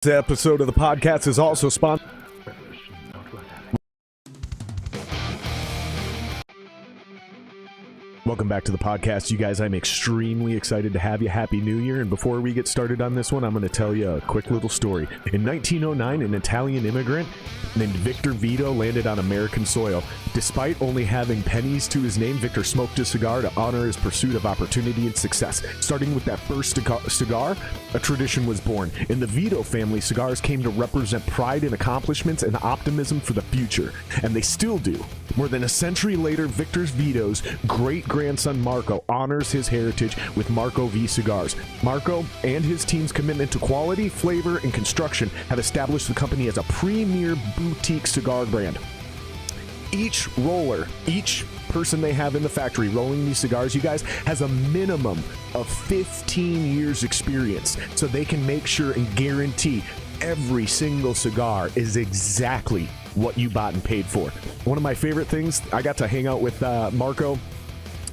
This episode of the podcast is also sponsored. Welcome back to the podcast, you guys. I'm extremely excited to have you. Happy New Year. And before we get started on this one, I'm going to tell you a quick little story. In 1909, an Italian immigrant named Victor Vito landed on American soil. Despite only having pennies to his name, Victor smoked a cigar to honor his pursuit of opportunity and success. Starting with that first cigar, a tradition was born. In the Vito family, cigars came to represent pride in accomplishments and optimism for the future. And they still do. More than a century later, Victor Vito's great-grandson Marco honors his heritage with Marco V cigars. Marco and his team's commitment to quality, flavor, and construction have established the company as a premier boutique cigar brand. Each roller, each person they have in the factory rolling these cigars, you guys, has a minimum of 15 years experience, so they can make sure and guarantee every single cigar is exactly what you bought and paid for. One of my favorite things, I got to hang out with Marco,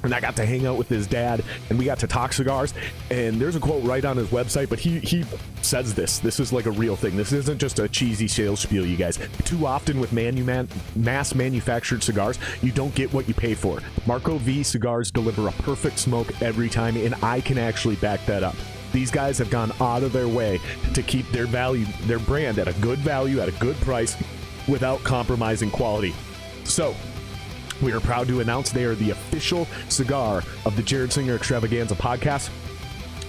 and I got to hang out with his dad, and we got to talk cigars. And there's a quote right on his website, but he says this is like a real thing. This isn't just a cheesy sales spiel, you guys. Too often with mass manufactured cigars, you don't get what you pay for. Marco V cigars deliver a perfect smoke every time, and I can actually back that up. These guys have gone out of their way to keep their brand at a good value, at a good price, without compromising quality. So, we are proud to announce they are the official cigar of the Jared Singer Extravaganza podcast.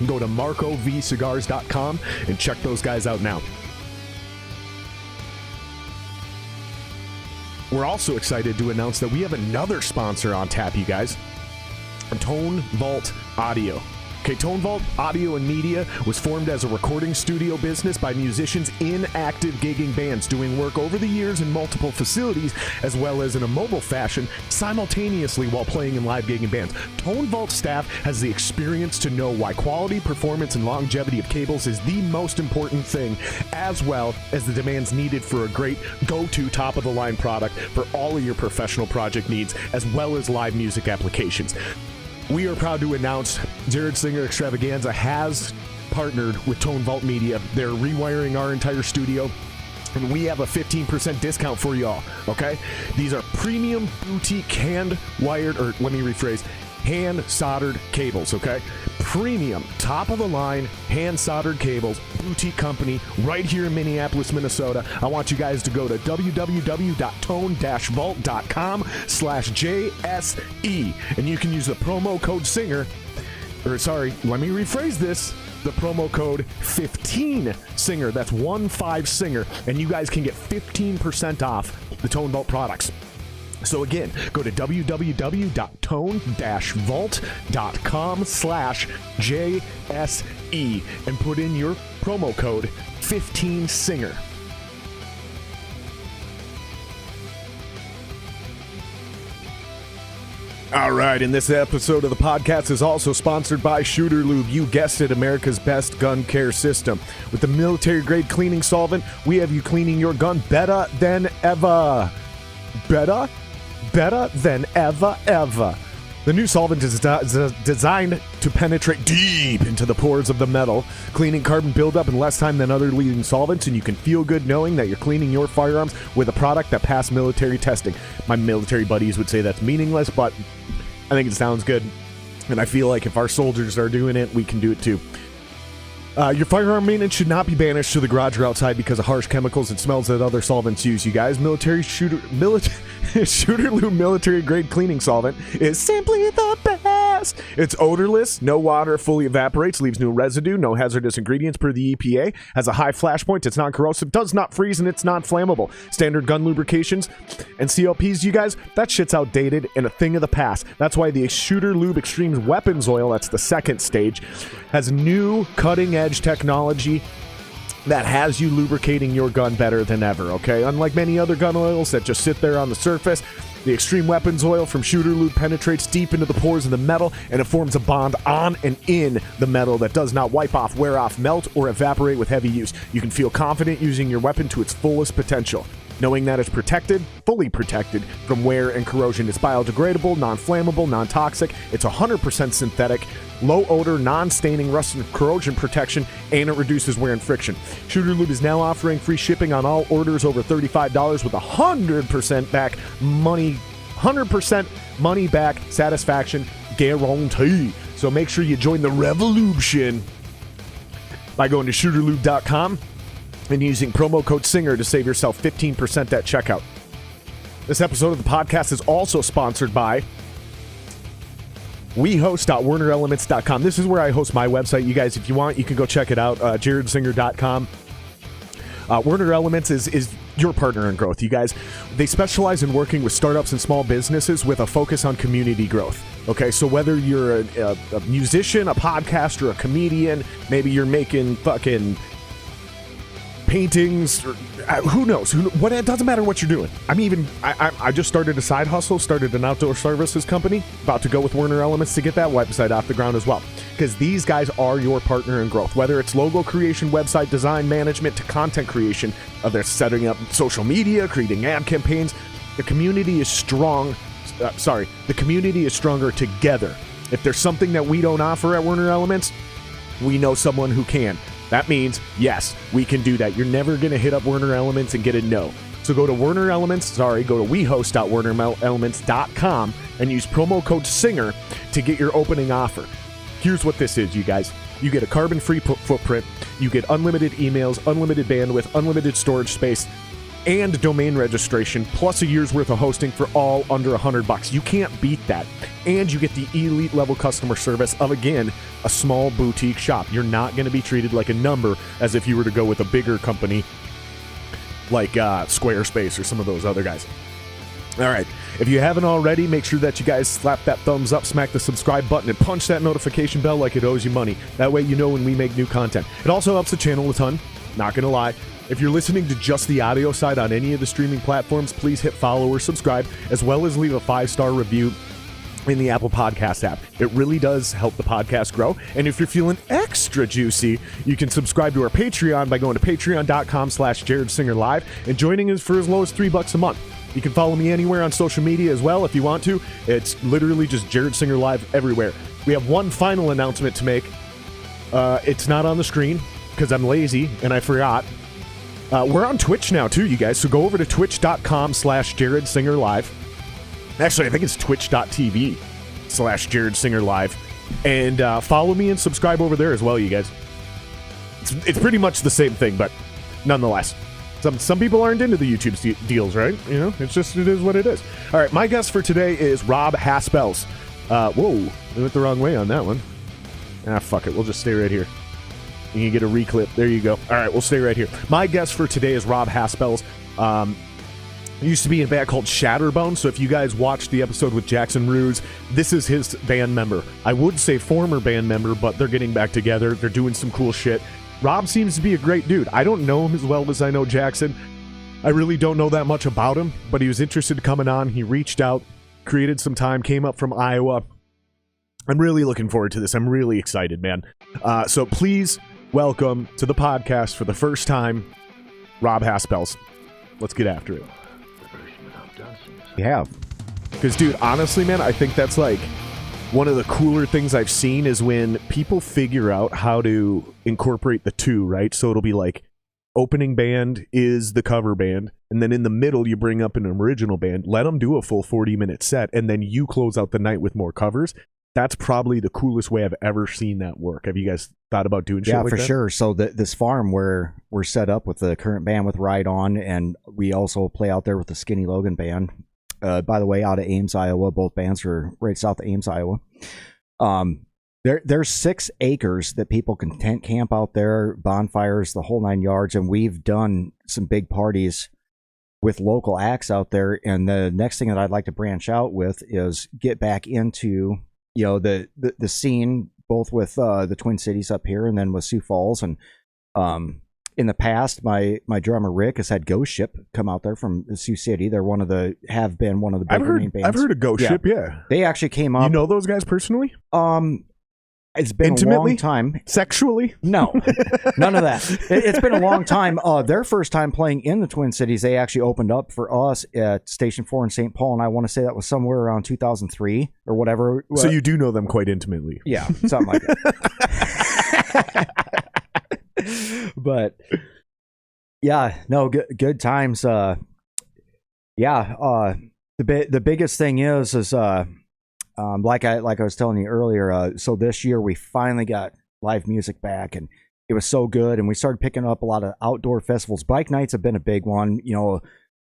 Go to marcovcigars.com and check those guys out now. We're also excited to announce that we have another sponsor on tap, you guys. Tone Vault Audio. Okay, Tone Vault Audio and Media was formed as a recording studio business by musicians in active gigging bands doing work over the years in multiple facilities as well as in a mobile fashion simultaneously while playing in live gigging bands. Tone Vault staff has the experience to know why quality, performance, and longevity of cables is the most important thing, as well as the demands needed for a great go-to top-of-the-line product for all of your professional project needs as well as live music applications. We are proud to announce Jared Singer Extravaganza has partnered with Tone Vault Media. They're rewiring our entire studio, and we have a 15% discount for y'all, okay? These are premium boutique hand-wired, or let me rephrase, hand-soldered cables, okay? Premium, top-of-the-line, hand-soldered cables, boutique company, right here in Minneapolis, Minnesota. I want you guys to go to www.tone-vault.com/JSE, and you can use the promo code SINGER, let me rephrase this, the promo code 15SINGER, that's 15SINGER, and you guys can get 15% off the Tone Vault products. So again, go to www.tone-vault.com/JSE and put in your promo code 15SINGER. All right, and this episode of the podcast is also sponsored by Shooter Lube. You guessed it, America's best gun care system. With the military-grade cleaning solvent, we have you cleaning your gun better than ever. Better than ever. The new solvent is designed to penetrate deep into the pores of the metal, cleaning carbon buildup in less time than other leading solvents, and you can feel good knowing that you're cleaning your firearms with a product that passed military testing. My military buddies would say that's meaningless, but I think it sounds good, and I feel like if our soldiers are doing it, we can do it too. Your firearm maintenance should not be banished to the garage or outside because of harsh chemicals and smells that other solvents use, you guys. Shooter Lube military grade cleaning solvent is simply the best. It's odorless, no water fully evaporates, leaves no residue, no hazardous ingredients per the EPA, has a high flash point, it's non-corrosive, does not freeze, and it's non-flammable. Standard gun lubrications and CLPs, you guys, that shit's outdated and a thing of the past. That's why the Shooter Lube Extreme Weapons Oil, that's the second stage, has new cutting-edge technology that has you lubricating your gun better than ever, okay? Unlike many other gun oils that just sit there on the surface, the Extreme Weapons Oil from Shooter Lube penetrates deep into the pores of the metal, and it forms a bond on and in the metal that does not wipe off, wear off, melt, or evaporate with heavy use. You can feel confident using your weapon to its fullest potential. knowing that it's protected, fully protected from wear and corrosion. It's biodegradable, non-flammable, non-toxic. It's 100% synthetic, low odor, non-staining, rust and corrosion protection, and it reduces wear and friction. Shooter Lube is now offering free shipping on all orders over $35 with 100% money back satisfaction guarantee. So make sure you join the revolution by going to shooterlube.com and using promo code SINGER to save yourself 15% at checkout. This episode of the podcast is also sponsored by wehost.wernerelements.com. This is where I host my website. You guys, if you want, you can go check it out, jaredsinger.com. Werner Elements is your partner in growth. You guys, they specialize in working with startups and small businesses with a focus on community growth. Okay, so whether you're a musician, a podcaster, a comedian, maybe you're making fucking paintings, or, who knows? It doesn't matter what you're doing. I just started a side hustle, started an outdoor services company, about to go with Werner Elements to get that website off the ground as well. Because these guys are your partner in growth. Whether it's logo creation, website design, management, to content creation, they're setting up social media, creating ad campaigns. The community is strong. The community is stronger together. If there's something that we don't offer at Werner Elements, we know someone who can. That means, yes, we can do that. You're never going to hit up Werner Elements and get a no. So go to go to wehost.wernerelements.com and use promo code SINGER to get your opening offer. Here's what this is, you guys. You get a carbon-free footprint. You get unlimited emails, unlimited bandwidth, unlimited storage space, and domain registration, plus a year's worth of hosting for all under $100. You can't beat that. And you get the elite level customer service of, again, a small boutique shop. You're not going to be treated like a number as if you were to go with a bigger company like Squarespace or some of those other guys. All right. If you haven't already, make sure that you guys slap that thumbs up, smack the subscribe button, and punch that notification bell like it owes you money. That way you know when we make new content. It also helps the channel a ton, not going to lie. If you're listening to just the audio side on any of the streaming platforms, please hit follow or subscribe, as well as leave a 5-star review in the Apple Podcast app. It really does help the podcast grow. And if you're feeling extra juicy, you can subscribe to our Patreon by going to patreon.com/JaredSingerLive and joining us for as low as $3 a month. You can follow me anywhere on social media as well if you want to. It's literally just Jared Singer Live everywhere. We have one final announcement to make. It's not on the screen because I'm lazy and I forgot. We're on Twitch now too, you guys. So go over to twitch.com/JaredSingerLive. Actually, I think it's twitch.tv/JaredSingerLive. And follow me and subscribe over there as well, you guys. It's pretty much the same thing, but nonetheless. Some people aren't into the YouTube deals, right? You know, it is what it is. All right, my guest for today is Rob Haspels. Whoa, I went the wrong way on that one. Fuck it. We'll just stay right here. You can get a reclip. There you go. All right, we'll stay right here. My guest for today is Rob Haspels. Used to be in a band called Shatterbone, so if you guys watched the episode with Jackson Ruse, this is his band member. I would say former band member, but they're getting back together. They're doing some cool shit. Rob seems to be a great dude. I don't know him as well as I know Jackson. I really don't know that much about him, but he was interested in coming on. He reached out, created some time, came up from Iowa. I'm really looking forward to this. I'm really excited, man. So please welcome to the podcast for the first time, Rob Haspels. Let's get after it. We have. Because, dude, honestly, man, I think that's like one of the cooler things I've seen is when people figure out how to incorporate the two, right? So it'll be like opening band is the cover band, and then in the middle you bring up an original band, let them do a full 40-minute set, and then you close out the night with more covers. That's probably the coolest way I've ever seen that work. Have you guys thought about doing shit like that? Yeah, for sure. So this farm where we're set up with the current band with Ride On, and we also play out there with the Skinny Logan band. By the way, out of Ames, Iowa. Both bands are right south of Ames, Iowa. There's 6 acres that people can tent camp out there, bonfires, the whole 9 yards, and we've done some big parties with local acts out there. And the next thing that I'd like to branch out with is get back into the scene, both with the Twin Cities up here and then with Sioux Falls. And in the past, my drummer Rick has had Ghost Ship come out there from Sioux City. They're have been one of the bigger main bands. I've heard of Ghost Ship, yeah. They actually came up. You know those guys personally? It's been Intimately? a long time. Sexually? No, none of that. It's been a long time. Their first time playing in the Twin Cities, they actually opened up for us at Station 4 in St. Paul, and I want to say that was somewhere around 2003 or whatever. So you do know them quite intimately. Yeah, something like that. But yeah, no, good times. The biggest thing is like I was telling you earlier. So this year we finally got live music back, and it was so good. And we started picking up a lot of outdoor festivals. Bike nights have been a big one.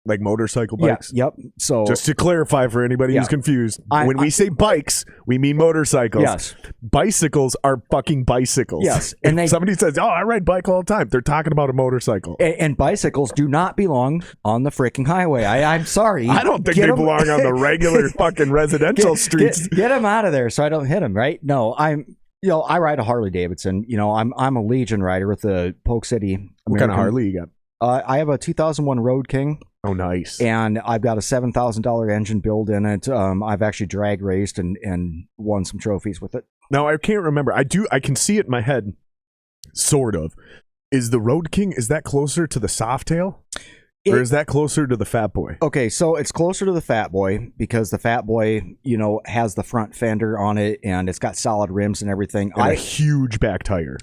Like motorcycle bikes? Yeah, yep. So just to clarify for anybody who's confused, when we say bikes, we mean motorcycles. Yes. Bicycles are fucking bicycles. Yes. And somebody says, oh, I ride bike all the time, they're talking about a motorcycle. And bicycles do not belong on the freaking highway. I'm sorry. I don't think they belong on the regular fucking residential streets. Get them out of there so I don't hit them, right? No, I ride a Harley Davidson. I'm a Legion rider with the Polk City American. What kind of Harley you got? I have a 2001 Road King. Oh, nice. And I've got a $7,000 engine build in it. I've actually drag raced and won some trophies with it. Now, I can't remember. I can see it in my head, sort of. Is the Road King, is that closer to the Softail? Or is that closer to the Fat Boy? Okay, so it's closer to the Fat Boy because the Fat Boy, has the front fender on it and it's got solid rims and everything. And a huge back tire.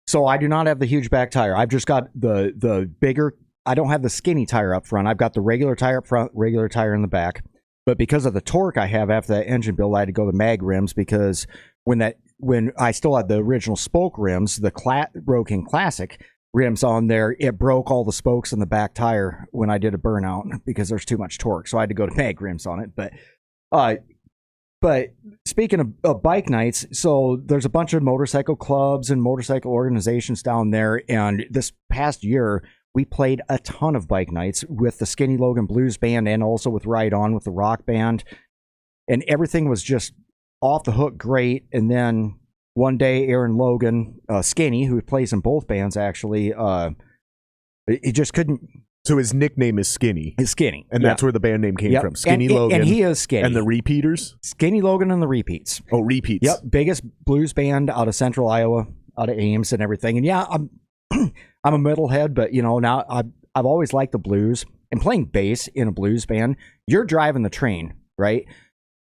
So I do not have the huge back tire. I've just got the bigger. I don't have the skinny tire up front. I've got the regular tire up front, regular tire in the back. But because of the torque I have after that engine build, I had to go to mag rims because when I still had the original spoke rims, the Road King Classic rims on there, it broke all the spokes in the back tire when I did a burnout because there's too much torque. So I had to go to mag rims on it. But speaking of bike nights, so there's a bunch of motorcycle clubs and motorcycle organizations down there. And this past year, we played a ton of bike nights with the Skinny Logan Blues Band and also with Ride On with the rock band. And everything was just off the hook great. And then one day, Aaron Logan, Skinny, who plays in both bands actually, he just couldn't. So his nickname is Skinny. Is Skinny. And that's where the band name came from. Skinny Logan. And he is Skinny. And the Repeaters? Skinny Logan and the Repeats. Oh, Repeats. Yep. Biggest blues band out of Central Iowa, out of Ames and everything. And yeah, I'm a metalhead, but now I've always liked the blues. And playing bass in a blues band, you're driving the train, right?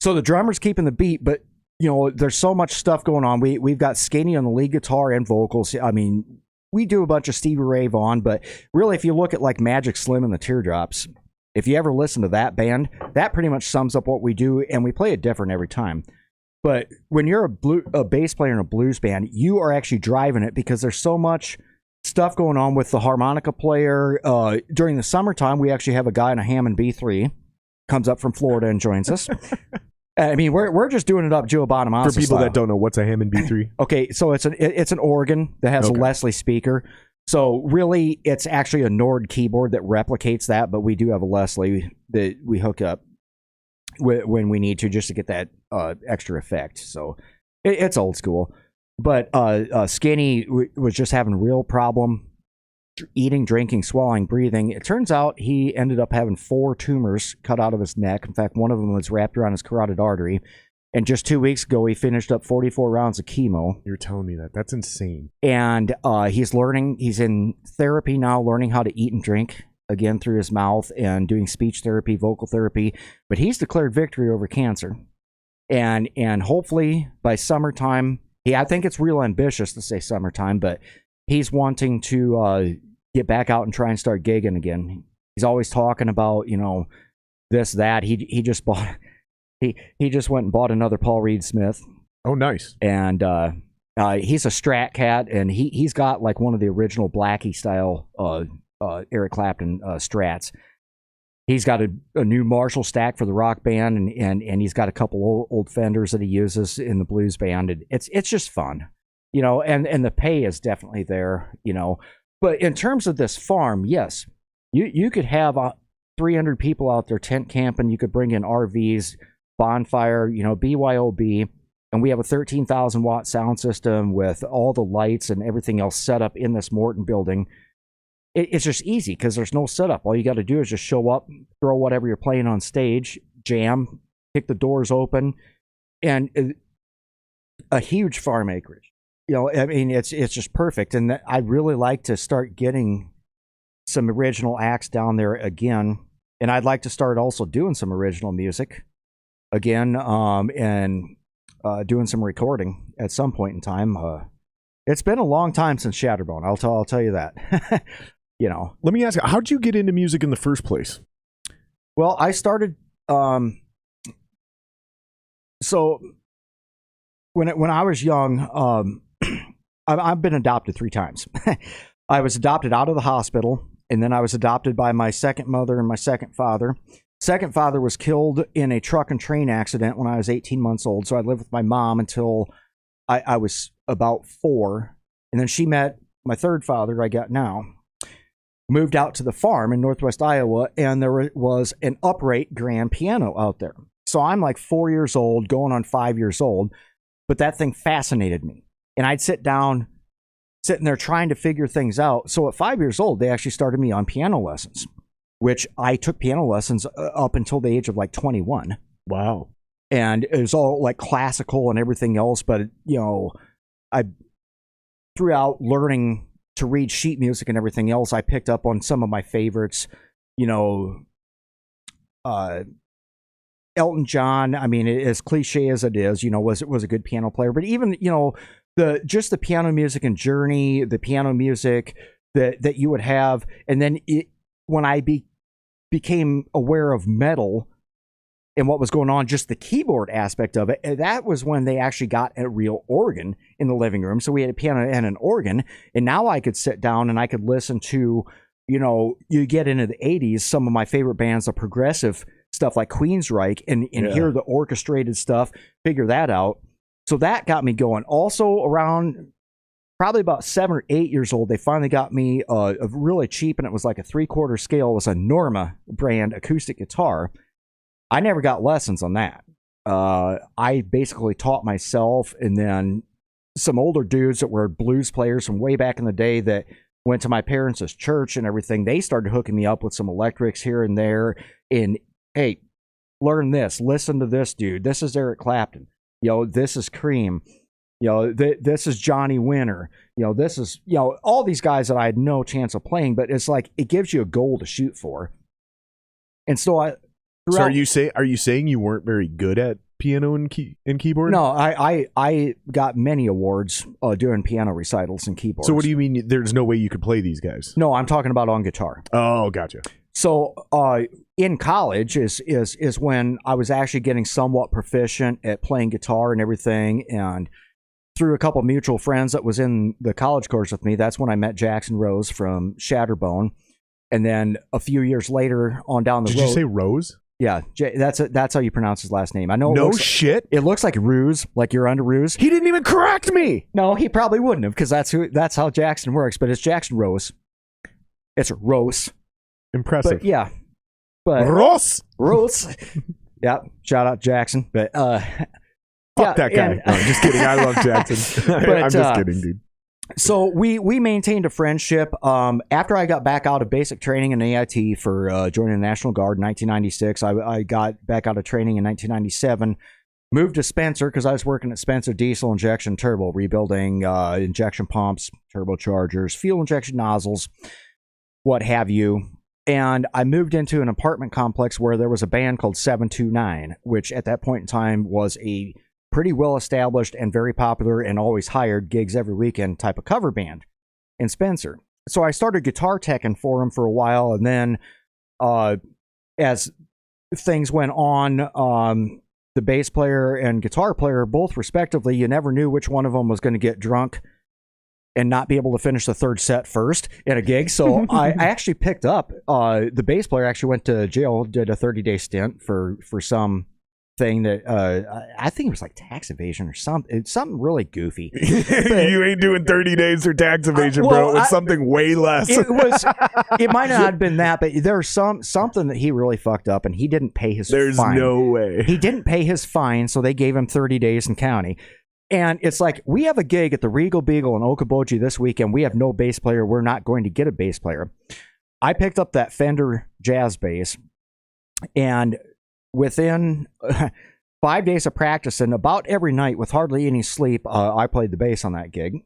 So the drummer's keeping the beat, but there's so much stuff going on. We've got Skinny on the lead guitar and vocals. I mean, we do a bunch of Stevie Ray Vaughan, but really, if you look at like Magic Slim and the Teardrops, if you ever listen to that band, that pretty much sums up what we do, and we play it different every time. But when you're a bass player in a blues band, you are actually driving it because there's so much stuff going on with the harmonica player. During the summertime, we actually have a guy in a Hammond B3 comes up from Florida and joins us. I mean, we're just doing it up Joe Bonamassa For people style. that don't know, what's a Hammond B3? Okay, so it's an organ that has a Leslie speaker. So really, it's actually a Nord keyboard that replicates that, but we do have a Leslie that we hook up when we need to just to get that extra effect. So it's old school. But Skinny was just having a real problem eating, drinking, swallowing, breathing. It turns out he ended up having 4 tumors cut out of his neck. In fact, one of them was wrapped around his carotid artery. And just 2 weeks ago, he finished up 44 rounds of chemo. You're telling me that. That's insane. And he's in therapy now, learning how to eat and drink again through his mouth and doing speech therapy, vocal therapy. But he's declared victory over cancer. And hopefully by summertime, I think it's real ambitious to say summertime, but he's wanting to get back out and try and start gigging again. He's always talking about, this, that. He just bought... He just went and bought another Paul Reed Smith. Oh, nice. And he's a Strat cat, and he's got like one of the original Blackie style Eric Clapton Strats. He's got a new Marshall stack for the rock band, and he's got a couple old Fenders that he uses in the blues band. And it's just fun, and the pay is definitely there, But in terms of this farm, yes, you could have 300 people out there tent camping. You could bring in RVs, bonfire, BYOB, and we have a 13,000 watt sound system with all the lights and everything else set up in this Morton building. It's just easy because there's no setup. All you got to do is just show up, throw whatever you're playing on stage, jam, kick the doors open, and a huge farm acreage. I mean, it's just perfect. And I'd really like to start getting some original acts down there again. And I'd like to start also doing some original music again, and doing some recording at some point in time. It's been a long time since Shatterbone. I'll tell you that. Let me ask you, how'd you get into music in the first place? Well, I started. So when I was young, I've been adopted 3 times. I was adopted out of the hospital, and then I was adopted by my second mother and my second father. Second father was killed in a truck and train accident when I was 18 months old, so I lived with my mom until I was about 4, and then she met my third father I got now. Moved out to the farm in northwest Iowa, and there was an upright grand piano out there. So I'm like 4 years old, going on 5 years old, but that thing fascinated me. And I'd sitting there trying to figure things out. So at 5 years old, they actually started me on piano lessons, which I took piano lessons up until the age of like 21. Wow. And it was all like classical and everything else. But, I throughout learning to read sheet music and everything else, I picked up on some of my favorites, Elton John. I mean, as cliche as it is, was a good piano player, but even, the piano music and Journey, the piano music that you would have. And then when I became aware of metal and what was going on, just the keyboard aspect of it, that was when they actually got a real organ in the living room. So we had a piano and an organ, and now I could sit down and I could listen to, you get into the 80s, some of my favorite bands, the progressive stuff like Queensryche, and hear the orchestrated stuff, figure that out. So that got me going. Also around probably about 7 or 8 years old, they finally got me a really cheap, and it was like a 3/4 scale. It was a Norma brand acoustic guitar. I never got lessons on that. I basically taught myself, and then some older dudes that were blues players from way back in the day that went to my parents' church and everything, they started hooking me up with some electrics here and there. And, hey, learn this. Listen to this dude. This is Eric Clapton. This is Cream. This is Johnny Winter. This is, all these guys that I had no chance of playing, but it's like it gives you a goal to shoot for. And so are you saying you weren't very good at piano and keyboard? No, I got many awards doing piano recitals and keyboards. So what do you mean there's no way you could play these guys? No, I'm talking about on guitar. Oh, gotcha. So in college is when I was actually getting somewhat proficient at playing guitar and everything, and through a couple of mutual friends that was in the college course with me, that's when I met Jackson Rose from Shatterbone. And then a few years later on down the road. Did you say Rose? Yeah, that's how you pronounce his last name. I know. Shit. It looks like Ruse, like you're under Ruse. He didn't even correct me. No, he probably wouldn't have, because that's how Jackson works. But it's Jackson Rose. It's Rose. Impressive. But yeah. But Rose. Yeah. Shout out Jackson. But fuck that guy. No, I'm just kidding. I love Jackson. I'm just kidding, dude. So we maintained a friendship. After I got back out of basic training in AIT for joining the National Guard in 1996, I got back out of training in 1997, moved to Spencer because I was working at Spencer Diesel Injection Turbo, rebuilding injection pumps, turbochargers, fuel injection nozzles, what have you. And I moved into an apartment complex where there was a band called 729, which at that point in time was a pretty well established and very popular and always hired gigs every weekend type of cover band in Spencer. So I started guitar teching for them for a while, and then as things went on, the bass player and guitar player, both respectively, you never knew which one of them was going to get drunk and not be able to finish the third set first in a gig. So I actually picked up, the bass player actually went to jail, did a 30-day stint for some thing that I think it was like tax evasion or something. It's something really goofy. You ain't doing 30 days for tax evasion, bro. It's something way less. It might not have been that, but there's something that he really fucked up, and he didn't pay his fine. There's no way. He didn't pay his fine, so they gave him 30 days in county. And it's like, we have a gig at the Regal Beagle in Okoboji this weekend. We have no bass player. We're not going to get a bass player. I picked up that Fender jazz bass, and within 5 days of practice, and about every night with hardly any sleep, I played the bass on that gig.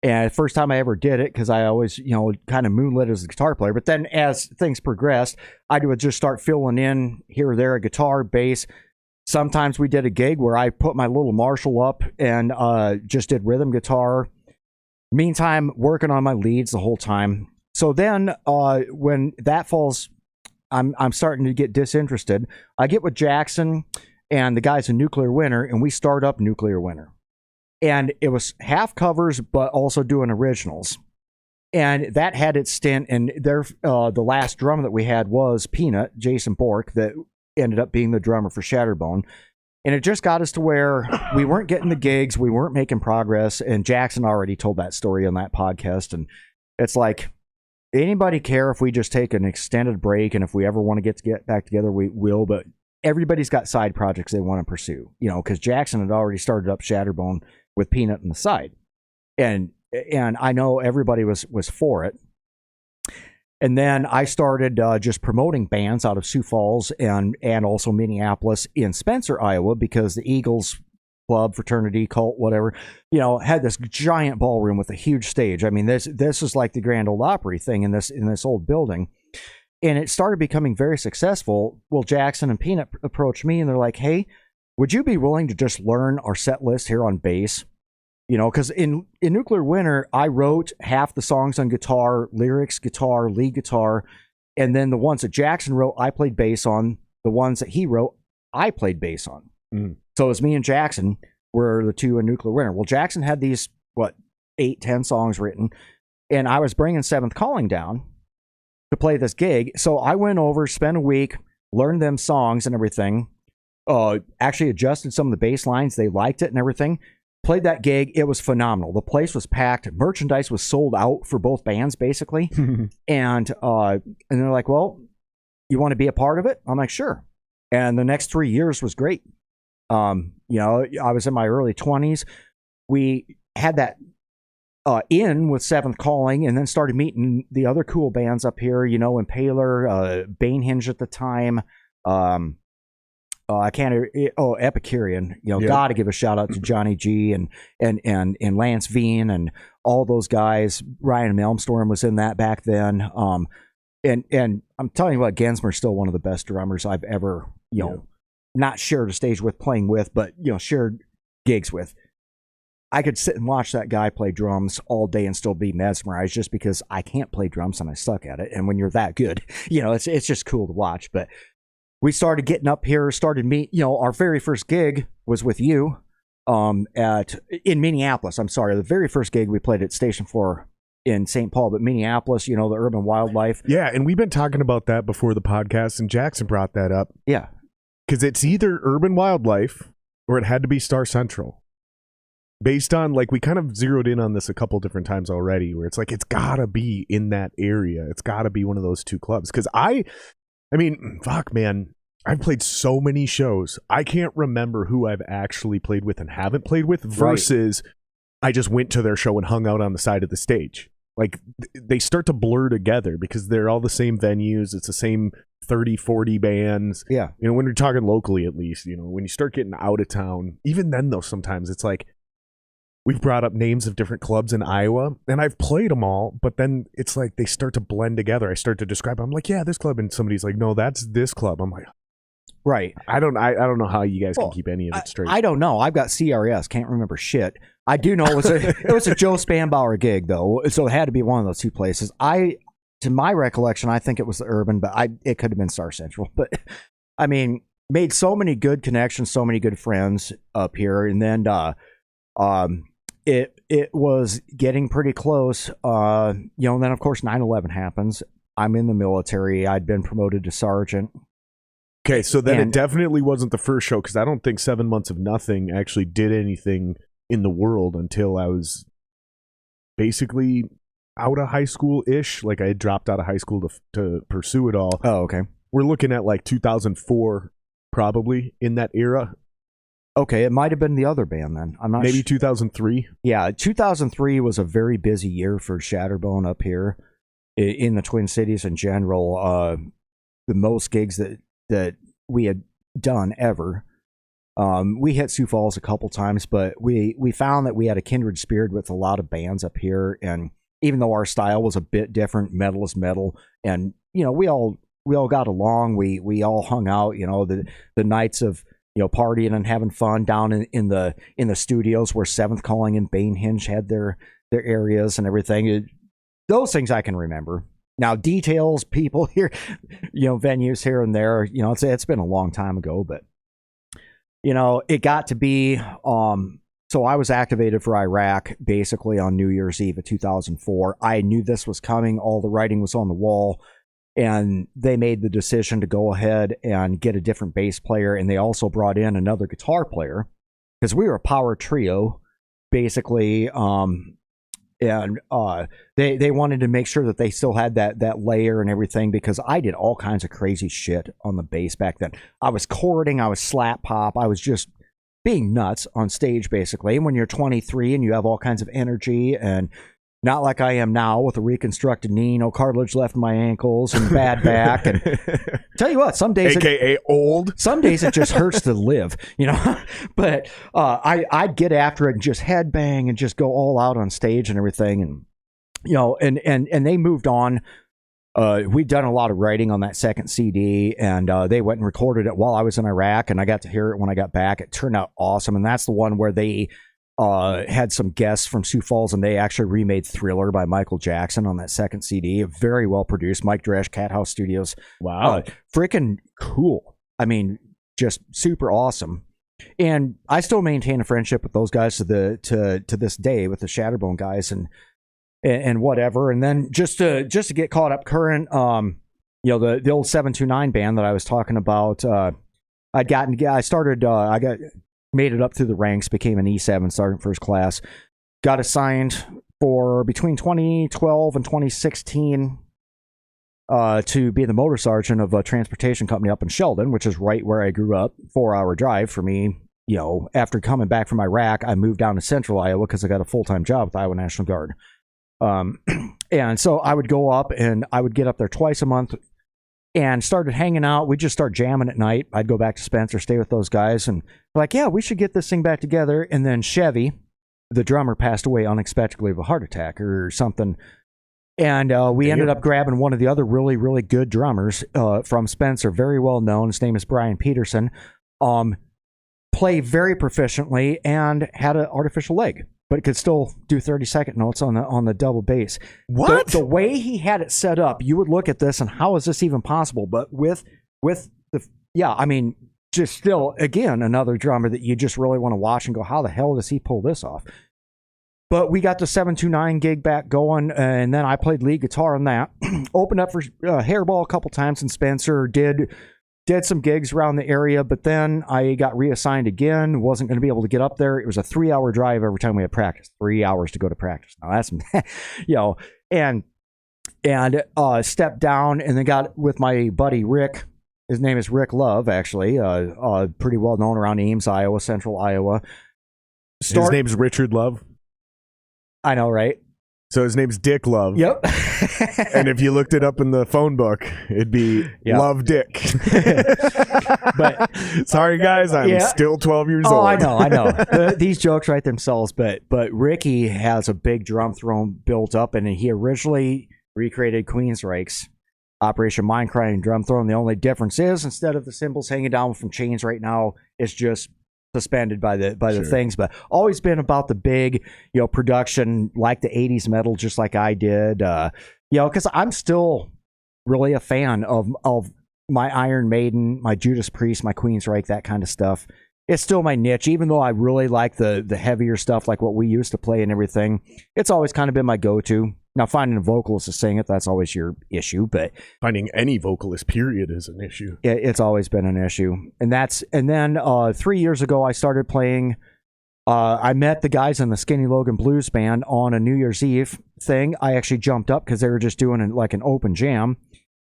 And the first time I ever did it, because I always, kind of moonlit as a guitar player. But then as things progressed, I would just start filling in here or there a guitar, bass. Sometimes we did a gig where I put my little Marshall up and just did rhythm guitar. Meantime, working on my leads the whole time. So then when that falls, I'm starting to get disinterested. I get with Jackson and the guys in Nuclear Winter, and we start up Nuclear Winter. And it was half covers, but also doing originals. And that had its stint. And the last drummer that we had was Peanut, Jason Bork, that ended up being the drummer for Shatterbone. And it just got us to where we weren't getting the gigs, we weren't making progress. And Jackson already told that story on that podcast. And it's like, anybody care if we just take an extended break? And if we ever want to get back together, we will. But everybody's got side projects they want to pursue, because Jackson had already started up Shatterbone with Peanut on the side. And I know everybody was for it. And then I started just promoting bands out of Sioux Falls and also Minneapolis in Spencer, Iowa, because the Eagles club, fraternity, cult, whatever, had this giant ballroom with a huge stage. I mean, this is like the Grand Ole Opry thing in this old building. And it started becoming very successful. Well, Jackson and Peanut approached me and they're like, hey, would you be willing to just learn our set list here on bass? Because in Nuclear Winter, I wrote half the songs on guitar, lyrics, guitar, lead guitar, and then the ones that Jackson wrote, I played bass on. The ones that he wrote, I played bass on. Mm. So it was me and Jackson were the two in Nuclear Winter. Well, Jackson had these, 8-10 songs written, and I was bringing Seventh Calling down to play this gig. So I went over, spent a week, learned them songs and everything, actually adjusted some of the bass lines. They liked it and everything. Played that gig. It was phenomenal. The place was packed. Merchandise was sold out for both bands, basically. And they're like, well, you want to be a part of it? I'm like, sure. And the next 3 years was great. I was in my early 20s. We had that in with Seventh Calling, and then started meeting the other cool bands up here, Impaler, Banehinge at the time. Epicurean. Got to give a shout out to Johnny G and Lance Veen and all those guys. Ryan Malmstorm was in that back then. And I'm telling you what, Gensmer's still one of the best drummers I've ever, not shared a stage with, playing with, but shared gigs with. I could sit and watch that guy play drums all day and still be mesmerized, just because I can't play drums and I suck at it. And when you're that good, it's just cool to watch. But we started getting up here, started our very first gig was with you in Minneapolis. I'm sorry. The very first gig we played at Station 4 in St. Paul, but Minneapolis, the urban wildlife. Yeah, and we've been talking about that before the podcast, and Jackson brought that up. Yeah. Because it's either urban wildlife or it had to be Star Central. Based on, we kind of zeroed in on this a couple different times already, where it's it's got to be in that area. It's got to be one of those two clubs. Because I mean, fuck, man. I've played so many shows. I can't remember who I've actually played with and haven't played with versus I just went to their show and hung out on the side of the stage. They start to blur together because they're all the same venues. It's the same 30, 40 bands. Yeah. When you're talking locally, at least, when you start getting out of town, even then, though, sometimes it's we've brought up names of different clubs in Iowa, and I've played them all, but then it's they start to blend together. I start to describe them. I'm like, yeah, this club, and somebody's like, no, that's this club. I'm like, right. I don't know how you guys can keep any of it straight. I don't know. I've got CRS. Can't remember shit. I do know it was a Joe Spanbauer gig, though, so it had to be one of those two places. To my recollection, I think it was the Urban, but it could have been Star Central. But I mean, made so many good connections, so many good friends up here, and then it was getting pretty close. And then of course 9/11 happens. I'm in the military. I'd been promoted to sergeant. Okay, so then it definitely wasn't the first show, because I don't think 7 Months of Nothing actually did anything in the world until I was basically out of high school-ish. I had dropped out of high school to pursue it all. Oh, okay. We're looking at 2004, probably, in that era. Okay, it might have been the other band then. I'm not Maybe 2003? Yeah, 2003 was a very busy year for Shatterbone up here in the Twin Cities in general. The most gigs that we had done ever. We hit Sioux Falls a couple times, but we found that we had a kindred spirit with a lot of bands up here. And even though our style was a bit different, metal is metal, and we all got along. We all hung out. The nights of partying and having fun down in the studios where Seventh Calling and Bane Hinge had their areas and everything. Those things I can remember. Now details, people here, venues here and there. It's been a long time ago, but it got to be. So I was activated for Iraq basically on New Year's Eve of 2004. I knew this was coming. All the writing was on the wall. And they made the decision to go ahead and get a different bass player. And they also brought in another guitar player because we were a power trio, basically. They wanted to make sure that they still had that layer and everything, because I did all kinds of crazy shit on the bass back then. I was chording, I was slap pop, I was just being nuts on stage, basically. And when you're 23 and you have all kinds of energy, and not like I am now with a reconstructed knee, no cartilage left in my ankles and bad back. And tell you what, some days, AKA old. Some days it just hurts to live, But I'd get after it and just headbang and just go all out on stage and everything, and they moved on. We'd done a lot of writing on that second CD, and they went and recorded it while I was in Iraq, and I got to hear it when I got back. It turned out awesome, and that's the one where they had some guests from Sioux Falls, and they actually remade Thriller by Michael Jackson on that second CD. Very well produced. Mike Dresch, Cat House Studios. Wow. Freaking cool. I mean, just super awesome. And I still maintain a friendship with those guys to this day, with the Shatterbone guys and whatever. And then just to get caught up current, the old 729 band that I was talking about, I made it up through the ranks, became an E7 Sergeant First Class, got assigned for between 2012 and 2016 to be the motor sergeant of a transportation company up in Sheldon, which is right where I grew up. 4-hour drive for me. After coming back from Iraq, I moved down to Central Iowa because I got a full-time job with the Iowa National Guard. And so I would go up, and I would get up there twice a month and started hanging out. We'd just start jamming at night. I'd go back to Spencer, stay with those guys, and like, yeah, we should get this thing back together. And then Chevy, the drummer, passed away unexpectedly of a heart attack or something. And we ended up grabbing one of the other really, really good drummers from Spencer, very well known. His name is Brian Peterson. Play very proficiently and had an artificial leg, but could still do 30-second notes on the double bass. What? The way he had it set up, you would look at this and how is this even possible? But with just still, again, another drummer that you just really want to watch and go, how the hell does he pull this off? But we got the 729 gig back going, and then I played lead guitar on that. Opened up for Hairball a couple times, and Spencer did some gigs around the area, but then I got reassigned again. Wasn't going to be able to get up there. It was a 3-hour drive every time we had practice. 3 hours to go to practice. Now that's, and stepped down, and then got with my buddy Rick. His name is Rick Love, actually. Pretty well known around Ames, Iowa, Central Iowa. His name's Richard Love. I know, right? So his name's Dick Love. Yep. And if you looked it up in the phone book, it'd be Love Dick. But sorry, guys, I'm still 12 years old. I know. These jokes write themselves, but Ricky has a big drum throne built up, and he originally recreated Queensryche's Operation Mindcrying drum throne. The only difference is, instead of the cymbals hanging down from chains right now, it's just suspended by the things. But always been about the big production, like the 80s metal, just like I did, because I'm still really a fan of my Iron Maiden, my Judas Priest, my Queensryche, that kind of stuff. It's still my niche, even though I really like the heavier stuff, like what we used to play and everything. It's always kind of been my go-to. Now, finding a vocalist to sing it, that's always your issue, but finding any vocalist, period, is an issue. It's always been an issue. And then 3 years ago, I started playing. I met the guys in the Skinny Logan Blues Band on a New Year's Eve thing. I actually jumped up because they were just doing like an open jam.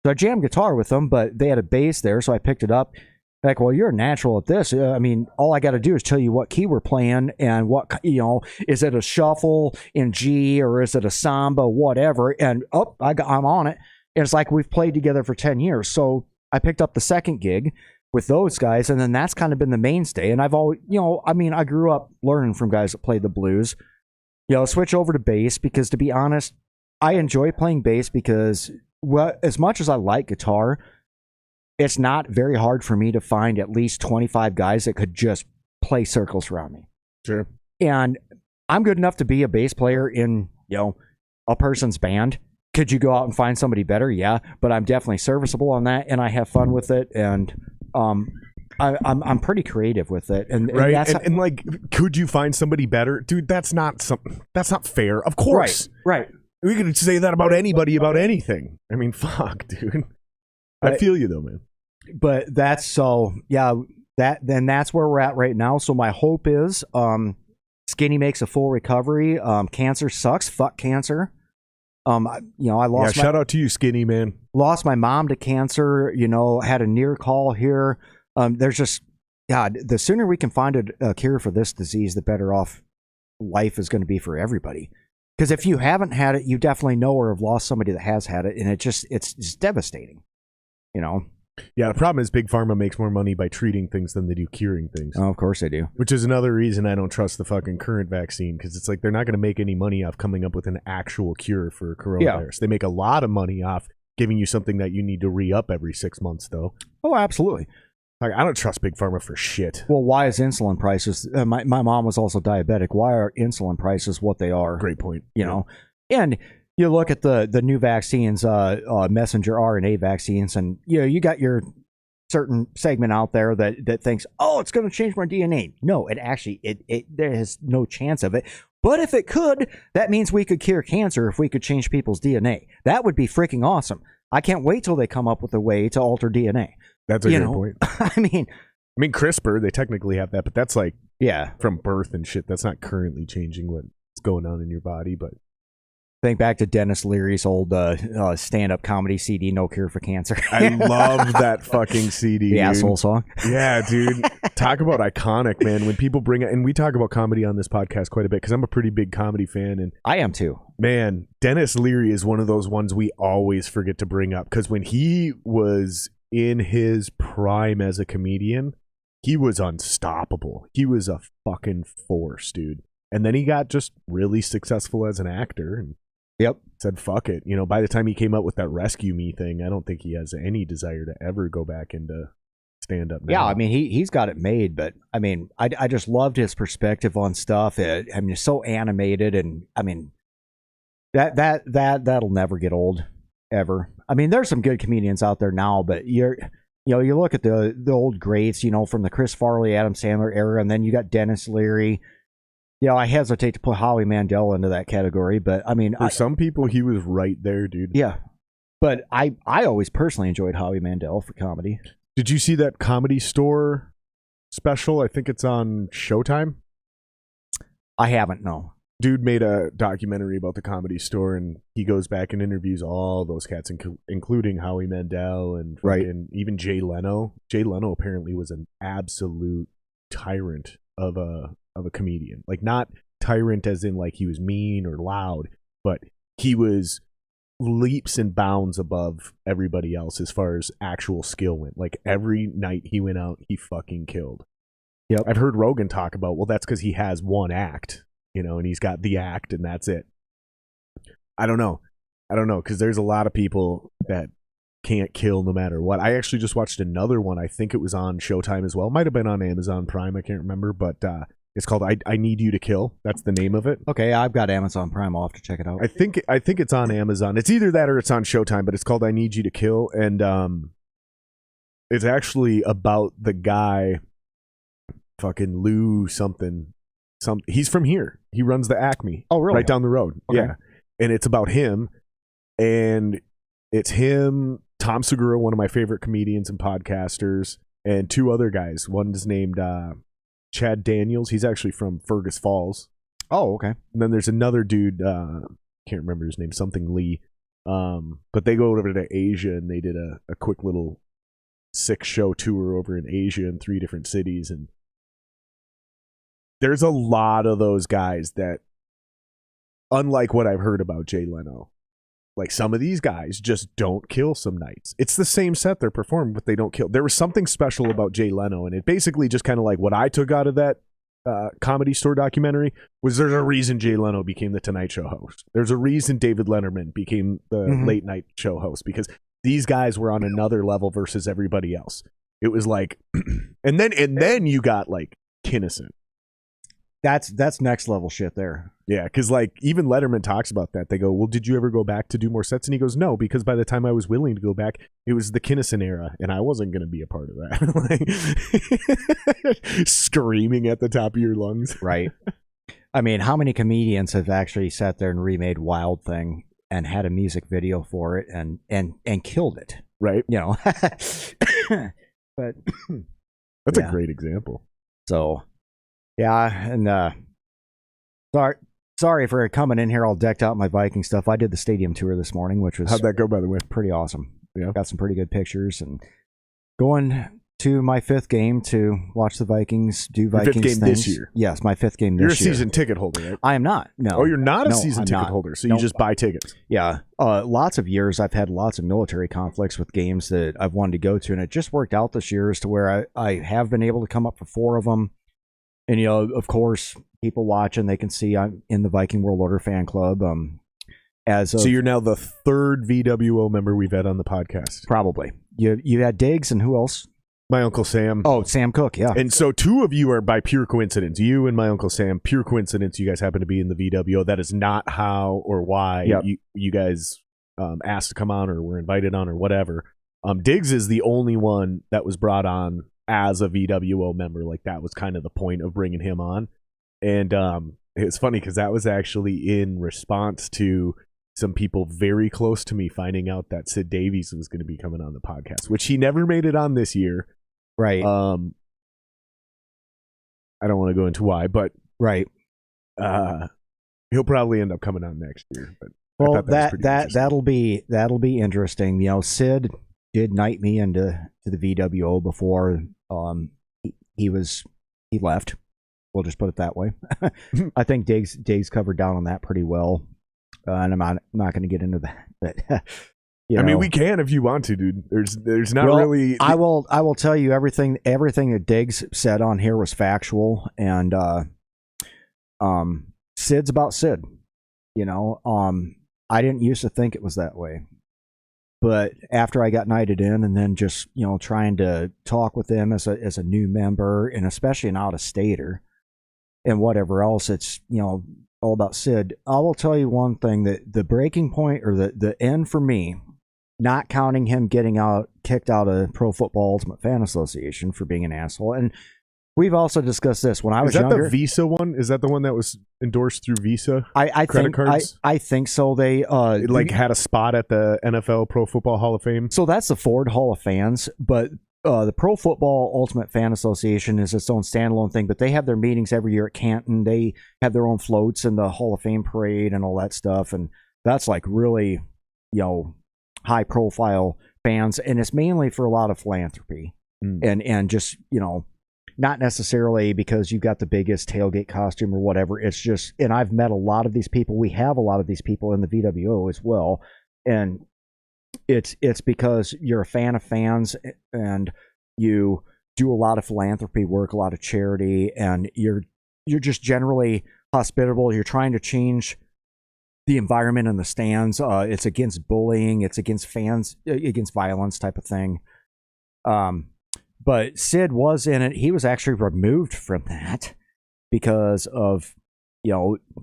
So I jammed guitar with them, but they had a bass there, so I picked it up. Like, well, you're a natural at this. I mean, all I got to do is tell you what key we're playing and what, is it a shuffle in G or is it a samba, whatever. And I'm on it. And it's like we've played together for 10 years. So I picked up the second gig. with those guys, and then that's kind of been the mainstay. And I've always, I grew up learning from guys that played the blues. Switch over to bass because, to be honest, I enjoy playing bass because, as much as I like guitar, it's not very hard for me to find at least 25 guys that could just play circles around me. Sure. And I'm good enough to be a bass player in, a person's band. Could you go out and find somebody better? Yeah, but I'm definitely serviceable on that, and I have fun with it, and I'm pretty creative with it. And right, and like, could you find somebody better, dude? That's not fair. Of course, right. We could say that about anybody about anything. I mean, fuck, dude. I feel you though, man. But that's that's where we're at right now. So my hope is, Skinny makes a full recovery. Cancer sucks. Fuck cancer. I lost. Shout out to you, Skinny, man. Lost my mom to cancer. Had a near call here. There's just, God, the sooner we can find a cure for this disease, the better off life is going to be for everybody. Because if you haven't had it, you definitely know or have lost somebody that has had it, and it's devastating. Yeah, the problem is Big Pharma makes more money by treating things than they do curing things. Oh, of course they do. Which is another reason I don't trust the fucking current vaccine, because it's like they're not going to make any money off coming up with an actual cure for coronavirus. Yeah. They make a lot of money off giving you something that you need to re-up every 6 months, though. Oh, absolutely. Like, I don't trust Big Pharma for shit. Well, why is insulin prices... my mom was also diabetic. Why are insulin prices what they are? Great point. And... you look at the new vaccines, messenger RNA vaccines, and you got your certain segment out there that thinks, oh, it's going to change my DNA. No, it actually there is no chance of it. But if it could, that means we could cure cancer if we could change people's DNA. That would be freaking awesome. I can't wait till they come up with a way to alter DNA. That's a good point. I mean, CRISPR, they technically have that, but that's like from birth and shit. That's not currently changing what's going on in your body, but. Think back to Dennis Leary's old stand-up comedy CD, No Cure for Cancer. I love that fucking CD, the asshole song. Yeah, dude. Talk about iconic, man. When people bring it, and we talk about comedy on this podcast quite a bit, because I'm a pretty big comedy fan. And I am too. Man, Dennis Leary is one of those ones we always forget to bring up, because when he was in his prime as a comedian, he was unstoppable. He was a fucking force, dude. And then he got just really successful as an actor, and said fuck it. By the time he came up with that Rescue Me thing, I don't think he has any desire to ever go back into stand up now. Yeah, I mean he's got it made, but I mean I just loved his perspective on stuff. It's so animated, and I mean that'll never get old ever. I mean, there's some good comedians out there now, but you look at the old greats, from the Chris Farley, Adam Sandler era, and then you got Dennis Leary. I hesitate to put Howie Mandel into that category, but I mean... For some people, he was right there, dude. Yeah. But I always personally enjoyed Howie Mandel for comedy. Did you see that Comedy Store special? I think it's on Showtime. I haven't, no. Dude made a documentary about the Comedy Store, and he goes back and interviews all those cats, including Howie Mandel and even Jay Leno. Jay Leno apparently was an absolute tyrant of a comedian. Like, not tyrant as in like he was mean or loud, but he was leaps and bounds above everybody else as far as actual skill went. Like, every night he went out, he fucking killed. Yep. I've heard Rogan talk about, well, that's because he has one act, and he's got the act and that's it. I don't know, because there's a lot of people that can't kill no matter what. I actually just watched another one. I think it was on Showtime as well. Might have been on Amazon Prime. I can't remember, but it's called I Need You to Kill. That's the name of it. Okay, I've got Amazon Prime. I'll have to check it out. I think it's on Amazon. It's either that or it's on Showtime, but it's called I Need You to Kill, and it's actually about the guy, fucking Lou something. He's from here. He runs the Acme. Oh, really? Right down the road. Okay. Yeah, and it's about him, and it's him, Tom Segura, one of my favorite comedians and podcasters, and two other guys. One's named Chad Daniels. He's actually from Fergus Falls. Oh, okay. And then there's another dude, can't remember his name, something Lee. But they go over to Asia, and they did a quick little 6-show tour over in Asia in 3 different cities. And there's a lot of those guys that, unlike what I've heard about Jay Leno, Like some of these guys just don't kill some nights. It's the same set they're performing, but they don't kill. There was something special about Jay Leno, and it basically just kind of like what I took out of that Comedy Store documentary was there's a reason Jay Leno became the Tonight Show host. There's a reason David Letterman became the late night show host, because these guys were on another level versus everybody else. It was like, and then you got like Kinnison. That's next level shit there. Yeah, because like even Letterman talks about that. They go, well, did you ever go back to do more sets? And he goes, no, because by the time I was willing to go back, it was the Kinnison era, and I wasn't going to be a part of that. Like, screaming at the top of your lungs. Right. I mean, how many comedians have actually sat there and remade Wild Thing and had a music video for it and killed it? Right. You know. But that's a great example. So, yeah, and sorry for coming in here all decked out in my Viking stuff. I did the stadium tour this morning, which was how'd that go, by the way? Pretty awesome. Yeah, got some pretty good pictures, and going to my 5th game to watch the Vikings do Vikings Your 5th game things. this year? Yes, my 5th game this year. year. You're a season ticket holder, right? I am not. No. Oh, you're not a No, season I'm ticket not. holder, so Nope. you just buy tickets. Yeah. Lots of years I've had lots of military conflicts with games that I've wanted to go to, and it just worked out this year as to where I have been able to come up for 4 of them. And, you know, of course, people watching, they can see I'm in the Viking World Order fan club. So you're now the 3rd VWO member we've had on the podcast. Probably. You had Diggs, and who else? My Uncle Sam. Oh, Sam Cooke, yeah. And so 2 of you are by pure coincidence. You and my Uncle Sam, pure coincidence. You guys happen to be in the VWO. That is not how or why you guys asked to come on or were invited on or whatever. Diggs is the only one that was brought on as a VWO member. Like that was kind of the point of bringing him on. And it's funny because that was actually in response to some people very close to me finding out that Sid Davies was going to be coming on the podcast, which he never made it on this year. Right. I don't want to go into why, but right. He'll probably end up coming on next year. But well, that'll be interesting. You know, Sid did knight me into the VWO before he left. We'll just put it that way. I think Diggs covered down on that pretty well, and I'm not going to get into that. But I mean, we can if you want to, dude. There's not really. I will tell you everything that Diggs said on here was factual, and Sid's about Sid. You know, I didn't used to think it was that way, but after I got knighted in, and then just trying to talk with them as a new member, and especially an out-of-stater, and whatever else, it's all about Sid. I will tell you one thing, that the breaking point, or the end for me, not counting him getting kicked out of Pro Football Ultimate Fan Association for being an asshole. And we've also discussed this when I was younger. Is that the Visa one? Is that the one that was endorsed through Visa? I credit cards? I think so. They had a spot at the NFL Pro Football Hall of Fame. So that's the Ford Hall of Fans, but the Pro Football Ultimate Fan Association is its own standalone thing, but they have their meetings every year at Canton. They have their own floats and the Hall of Fame parade and all that stuff, and that's like really, high profile fans, and it's mainly for a lot of philanthropy and just not necessarily because you've got the biggest tailgate costume or whatever. It's just, and I've met a lot of these people. We have a lot of these people in the VWO as well, and it's because you're a fan of fans, and you do a lot of philanthropy work, a lot of charity, and you're just generally hospitable. You're trying to change the environment in the stands. It's against bullying. It's against fans, against violence type of thing. But Sid was in it. He was actually removed from that because of,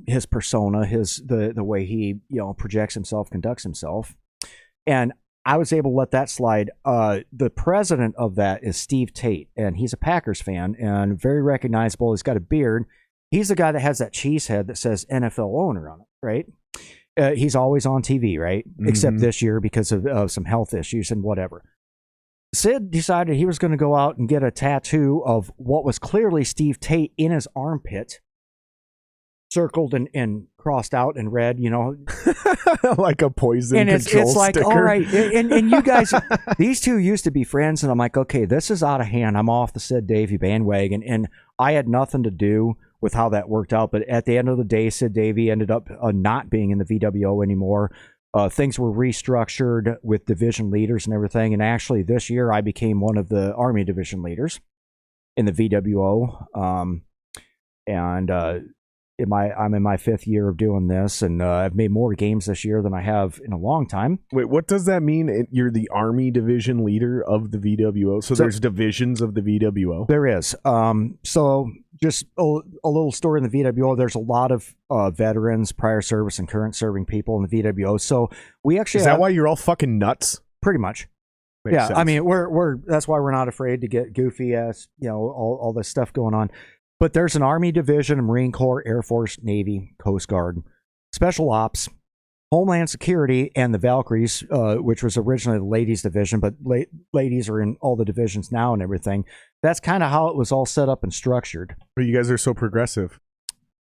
his persona, the way he, projects himself, conducts himself. And I was able to let that slide. The president of that is Steve Tate, and he's a Packers fan and very recognizable. He's got a beard. He's the guy that has that cheese head that says NFL owner on it, right? He's always on TV, right? Mm-hmm. Except this year because of some health issues and whatever. Sid decided he was going to go out and get a tattoo of what was clearly Steve Tate in his armpit, circled and crossed out in red, like a poison and control it's like, sticker. all right, and you guys, these two used to be friends, and I'm like, okay, this is out of hand. I'm off the Sid Davey bandwagon, and I had nothing to do with how that worked out. But at the end of the day, Sid Davey ended up not being in the VWO anymore. things were restructured with division leaders and everything. And actually, this year I became one of the Army division leaders in the VWO. I'm in my 5th year of doing this, and I've made more games this year than I have in a long time. Wait, what does that mean? You're the Army division leader of the VWO? So there's divisions of the VWO? There is. So just a little story in the VWO. There's a lot of veterans, prior service, and current serving people in the VWO. So we actually Is that why you're all fucking nuts? Pretty much. Makes yeah, sense. I mean, we're that's why we're not afraid to get goofy as, all this stuff going on. But there's an Army division, Marine Corps, Air Force, Navy, Coast Guard, Special Ops, Homeland Security, and the Valkyries, which was originally the ladies division, but ladies are in all the divisions now and everything. That's kind of how it was all set up and structured. But you guys are so progressive.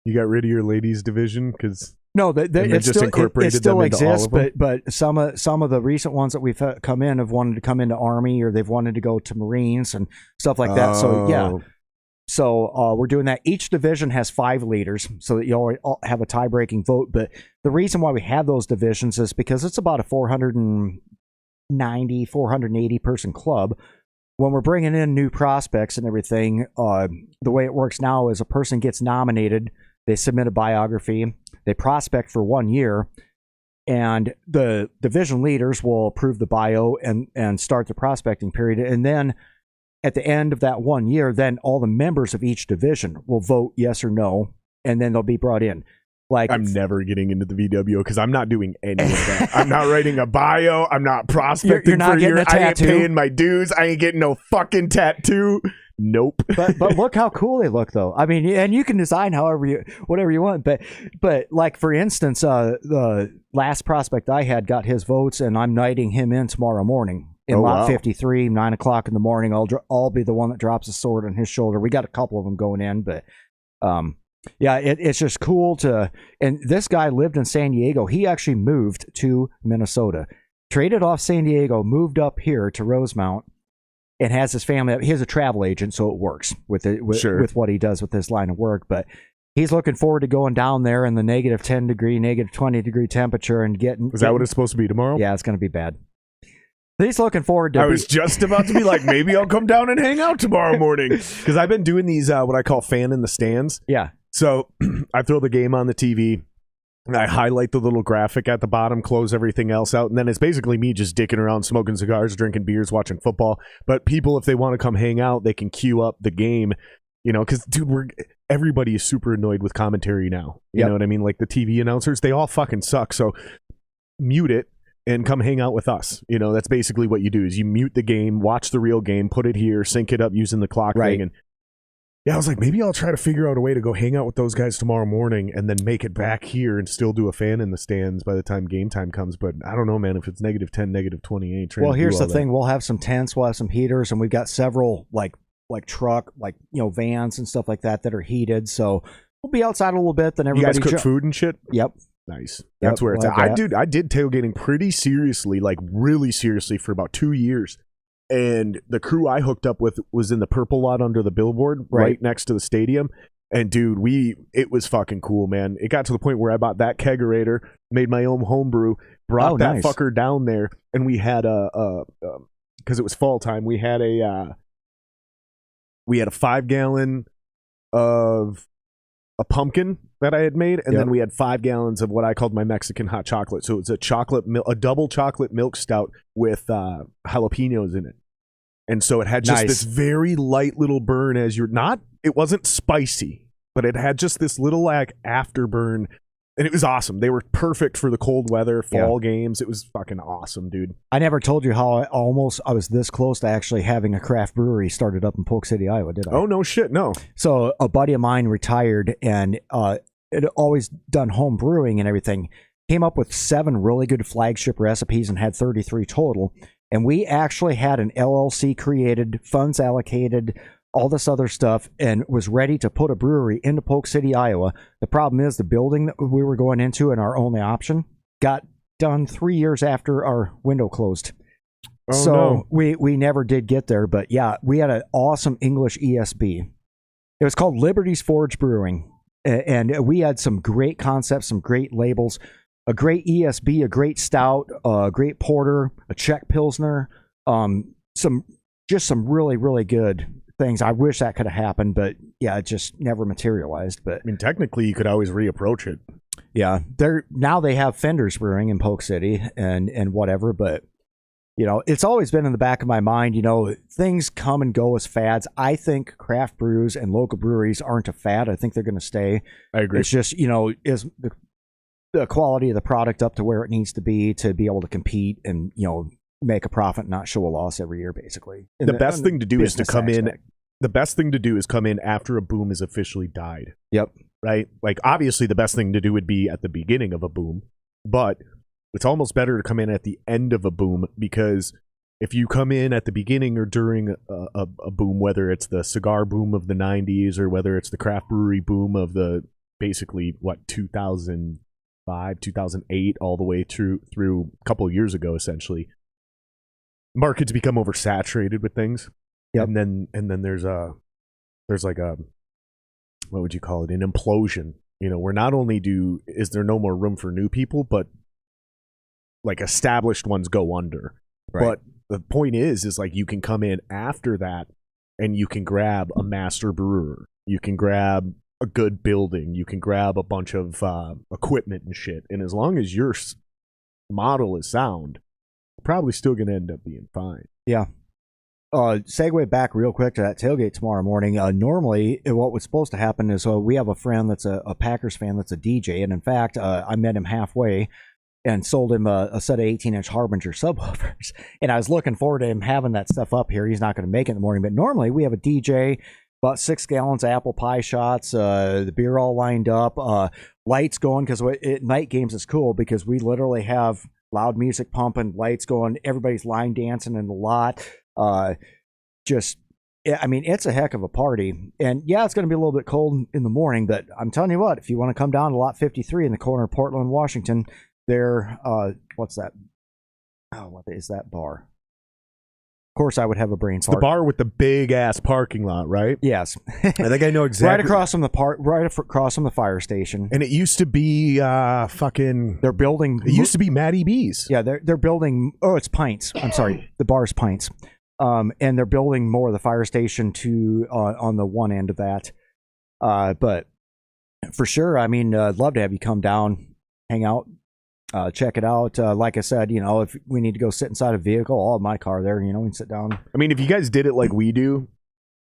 You got rid of your ladies division because no, it just incorporated it still them into exists, all of them? but some of the recent ones that we've come in have wanted to come into Army, or they've wanted to go to Marines and stuff like that. So yeah. So we're doing that. Each division has 5 leaders, so that you all have a tie-breaking vote. But the reason why we have those divisions is because it's about a 490, 480 person club. When we're bringing in new prospects and everything, the way it works now is a person gets nominated, they submit a biography, they prospect for 1 year, and the division leaders will approve the bio and start the prospecting period. And then at the end of that 1 year, then all the members of each division will vote yes or no, and then they'll be brought in. Like, I'm never getting into the VWO because I'm not doing any of that. I'm not writing a bio. I'm not prospecting you're not for a getting year. a I ain't tattoo. paying my dues. I ain't getting no fucking tattoo. Nope. but look how cool they look, though. I mean, and you can design whatever you want. But like, for instance, the last prospect I had got his votes, and I'm knighting him in tomorrow morning. In lot 53, 9 o'clock in the morning, I'll be the one that drops a sword on his shoulder. We got a couple of them going in, but yeah, it's just cool to. And this guy lived in San Diego. He actually moved to Minnesota, traded off San Diego, moved up here to Rosemount, and has his family. He's a travel agent, so it works with what he does with this line of work. But he's looking forward to going down there in the negative 10 degree, negative 20 degree temperature and getting. Is that what it's supposed to be tomorrow? Yeah, it's going to be bad. He's looking forward to. I was just about to be like, maybe I'll come down and hang out tomorrow morning because I've been doing these what I call fan in the stands. Yeah. So I throw the game on the TV, and I highlight the little graphic at the bottom, close everything else out, and then it's basically me just dicking around, smoking cigars, drinking beers, watching football. But people, if they want to come hang out, they can queue up the game. Because dude, everybody is super annoyed with commentary now. You know what I mean? Like the TV announcers, they all fucking suck. So mute it. And come hang out with us. That's basically what you do is you mute the game, watch the real game, put it here, sync it up using the clock thing. And yeah, I was like, maybe I'll try to figure out a way to go hang out with those guys tomorrow morning and then make it back here and still do a fan in the stands by the time game time comes. But I don't know, man, if it's negative 10, negative 20, ain't trying Well, to do here's all the that. thing. We'll have some tents, we'll have some heaters, and we've got several like truck, vans and stuff like that are heated. So we'll be outside a little bit. Then everybody you guys cook food and shit? Yep. Nice. That's where it's at. I did tailgating pretty seriously, like really seriously, for about 2 years. And the crew I hooked up with was in the purple lot under the billboard right next to the stadium. And dude, it was fucking cool, man. It got to the point where I bought that kegerator, made my own homebrew, brought that fucker down there, and we had because it was fall time, we had a 5-gallon of a pumpkin that I had made, and then we had 5 gallons of what I called my Mexican hot chocolate. So it was a double chocolate milk stout with jalapenos in it. And so it had just this very light little burn it wasn't spicy, but it had just this little like afterburn, and it was awesome. They were perfect for the cold weather, fall games. It was fucking awesome, dude. I never told you how I was this close to actually having a craft brewery started up in Polk City, Iowa, did I? Oh, no shit, no. So a buddy of mine retired and had always done home brewing and everything. Came up with 7 really good flagship recipes and had 33 total. And we actually had an LLC created, funds allocated, all this other stuff, and was ready to put a brewery into Polk City, Iowa. The problem is the building that we were going into and our only option got done 3 years after our window closed. We never did get there, but yeah, we had an awesome English ESB. It was called Liberty's Forge Brewing, and we had some great concepts, some great labels. a great ESB, a great stout, a great porter, a Czech Pilsner, some really, really good things. I wish that could have happened, but yeah, it just never materialized. But I mean, technically, you could always reapproach it. Yeah, now they have Fenders Brewing in Polk City and whatever, but it's always been in the back of my mind. Things come and go as fads. I think craft brews and local breweries aren't a fad. I think they're going to stay. I agree. It's just is the quality of the product up to where it needs to be able to compete and make a profit, not show a loss every year, basically. The best thing to do is to come in. The best thing to do is come in after a boom has officially died. Yep. Right? Like, obviously, the best thing to do would be at the beginning of a boom, but it's almost better to come in at the end of a boom, because if you come in at the beginning or during a boom, whether it's the cigar boom of the 90s or whether it's the craft brewery boom of the basically, 2005, 2008, all the way through a couple of years ago, essentially, markets become oversaturated with things. Yep. And then there's like a, what would you call it, an implosion, where not only is there no more room for new people, but like established ones go under. Right. But the point is like you can come in after that and you can grab a master brewer, you can grab a good building, you can grab a bunch of equipment and shit, and as long as your model is sound, you're probably still going to end up being fine. Yeah. Segue back real quick to that tailgate tomorrow morning. Normally, what was supposed to happen is we have a friend that's a Packers fan that's a DJ, and in fact, I met him halfway and sold him a set of 18-inch Harbinger subwoofers. And I was looking forward to him having that stuff up here. He's not going to make it in the morning, but normally we have a DJ, about 6 gallons of apple pie shots, the beer all lined up, lights going, because at night games it's cool because we literally have loud music pumping, lights going, everybody's line dancing in the lot. It's a heck of a party. And yeah, it's going to be a little bit cold in the morning, but I'm telling you what, if you want to come down to lot 53 in the corner of Portland, Washington, there, what's that? Oh, what is that bar? Of course, I would have a brain fart. The bar with the big ass parking lot, right? Yes. I think I know exactly. Right across from the fire station. And it used to be They're building. It used to be Matty B's. Yeah, they're building. Oh, it's Pints. I'm sorry, the bar's Pints. And they're building more of the fire station on the one end of that. But for sure, I'd love to have you come down, hang out, check it out. Like I said, if we need to go sit inside a vehicle, I'll have my car there, we can sit down. I mean, if you guys did it like we do,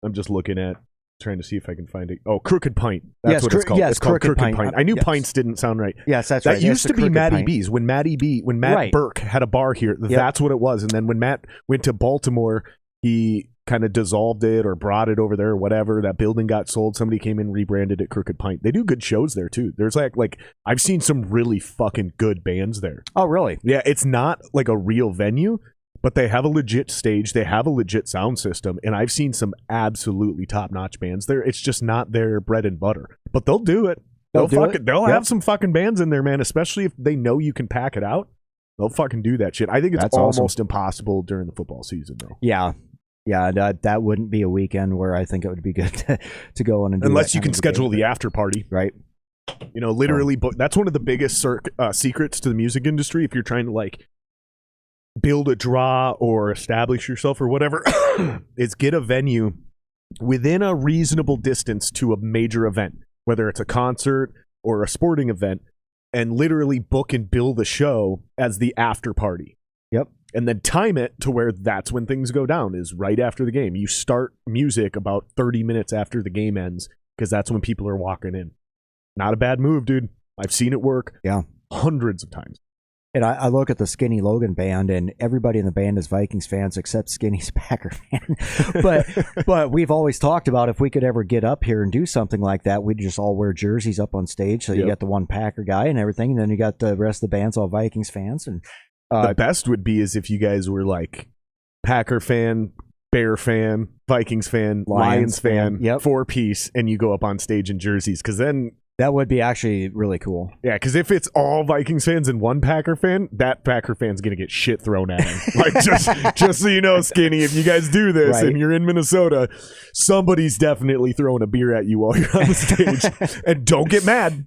I'm just trying to see if I can find it. Oh, Crooked Pint. That's what it's called. Yes, it's called Crooked Pint. I knew Pints didn't sound right. Yes, that's right. That used to be Matty B's. When Matt right. Burke had a bar here, that's what it was. And then when Matt went to Baltimore, he kind of dissolved it or brought it over there or whatever. That building got sold. Somebody came in, rebranded it Crooked Pint. They do good shows there too. There's like I've seen some really fucking good bands there. Oh, really? Yeah, it's not like a real venue, but they have a legit stage. They have a legit sound system, and I've seen some absolutely top-notch bands there. It's just not their bread and butter, but they'll do it. They'll have some fucking bands in there, man, especially if they know you can pack it out. They'll fucking do that shit. I think it's almost impossible during the football season, though. Yeah. Yeah, that wouldn't be a weekend where I think it would be good to go in and do unless you can schedule the after party. Right. Literally, that's one of the biggest secrets to the music industry. If you're trying to build a draw or establish yourself or whatever, is get a venue within a reasonable distance to a major event, whether it's a concert or a sporting event, and literally book and bill the show as the after party. Yep. And then time it to where that's when things go down, is right after the game. You start music about 30 minutes after the game ends, because that's when people are walking in. Not a bad move, dude. I've seen it work. Yeah. Hundreds of times. And I look at the Skinny Logan band, and everybody in the band is Vikings fans except Skinny's a Packer fan. But we've always talked about if we could ever get up here and do something like that, we'd just all wear jerseys up on stage. So you got the one Packer guy and everything, and then you got the rest of the band's all Vikings fans. And the best would be is if you guys were like Packer fan, Bear fan, Vikings fan, Lions fan, 4-piece, and you go up on stage in jerseys, because then that would be actually really cool. Yeah, because if it's all Vikings fans and one Packer fan, that Packer fan's going to get shit thrown at him. Just so you know, Skinny, if you guys do this and you're in Minnesota, somebody's definitely throwing a beer at you while you're on the stage. And don't get mad.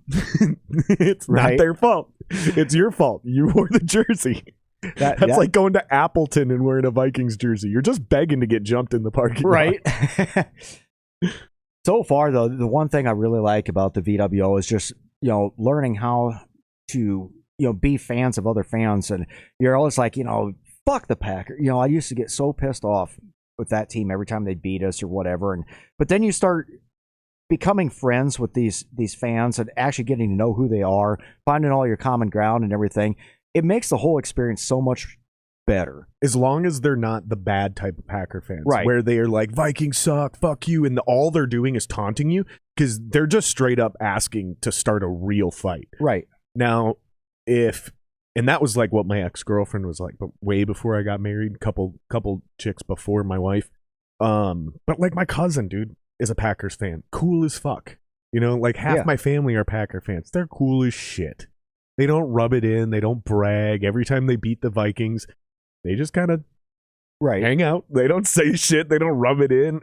It's not their fault. It's your fault. You wore the jersey. That's like going to Appleton and wearing a Vikings jersey. You're just begging to get jumped in the parking lot. Right. So far, though, the one thing I really like about the VWO is just, learning how to, be fans of other fans. And you're always like, fuck the Packers. I used to get so pissed off with that team every time they beat us or whatever. But then you start becoming friends with these fans and actually getting to know who they are, finding all your common ground and everything. It makes the whole experience so much better. As long as they're not the bad type of Packer fans, right? Where they are like, Vikings suck, fuck you, and all they're doing is taunting you, because they're just straight up asking to start a real fight. Right. Now, and that was like what my ex-girlfriend was like, but way before I got married, couple chicks before my wife. But like my cousin, dude, is a Packers fan. Cool as fuck. Like half my family are Packer fans. They're cool as shit. They don't rub it in. They don't brag. Every time they beat the Vikings, they just kind of hang out. They don't say shit. They don't rub it in,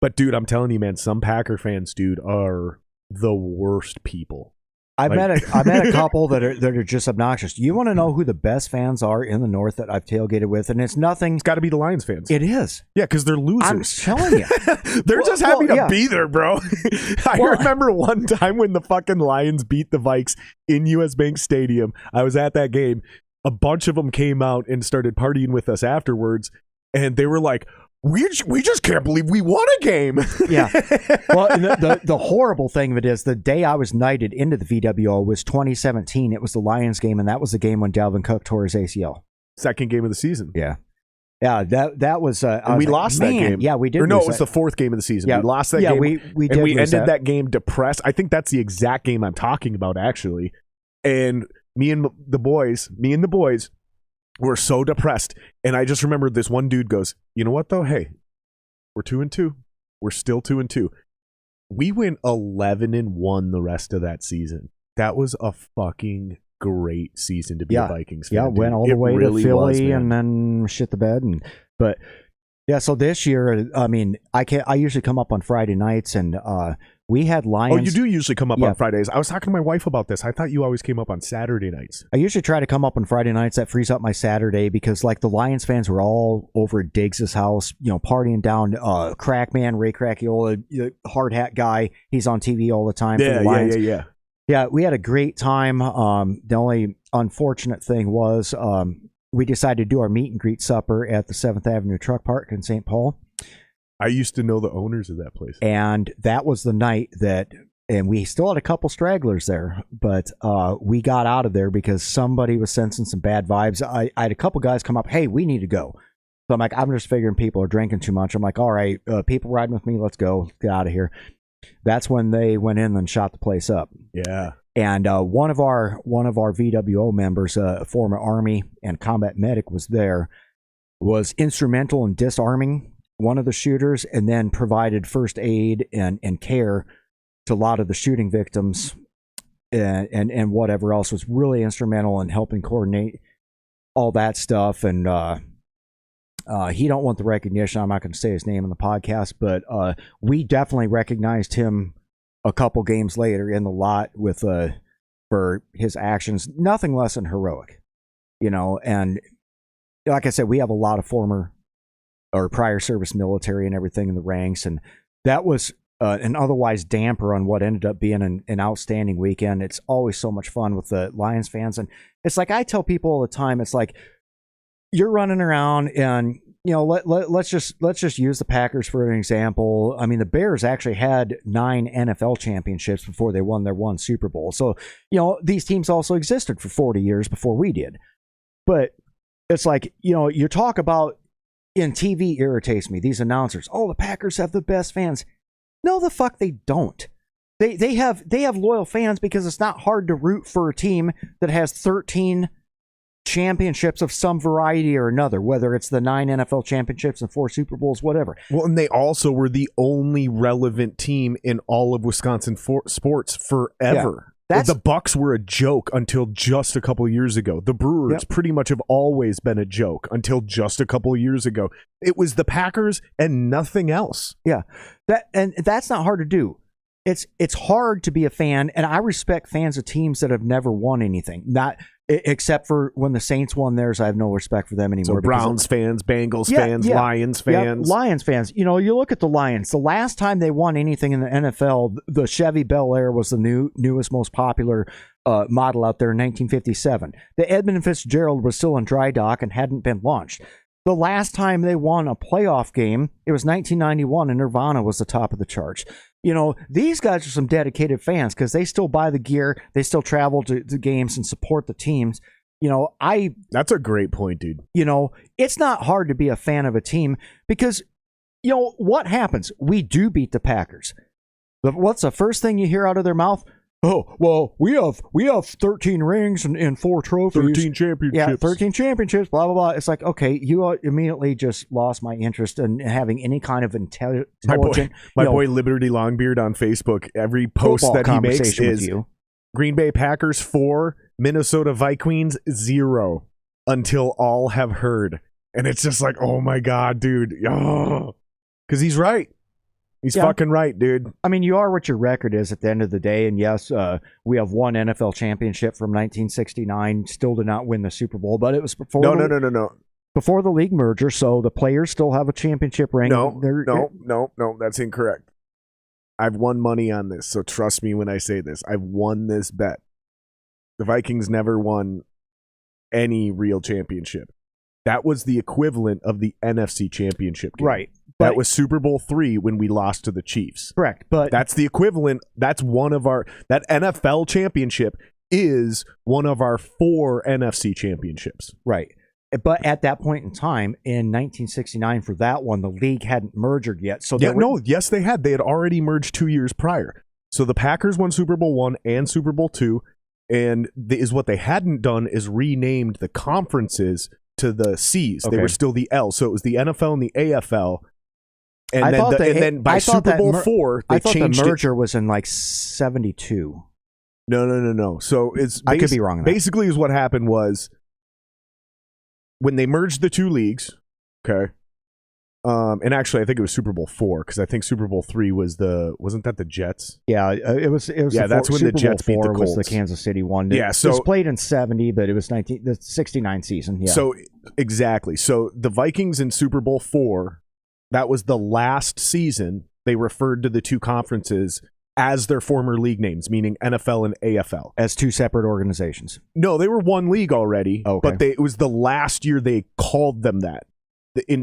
But dude, I'm telling you, man, some Packer fans, dude, are the worst people. I met a couple that are just obnoxious. You want to know who the best fans are in the North that I've tailgated with, and it's nothing. It's got to be the Lions fans. It is. Yeah, because they're losers. I'm telling you, they're just happy to be there, bro. I remember one time when the fucking Lions beat the Vikes in US Bank Stadium. I was at that game. A bunch of them came out and started partying with us afterwards, and they were like, we just can't believe we won a game. Yeah. Well, the horrible thing of it is the day I was knighted into the VWO was 2017. It was the Lions game, and that was the game when Dalvin Cook tore his ACL. Second game of the season. Yeah. Yeah, that was... and we lost that game. Yeah, we did. Or no, it was the fourth game of the season. Yeah, we lost that game. We did, and we ended that game depressed. I think that's the exact game I'm talking about, actually. And me and the boys were so depressed. And I just remember this one dude goes, you know what, though? Hey, we're 2-2. We're still 2-2. We went 11-1 the rest of that season. That was a fucking great season to be a Vikings fan. Yeah, went all the way to Philly and then shit the bed. But yeah, so this year, I mean, I usually come up on Friday nights, and we had Lions. Oh, you do usually come up on Fridays. I was talking to my wife about this. I thought you always came up on Saturday nights. I usually try to come up on Friday nights. That frees up my Saturday because, like, the Lions fans were all over at Diggs' house, partying down. Crackman, Ray Cracchiola, hard hat guy. He's on TV all the time for the Lions. Yeah, we had a great time. The only unfortunate thing was we decided to do our meet and greet supper at the 7th Avenue Truck Park in St. Paul. I used to know the owners of that place. And that was the night and we still had a couple stragglers there, but we got out of there because somebody was sensing some bad vibes. I had a couple guys come up, hey, we need to go. So I'm like, I'm just figuring people are drinking too much. I'm like, all right, people riding with me, let's go, get out of here. That's when they went in and shot the place up. Yeah. And one of our VWO members, a former Army and combat medic, was instrumental in disarming one of the shooters, and then provided first aid and care to a lot of the shooting victims, and whatever else. Was really instrumental in helping coordinate all that stuff. And he don't want the recognition. I'm not going to say his name in the podcast, but we definitely recognized him a couple games later in the lot with for his actions. Nothing less than heroic, and like I said, we have a lot of former or prior service military and everything in the ranks, and that was an otherwise damper on what ended up being an outstanding weekend. It's always so much fun with the Lions fans, and it's like I tell people all the time, it's like you're running around, and let's just use the Packers for an example. I mean, the Bears actually had 9 NFL championships before they won their 1 Super Bowl, so these teams also existed for 40 years before we did. But it's like you talk about. And TV irritates me. These announcers, the Packers have the best fans. No, the fuck they don't. They have loyal fans because it's not hard to root for a team that has 13 championships of some variety or another, whether it's the 9 NFL championships and 4 Super Bowls, whatever. Well, and they also were the only relevant team in all of Wisconsin sports forever. The Bucks were a joke until just a couple of years ago. The Brewers pretty much have always been a joke until just a couple of years ago. It was the Packers and nothing else. Yeah, that's not hard to do. it's hard to be a fan, and I respect fans of teams that have never won anything. Not except for when the Saints won theirs, I have no respect for them anymore. So Browns fans, Bengals fans, Lions fans. Yeah, Lions fans. You know, you look at the Lions. The last time they won anything in the NFL, the Chevy Bel Air was the newest, most popular model out there in 1957. The Edmund Fitzgerald was still in dry dock and hadn't been launched. The last time they won a playoff game, it was 1991, and Nirvana was the top of the charts. You know, these guys are some dedicated fans because they still buy the gear, they still travel to games and support the teams. You know, That's a great point, dude. You know, it's not hard to be a fan of a team because, you know, what happens? We do beat the Packers. But what's the first thing you hear out of their mouth? Oh, well, we have 13 rings and 4 trophies. 13 championships. Yeah, 13 championships, blah, blah, blah. It's like, okay, you immediately just lost my interest in having any kind of intelligent... My boy Liberty Longbeard on Facebook, every post that he makes is Green Bay Packers 4, Minnesota Vikings 0, until all have heard. And it's just like, oh my God, dude. Because he's right. He's fucking right, dude. I mean, you are what your record is at the end of the day. And yes, we have one NFL championship from 1969. Still did not win the Super Bowl, but it was before. No. Before the league merger, so the players still have a championship ring. No, that's incorrect. I've won money on this, so trust me when I say this. I've won this bet. The Vikings never won any real championship. That was the equivalent of the NFC championship game. Right. That was Super Bowl III when we lost to the Chiefs. Correct. But that's the equivalent. That's one of our... That NFL championship is one of our 4 NFC championships. Right. But at that point in time, in 1969, for that one, the league hadn't merged yet. So yes, they had. They had already merged 2 years prior. So the Packers won Super Bowl I and Super Bowl II, and what they hadn't done is renamed the conferences to the C's. Okay. They were still the L. So it was the NFL and the AFL. And then by Super Bowl IV, they changed the merger was in like 72. No. So I could be wrong on that. Basically, is what happened was when they merged the 2 leagues, okay, and actually I think it was Super Bowl IV because I think Super Bowl III wasn't that the Jets? Yeah, it was. Yeah, that's when Super the Jets Bowl beat the Colts. Was the Kansas City one. Yeah, so it was played in 70, but it was the 69 season. Yeah. So exactly. So the Vikings in Super Bowl IV, that was the last season they referred to the 2 conferences as their former league names, meaning NFL and AFL. As 2 separate organizations. No, they were one league already, okay. But it was the last year they called them that.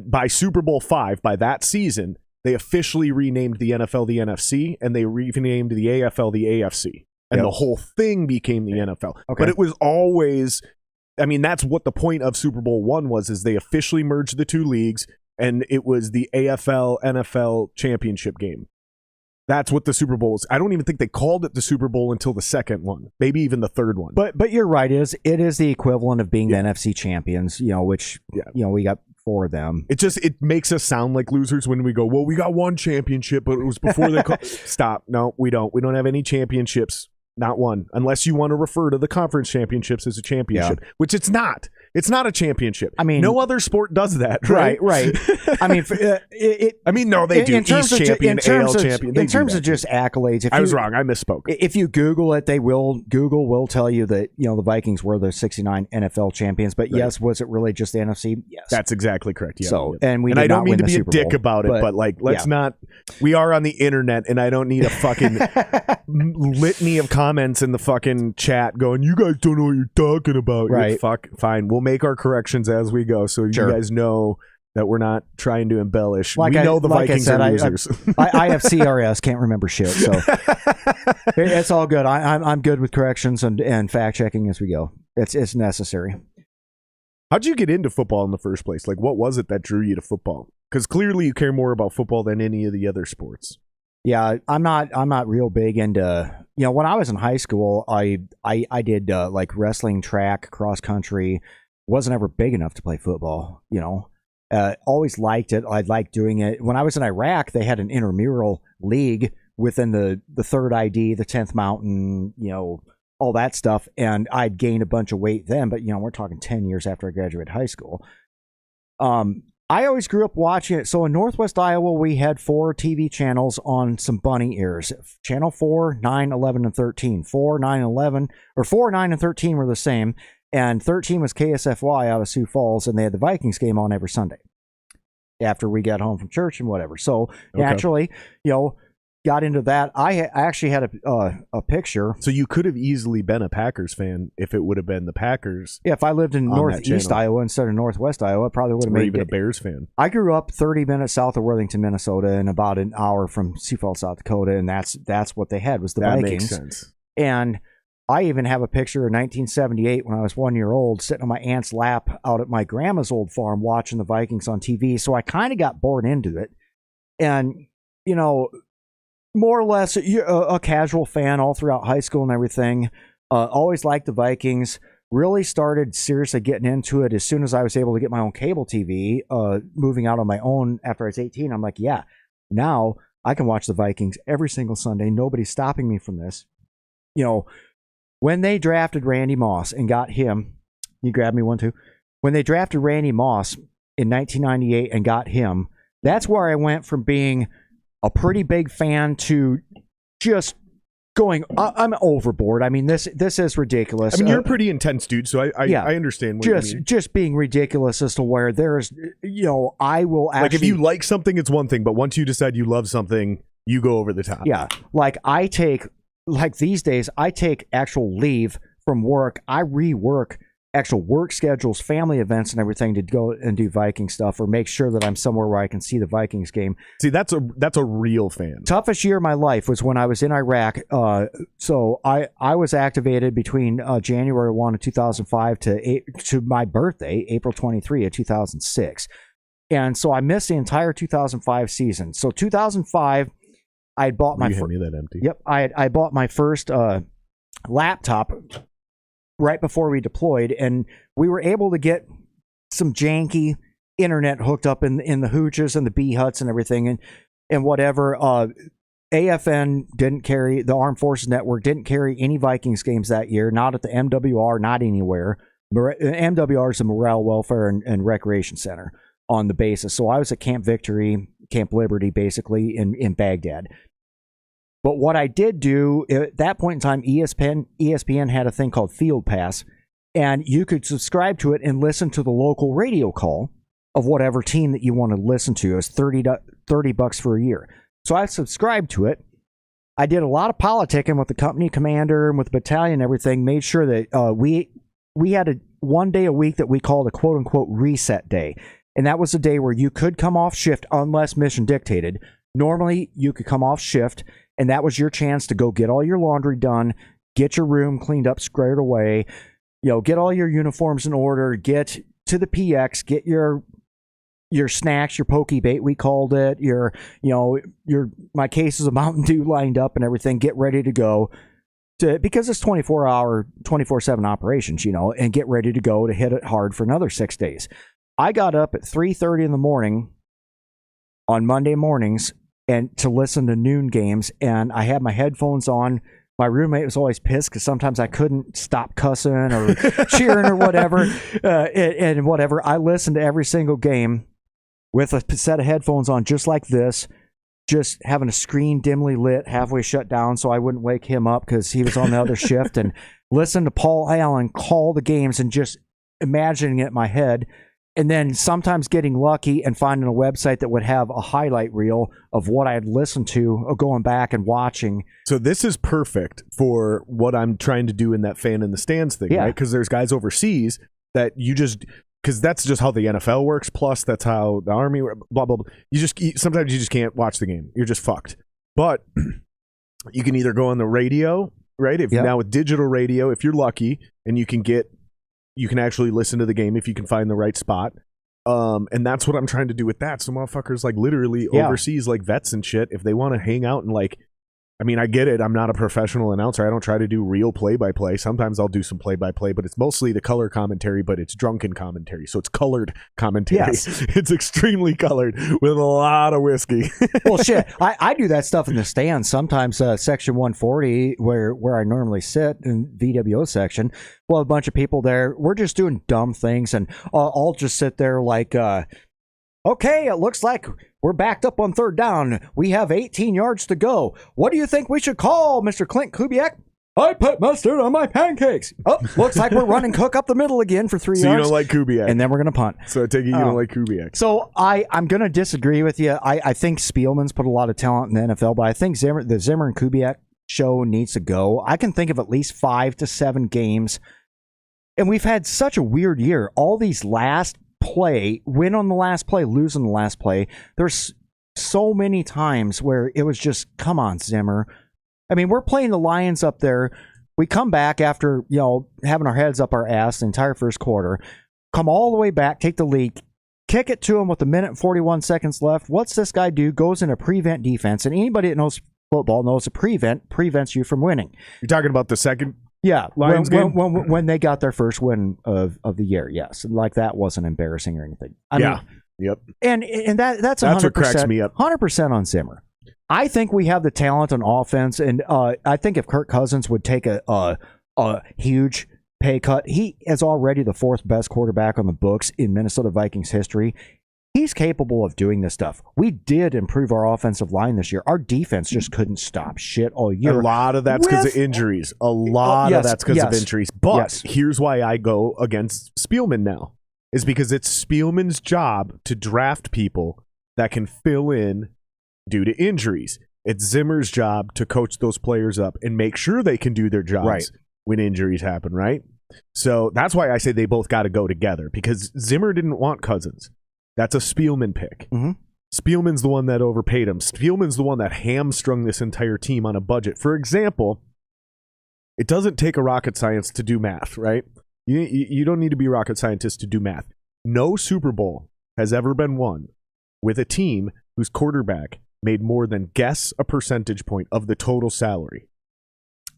By Super Bowl V, by that season, they officially renamed the NFL the NFC, and they renamed the AFL the AFC. And the whole thing became the NFL. Okay. But it was always... I mean, that's what the point of Super Bowl I was, is they officially merged the 2 leagues, and it was the AFL-NFL championship game. That's what the Super Bowl is. I don't even think they called it the Super Bowl until the second one, maybe even the third one. But you're right. It is the equivalent of being the NFC champions, which we got 4 of them. It makes us sound like losers when we go, well, we got 1 championship, but it was before they called. Stop. No, we don't. We don't have any championships. Not one, unless you want to refer to the conference championships as a championship, which it's not. It's not a championship. I mean, no other sport does that, right? Right. I mean, no, they do. East champion, AL champion. In terms of just accolades, I was wrong. I misspoke. If you Google it, Google will tell you that the Vikings were the '69 NFL champions. But yes, was it really just the NFC? Yes, that's exactly correct. Yeah. So, and I don't mean to be a dick about it, but let's not. We are on the internet, and I don't need a fucking litany of comments in the fucking chat going, "You guys don't know what you're talking about." Right? Fine. We'll make our corrections as we go, so you guys know that we're not trying to embellish. We know the Vikings are losers. I have CRS, can't remember shit, so it's all good. I'm good with corrections and fact checking as we go. It's necessary. How'd you get into football in the first place? Like, what was it that drew you to football? Because clearly you care more about football than any of the other sports. Yeah, I'm not real big into, when I was in high school, I did like wrestling, track, cross country. Wasn't ever big enough to play football, always liked it. I liked doing it. When I was in Iraq, they had an intramural league within the 3rd ID, the 10th Mountain, all that stuff. And I'd gained a bunch of weight then, but we're talking 10 years after I graduated high school. I always grew up watching it. So in Northwest Iowa, we had 4 TV channels on some bunny ears. Channel 4, 9, 11, and 13. 4, 9, 11, or 4, 9, and 13 were the same. And 13 was KSFY out of Sioux Falls, and they had the Vikings game on every Sunday after we got home from church and whatever. So naturally, got into that. I actually had a picture. So you could have easily been a Packers fan if it would have been the Packers. Yeah, if I lived in Northeast Iowa instead of Northwest Iowa, I probably would have made even a Bears fan. I grew up 30 minutes south of Worthington, Minnesota, and about an hour from Sioux Falls, South Dakota, and that's what they had was the Vikings. That makes sense. And I even have a picture of 1978 when I was 1 year old, sitting on my aunt's lap out at my grandma's old farm watching the Vikings on TV. So I kind of got bored into it, and more or less a casual fan all throughout high school and everything. Always liked the Vikings. Really started seriously getting into it as soon as I was able to get my own cable TV. Moving out on my own after I was 18, I'm like, yeah, now I can watch the Vikings every single Sunday. Nobody's stopping me from this. When they drafted Randy Moss and got him, you grab me one too. When they drafted Randy Moss in 1998 and got him, that's where I went from being a pretty big fan to just going, I'm overboard. I mean, this is ridiculous. I mean, you're a pretty intense dude, so I understand what you mean. Just being ridiculous as to where there's, I will actually... Like, if you like something, it's one thing, but once you decide you love something, you go over the top. Yeah. These days, I take actual leave from work. I rework actual work schedules, family events, and everything to go and do Viking stuff, or make sure that I'm somewhere where I can see the Vikings game. See, that's a real fan. Toughest year of my life was when I was in Iraq. So I was activated between January 1 of 2005 to my birthday, April 23 of 2006. And so I missed the entire 2005 season. So 2005, I had bought my... You hand me that empty. Yep. I bought my first laptop right before we deployed, and we were able to get some janky internet hooked up in the hooches and the bee huts and everything, and whatever. AFN didn't carry, the Armed Forces Network didn't carry any Vikings games that year, not at the MWR, not anywhere. MWR is the Morale, Welfare, and Recreation Center on the basis. So I was at Camp Victory, Camp Liberty, basically, in Baghdad. But what I did do, at that point in time, ESPN had a thing called Field Pass, and you could subscribe to it and listen to the local radio call of whatever team that you want to listen to. It was $30 for a year. So I subscribed to it. I did a lot of politicking with the company commander and with the battalion and everything, made sure that we had one day a week that we called a quote-unquote reset day. And that was a day where you could come off shift unless mission dictated. Normally, you could come off shift, and that was your chance to go get all your laundry done, get your room cleaned up, squared away, get all your uniforms in order, get to the PX, get your snacks, your poke bait, we called it, my cases of Mountain Dew lined up and everything, get ready to go. Because it's 24/7 operations, and get ready to go to hit it hard for another 6 days. I got up at 3:30 in the morning on Monday mornings and to listen to noon games, and I had my headphones on. My roommate was always pissed because sometimes I couldn't stop cussing or cheering or whatever. And whatever, I listened to every single game with a set of headphones on, just like this, just having a screen dimly lit, halfway shut down, so I wouldn't wake him up because he was on the other shift, and listen to Paul Allen call the games and just imagining it in my head. And then sometimes getting lucky and finding a website that would have a highlight reel of what I had listened to, or going back and watching. So this is perfect for what I'm trying to do in that fan in the stands thing, right? Because there's guys overseas that because that's just how the NFL works. Plus, that's how the Army, blah, blah, blah. Sometimes you just can't watch the game. You're just fucked. But you can either go on the radio, right? Now with digital radio, if you're lucky, and you can actually listen to the game if you can find the right spot. And that's what I'm trying to do with that. So motherfuckers literally overseas, vets and shit, if they want to hang out and I get it. I'm not a professional announcer. I don't try to do real play-by-play. Sometimes I'll do some play-by-play, but it's mostly the color commentary, but it's drunken commentary. So it's colored commentary. Yes. It's extremely colored with a lot of whiskey. Well, shit. I do that stuff in the stands. Sometimes section 140, where I normally sit in VWO section, well, a bunch of people there, we're just doing dumb things, and I'll just sit there Okay, it looks like we're backed up on third down. We have 18 yards to go. What do you think we should call, Mr. Clint Kubiak? I put mustard on my pancakes. Oh, looks like we're running Cook up the middle again for 3 yards. So you don't like Kubiak. And then we're going to punt. So I take it you don't like Kubiak. So I'm going to disagree with you. I think Spielman's put a lot of talent in the NFL, but I think the Zimmer and Kubiak show needs to go. I can think of at least 5 to 7 games. And we've had such a weird year. All these last play, win on the last play, lose on the last play. There's so many times where it was just, come on, Zimmer. I mean, we're playing the Lions up there. We come back after, having our heads up our ass the entire first quarter, come all the way back, take the lead, kick it to him with 1 minute and 41 seconds left. What's this guy do? Goes in a prevent defense. And anybody that knows football knows a prevent prevents you from winning. You're talking about the second Lions game? When they got their first win of the year, yes. Like that wasn't embarrassing or anything. I mean, yep. And that's 100%, what cracks me up. 100% on Zimmer. I think we have the talent on offense, and I think if Kirk Cousins would take a huge pay cut, he is already the 4th best quarterback on the books in Minnesota Vikings history. He's capable of doing this stuff. We did improve our offensive line this year. Our defense just couldn't stop shit all year. A lot of that's because of injuries. Of that's because of injuries. But here's why I go against Spielman now, is because it's Spielman's job to draft people that can fill in due to injuries. It's Zimmer's job to coach those players up and make sure they can do their jobs when injuries happen, right? So that's why I say they both got to go together, because Zimmer didn't want Cousins. That's a Spielman pick. Mm-hmm. Spielman's the one that overpaid him. Spielman's the one that hamstrung this entire team on a budget. For example, it doesn't take a rocket science to do math, right? You don't need to be a rocket scientist to do math. No Super Bowl has ever been won with a team whose quarterback made more than guess a percentage point of the total salary.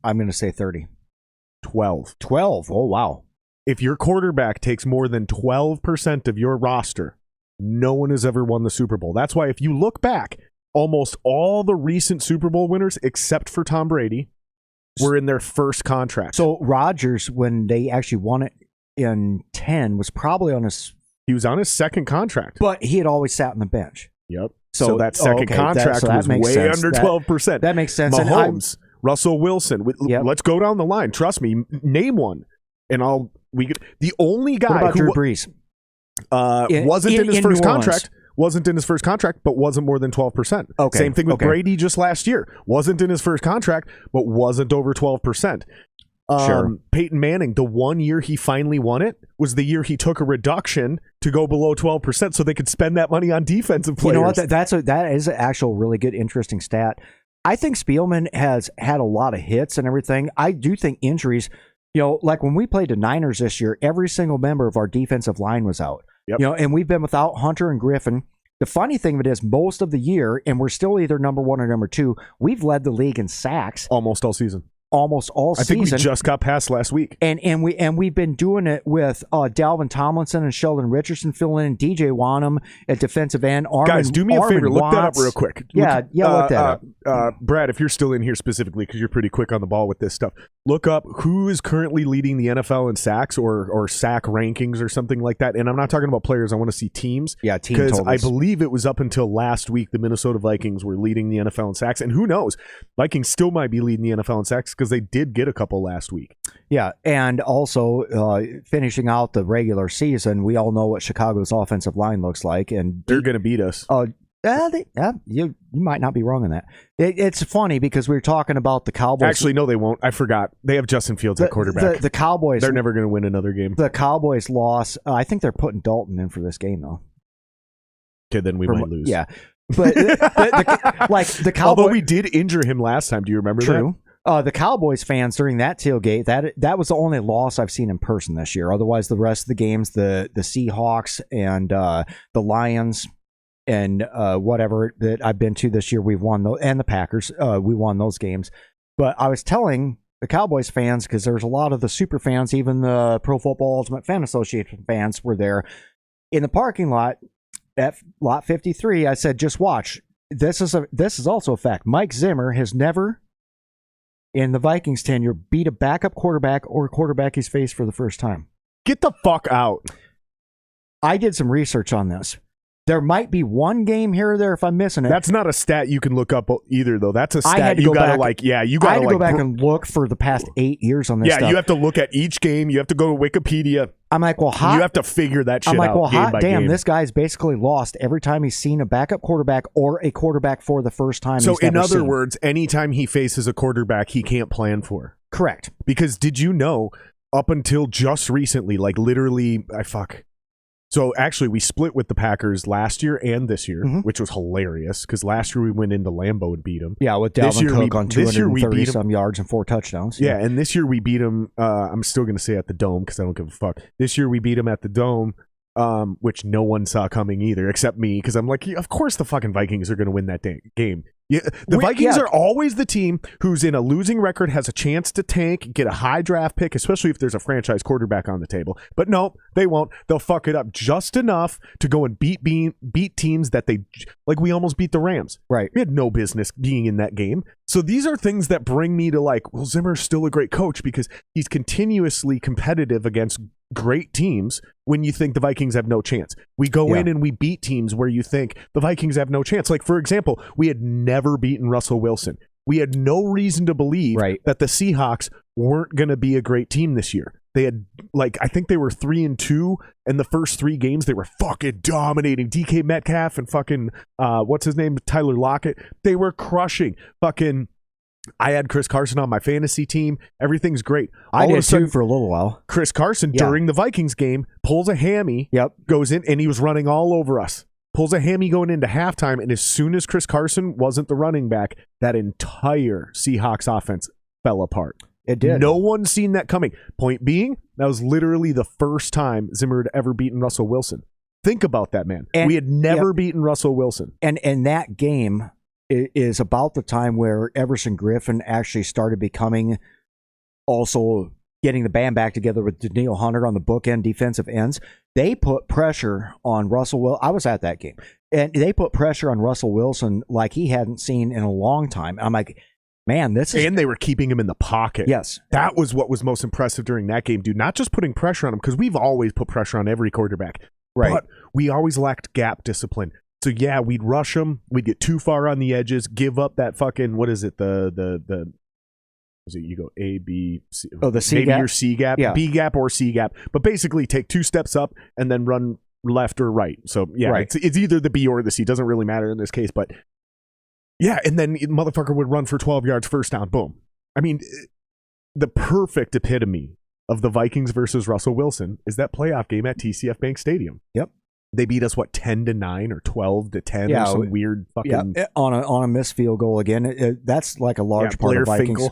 I'm going to say 30. 12. 12. Oh, wow. If your quarterback takes more than 12% of your roster, no one has ever won the Super Bowl. That's why if you look back, almost all the recent Super Bowl winners, except for Tom Brady, were in their first contract. So Rodgers, when they actually won it in 10, was probably on his... He was on his second contract. But he had always sat on the bench. Yep. So that second contract was way under 12%. That makes sense. Mahomes, Russell Wilson. Let's go down the line. Trust me. Name one. And the only guy what about Drew Brees? Wasn't in his first contract. Wasn't in his first contract, but wasn't more than 12%. Okay. Same thing with Brady just last year. Wasn't in his first contract, but wasn't over 12%. Sure. Peyton Manning, the 1 year he finally won it was the year he took a reduction to go below 12% so they could spend that money on defensive players. You know what? That is an actual really good, interesting stat. I think Spielman has had a lot of hits and everything. I do think injuries, like when we played the Niners this year, every single member of our defensive line was out. Yep. And we've been without Hunter and Griffin. The funny thing of it is, most of the year, and we're still either number 1 or number 2, we've led the league in sacks. Almost all season. I think we just got past last week. And we've been doing it with Dalvin Tomlinson and Sheldon Richardson filling in, DJ Wanham at defensive end. Guys, do me a favor. Look that up real quick. Look that up. Brad, if you're still in here specifically, because you're pretty quick on the ball with this stuff, look up who is currently leading the NFL in sacks or sack rankings or something like that. And I'm not talking about players. I want to see teams. Yeah, team totals. Because I believe it was up until last week the Minnesota Vikings were leading the NFL in sacks. And who knows? Vikings still might be leading the NFL in sacks because they did get a couple last week. Yeah, and also finishing out the regular season, we all know what Chicago's offensive line looks like, and they're going to beat us. You might not be wrong on that. It's funny because we were talking about the Cowboys. Actually, no, they won't. I forgot. They have Justin Fields at quarterback. The Cowboys. They're never going to win another game. The Cowboys lost. I think they're putting Dalton in for this game, though. Okay, then we might lose. Yeah, but the Cowboys. Although we did injure him last time. Do you remember that? True. The Cowboys fans during that tailgate, that was the only loss I've seen in person this year. Otherwise, the rest of the games, the Seahawks and the Lions and whatever that I've been to this year, we've won those, and the Packers, we won those games. But I was telling the Cowboys fans, because there's a lot of the super fans, even the Pro Football Ultimate Fan Association fans were there in the parking lot at lot 53. I said, just watch. This is also a fact. Mike Zimmer has never, in the Vikings tenure, beat a backup quarterback or a quarterback he's faced for the first time. Get the fuck out. I did some research on this. There might be one game here or there if I'm missing it. That's not a stat you can look up either, though. That's a stat you gotta I had to go back and look for the past 8 years on this stuff. Yeah, you have to look at each game. You have to go to Wikipedia. I'm like, well, you have to figure that shit out. I'm like, well, hot damn, game. this guy's basically lost every time he's seen a backup quarterback or a quarterback for the first time. So, in other words, anytime he faces a quarterback, he can't plan for. Correct. Because did you know, up until just recently, like literally, So actually, we split with the Packers last year and this year, which was hilarious because last year we went into Lambeau and beat them. Yeah, with Dalvin Cook on 230 some yards and 4 touchdowns. Yeah, and this year we beat them. I'm still going to say at the Dome because I don't give a fuck. This year we beat them at the Dome, which no one saw coming either except me because I'm like, yeah, of course the fucking Vikings are going to win that game. Yeah, the Vikings are always the team who's in a losing record, has a chance to tank, get a high draft pick, especially if there's a franchise quarterback on the table. But no, they won't. They'll fuck it up just enough to go and beat teams that they like. We almost beat the Rams. Right. We had no business being in that game. So these are things that bring me to like, well, Zimmer's still a great coach because he's continuously competitive against great teams when you think the Vikings have no chance. We go in and we beat teams where you think the Vikings have no chance. Like, for example, we had never beaten Russell Wilson. We had no reason to believe that the Seahawks weren't going to be a great team this year. They had, like, I think they were 3-2, and the first 3 games they were fucking dominating. DK Metcalf and fucking, what's his name? Tyler Lockett. They were crushing. Fucking, I had Chris Carson on my fantasy team. Everything's great. I did too for a little while. Chris Carson, during the Vikings game, pulls a hammy, goes in, and he was running all over us. Pulls a hammy going into halftime, and as soon as Chris Carson wasn't the running back, that entire Seahawks offense fell apart. It did. No one's seen that coming. Point being, that was literally the first time Zimmer had ever beaten Russell Wilson. Think about that, man. And we had never beaten Russell Wilson. And that game is about the time where Everson Griffin actually started becoming also getting the band back together with Daniil Hunter on the bookend defensive ends. They put pressure on Russell Wilson. I was at that game. And they put pressure on Russell Wilson like he hadn't seen in a long time. I'm like, man, this is... And they were keeping him in the pocket. Yes. That was what was most impressive during that game, dude. Not just putting pressure on him, because we've always put pressure on every quarterback. Right. But we always lacked gap discipline. So, yeah, we'd rush them. We'd get too far on the edges, give up that fucking... What is it? You go A, B, C. Oh, the C maybe gap? Your C gap, B gap or C gap. But basically take 2 steps up and then run left or right. So, yeah, it's either the B or the C. It doesn't really matter in this case, but... Yeah, and then the motherfucker would run for 12 yards, first down, boom. I mean, the perfect epitome of the Vikings versus Russell Wilson is that playoff game at TCF Bank Stadium. Yep. They beat us, 10-9 or 12-10 or some weird fucking... Yeah, on a missed field goal again. That's like a large part of Vikings.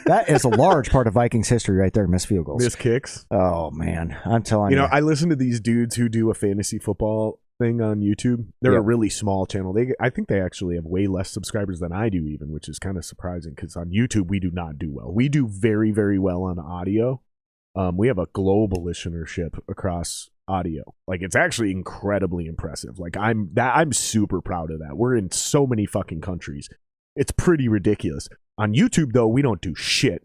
That is a large part of Vikings history right there, missed field goals. Missed kicks. Oh, man. I'm telling you. You know, I listen to these dudes who do a fantasy football thing on YouTube. They're a really small channel. I think they actually have way less subscribers than I do even, which is kind of surprising because on YouTube we do not do well. We do very, very well on audio. We have a global listenership across audio. Like, it's actually incredibly impressive. Like, I'm super proud of that. We're in so many fucking countries. It's pretty ridiculous. On YouTube though, we don't do shit.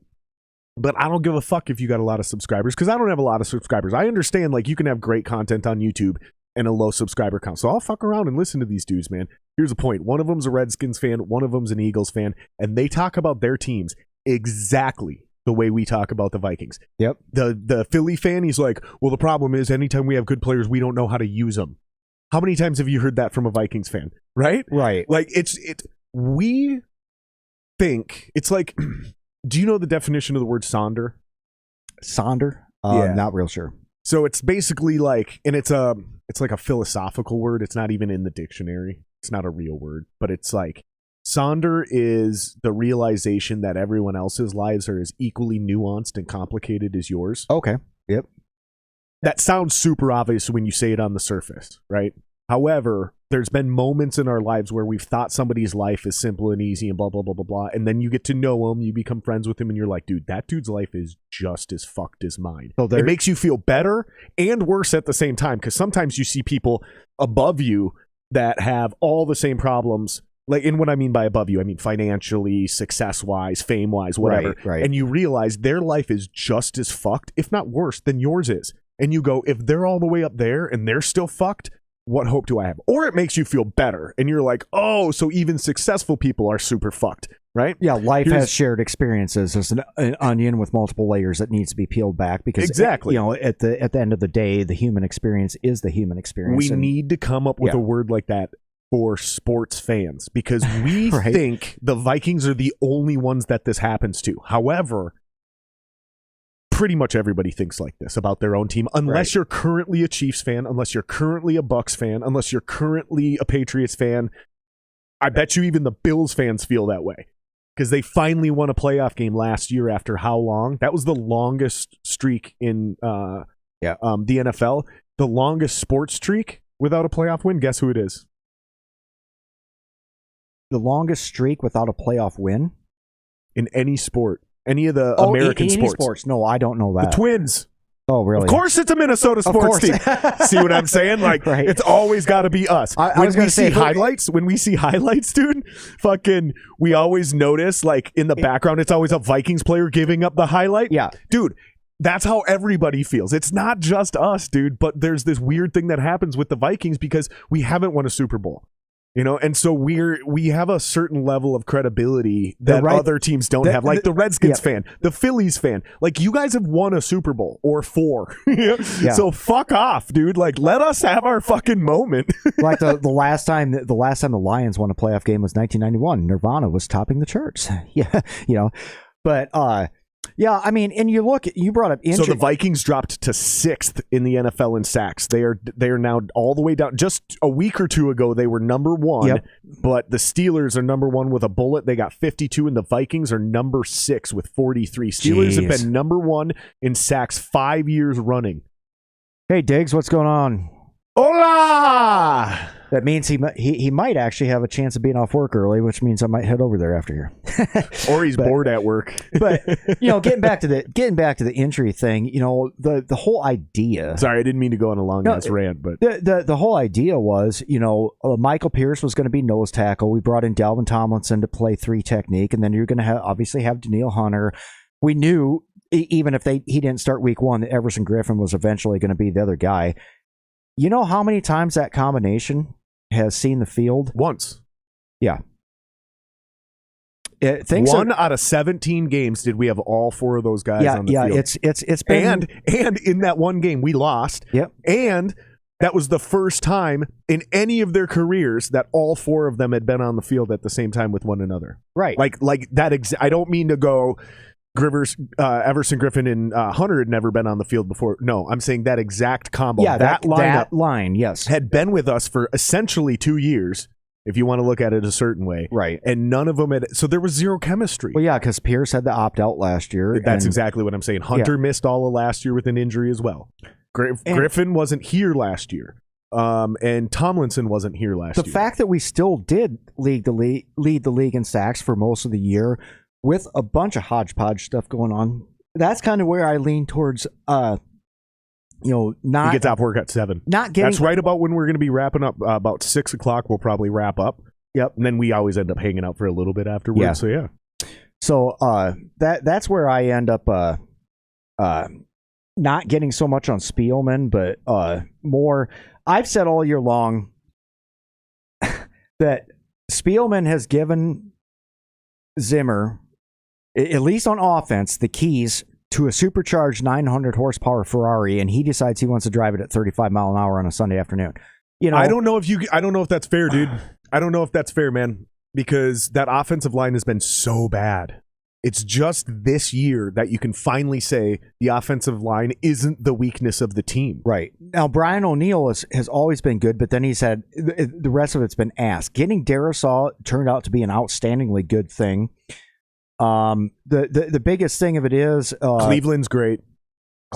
But I don't give a fuck if you got a lot of subscribers because I don't have a lot of subscribers. I understand, like, you can have great content on YouTube and a low subscriber count. So I'll fuck around and listen to these dudes, man. Here's the point. One of them's a Redskins fan. One of them's an Eagles fan. And they talk about their teams exactly the way we talk about the Vikings. Yep. The Philly fan, he's like, well, the problem is anytime we have good players, we don't know how to use them. How many times have you heard that from a Vikings fan? Right? Right. Like, we think, it's like, do you know the definition of the word sonder? Sonder? Not real sure. So it's basically like, and it's like a philosophical word. It's not even in the dictionary. It's not a real word, but it's like, sonder is the realization that everyone else's lives are as equally nuanced and complicated as yours. Okay. Yep. That sounds super obvious when you say it on the surface, right? However, there's been moments in our lives where we've thought somebody's life is simple and easy and blah, blah, blah, blah, blah. And then you get to know them, you become friends with him, and you're like, dude, that dude's life is just as fucked as mine. So it makes you feel better and worse at the same time, because sometimes you see people above you that have all the same problems. Like, and what I mean by above you, I mean financially, success-wise, fame-wise, whatever. Right. And you realize their life is just as fucked, if not worse, than yours is. And you go, if they're all the way up there and they're still fucked, what hope do I have? Or it makes you feel better, and you're like, oh, so even successful people are super fucked, right? Yeah, life has shared experiences. There's an onion with multiple layers that needs to be peeled back because, exactly, at the end of the day, the human experience is the human experience. We need to come up with a word like that for sports fans because we think the Vikings are the only ones that this happens to. However, pretty much everybody thinks like this about their own team, unless you're currently a Chiefs fan, unless you're currently a Bucks fan, unless you're currently a Patriots fan. I bet you even the Bills fans feel that way because they finally won a playoff game last year after how long? That was the longest streak in the NFL. The longest sports streak without a playoff win. Guess who it is? The longest streak without a playoff win? In any sport. Any of the American sports. No, I don't know that. The Twins. Oh, really? Of course it's a Minnesota sports team. See what I'm saying? Like, it's always got to be us. I was going to say highlights. When we see highlights, dude, we always notice, like, in the background, it's always a Vikings player giving up the highlight. Yeah. Dude, that's how everybody feels. It's not just us, dude, but there's this weird thing that happens with the Vikings because we haven't won a Super Bowl. And so we have a certain level of credibility that other teams don't have, like the Redskins fan, the Phillies fan. Like, you guys have won a Super Bowl or 4. So fuck off, dude. Like, let us have our fucking moment. Like the last time the Lions won a playoff game was 1991. Nirvana was topping the charts. But yeah, I mean, and you brought up injury. So the Vikings dropped to 6th in the NFL in sacks. They are now all the way down. Just a week or two ago, they were number 1, but the Steelers are number 1 with a bullet. They got 52, and the Vikings are number 6 with 43. Steelers have been number 1 in sacks 5 years running. Hey, Diggs, what's going on? Hola! That means he might actually have a chance of being off work early, which means I might head over there after here. Or he's bored at work. But getting back to the injury thing, the whole idea. Sorry, I didn't mean to go on a long ass rant, but the whole idea was, Michael Pierce was going to be nose tackle. We brought in Dalvin Tomlinson to play 3 technique, and then you're going to obviously have Danielle Hunter. We knew even if he didn't start week 1, that Everson Griffin was eventually going to be the other guy. You know how many times that combination has seen the field? Once. Yeah. One out of 17 games did we have all 4 of those guys on the field. Yeah, it's been... And in that one game, we lost. Yep. And that was the first time in any of their careers that all 4 of them had been on the field at the same time with one another. Right. Like that. I don't mean to go... Everson Griffin and Hunter had never been on the field before. No, I'm saying that exact combo. Yeah, that line, yes. Had been with us for essentially 2 years, if you want to look at it a certain way. Right. And none of them had... So there was zero chemistry. Well, yeah, because Pierce had the opt-out last year. That's exactly what I'm saying. Hunter missed all of last year with an injury as well. Griffin wasn't here last year. And Tomlinson wasn't here last year. The fact that we still did lead the league in sacks for most of the year... with a bunch of hodgepodge stuff going on, that's kind of where I lean towards, not... He gets off work at 7. That's right about when we're going to be wrapping up. About 6 o'clock, we'll probably wrap up. Yep. And then we always end up hanging out for a little bit afterwards. Yeah. So, yeah. So, that's where I end up not getting so much on Spielman, but more... I've said all year long that Spielman has given Zimmer... at least on offense, the keys to a supercharged 900 horsepower Ferrari, and he decides he wants to drive it at 35 mile an hour on a Sunday afternoon. I don't know if that's fair, dude. I don't know if that's fair, man, because that offensive line has been so bad. It's just this year that you can finally say the offensive line isn't the weakness of the team. Right. Now, Brian O'Neill has always been good, but then he's had the rest of it's been ass. Getting Darisaw turned out to be an outstandingly good thing. The biggest thing of it is Cleveland's great.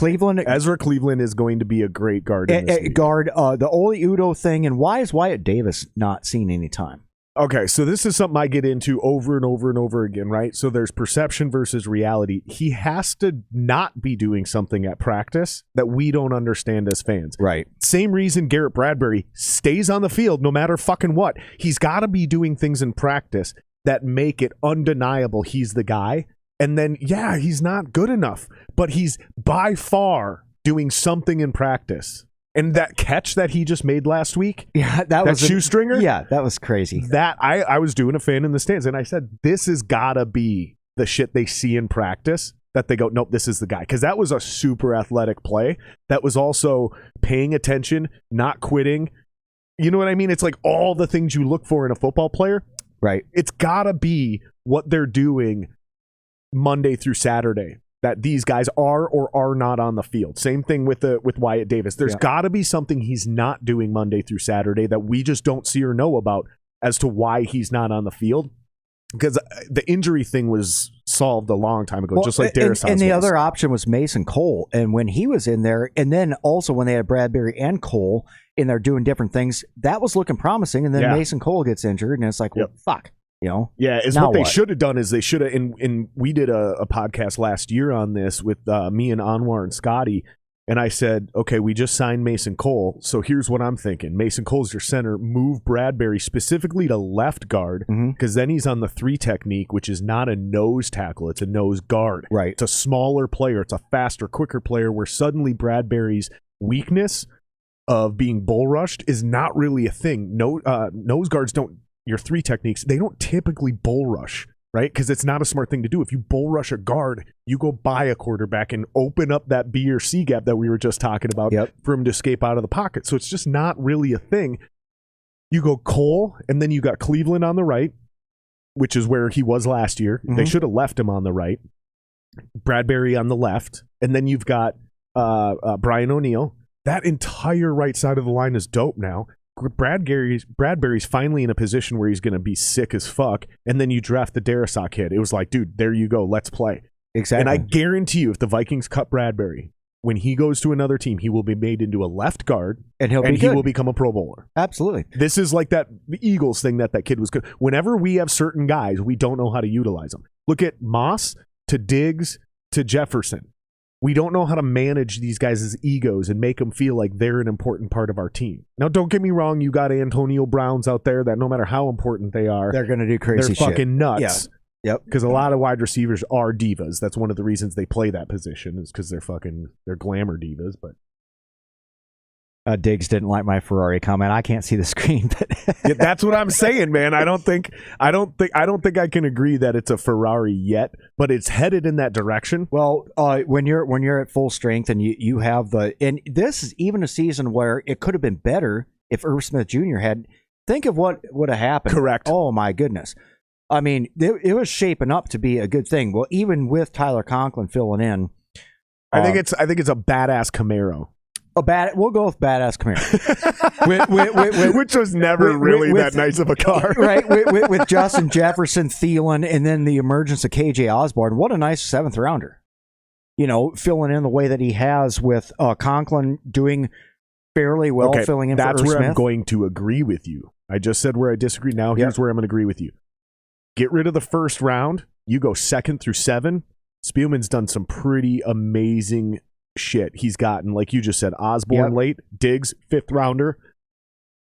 Ezra Cleveland is going to be a great guard. The Oli Udo thing, and why is Wyatt Davis not seen any time? Okay, so this is something I get into over and over and over again, right? So there's perception versus reality. He has to not be doing something at practice that we don't understand as fans. Right. Same reason Garrett Bradbury stays on the field no matter fucking what. He's got to be doing things in practice that make it undeniable he's the guy. And then, yeah, he's not good enough, but he's by far doing something in practice. And that catch that he just made last week, that was shoestringer. Yeah, that was crazy. That I was doing a fan in the stands, and I said, "This has gotta be the shit they see in practice." That they go, nope, this is the guy. Because that was a super athletic play. That was also paying attention, not quitting. You know what I mean? It's like all the things you look for in a football player. Right. It's gotta be what they're doing Monday through Saturday. That these guys are or are not on the field. Same thing with Wyatt Davis. There's got to be something he's not doing Monday through Saturday that we just don't see or know about as to why he's not on the field. Because the injury thing was solved a long time ago, just like Darius. And the other option was Mason Cole. And when he was in there, and then also when they had Bradbury and Cole in there doing different things, that was looking promising. And then Mason Cole gets injured, and it's like, well, fuck. You know? Yeah, what they should have done is they should have, and we did a podcast last year on this with me and Anwar and Scotty, and I said, okay, we just signed Mason Cole, so here's what I'm thinking. Mason Cole's your center, move Bradbury specifically to left guard, because then he's on the 3 technique, which is not a nose tackle, it's a nose guard. Right. It's a smaller player, it's a faster, quicker player, where suddenly Bradbury's weakness of being bull rushed is not really a thing. No, nose guards don't, your 3 techniques, they don't typically bull rush, right? Because it's not a smart thing to do. If you bull rush a guard, you go by a quarterback and open up that B or C gap that we were just talking about for him to escape out of the pocket. So it's just not really a thing. You go Cole, and then you got Cleveland on the right, which is where he was last year. They should have left him on the right. Bradbury on the left, and then you've got Brian O'Neill. That entire right side of the line is dope now. Bradbury's finally in a position where he's going to be sick as fuck, and then you draft the Darrisaw kid. It was like, dude, there you go, let's play. Exactly. And I guarantee you, if the Vikings cut Bradbury, when he goes to another team, he will be made into a left guard, and he will become a Pro Bowler. Absolutely. This is like the Eagles thing that kid was good. Whenever we have certain guys, we don't know how to utilize them. Look at Moss to Diggs to Jefferson. We don't know how to manage these guys' egos and make them feel like they're an important part of our team. Now, don't get me wrong. You got Antonio Browns out there that no matter how important they are, they're going to do crazy shit. They're fucking nuts. Yeah. Yep. Because a lot of wide receivers are divas. That's one of the reasons they play that position is because they're glamour divas. But Diggs didn't like my Ferrari comment. I can't see the screen, but that's what I'm saying, man. I don't think I can agree that it's a Ferrari yet, but it's headed in that direction. Well, when you're at full strength and you have and this is even a season where it could have been better if Irv Smith Jr. had. Think of what would have happened. Correct. Oh my goodness. I mean, it was shaping up to be a good thing. Well, even with Tyler Conklin filling in, I think it's a badass Camaro. We'll go with badass Camaro, which was never really that nice of a car, right? With Justin Jefferson, Thielen, and then the emergence of KJ Osborne. What a nice 7th rounder, filling in the way that he has with Conklin doing fairly well, filling in. That's for where Smith. I'm going to agree with you. I just said where I disagree. Now here's where I'm going to agree with you. Get rid of the first round. You go 2nd through 7. Spielman's done some pretty amazing shit. He's gotten, like you just said, Osborne late, Diggs 5th rounder,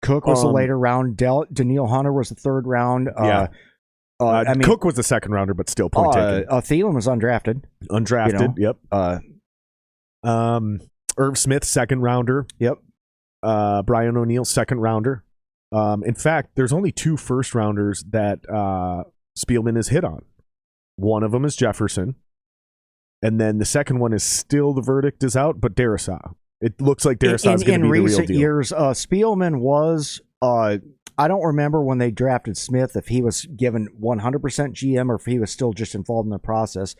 Cook was a later round, Daniil Hunter was the 3rd round. Cook was the 2nd rounder, but still point taken. Thielen was undrafted. Yep. Irv Smith 2nd rounder. Yep. Brian O'Neill 2nd rounder. In fact, there's only 2 first rounders that Spielman has hit on. One of them is Jefferson. And then the second one is still the verdict is out, but Darrisaw. It looks like Darrisaw is going to be the real deal. In recent years, Spielman was, I don't remember when they drafted Smith, if he was given 100% GM or if he was still just involved in the process.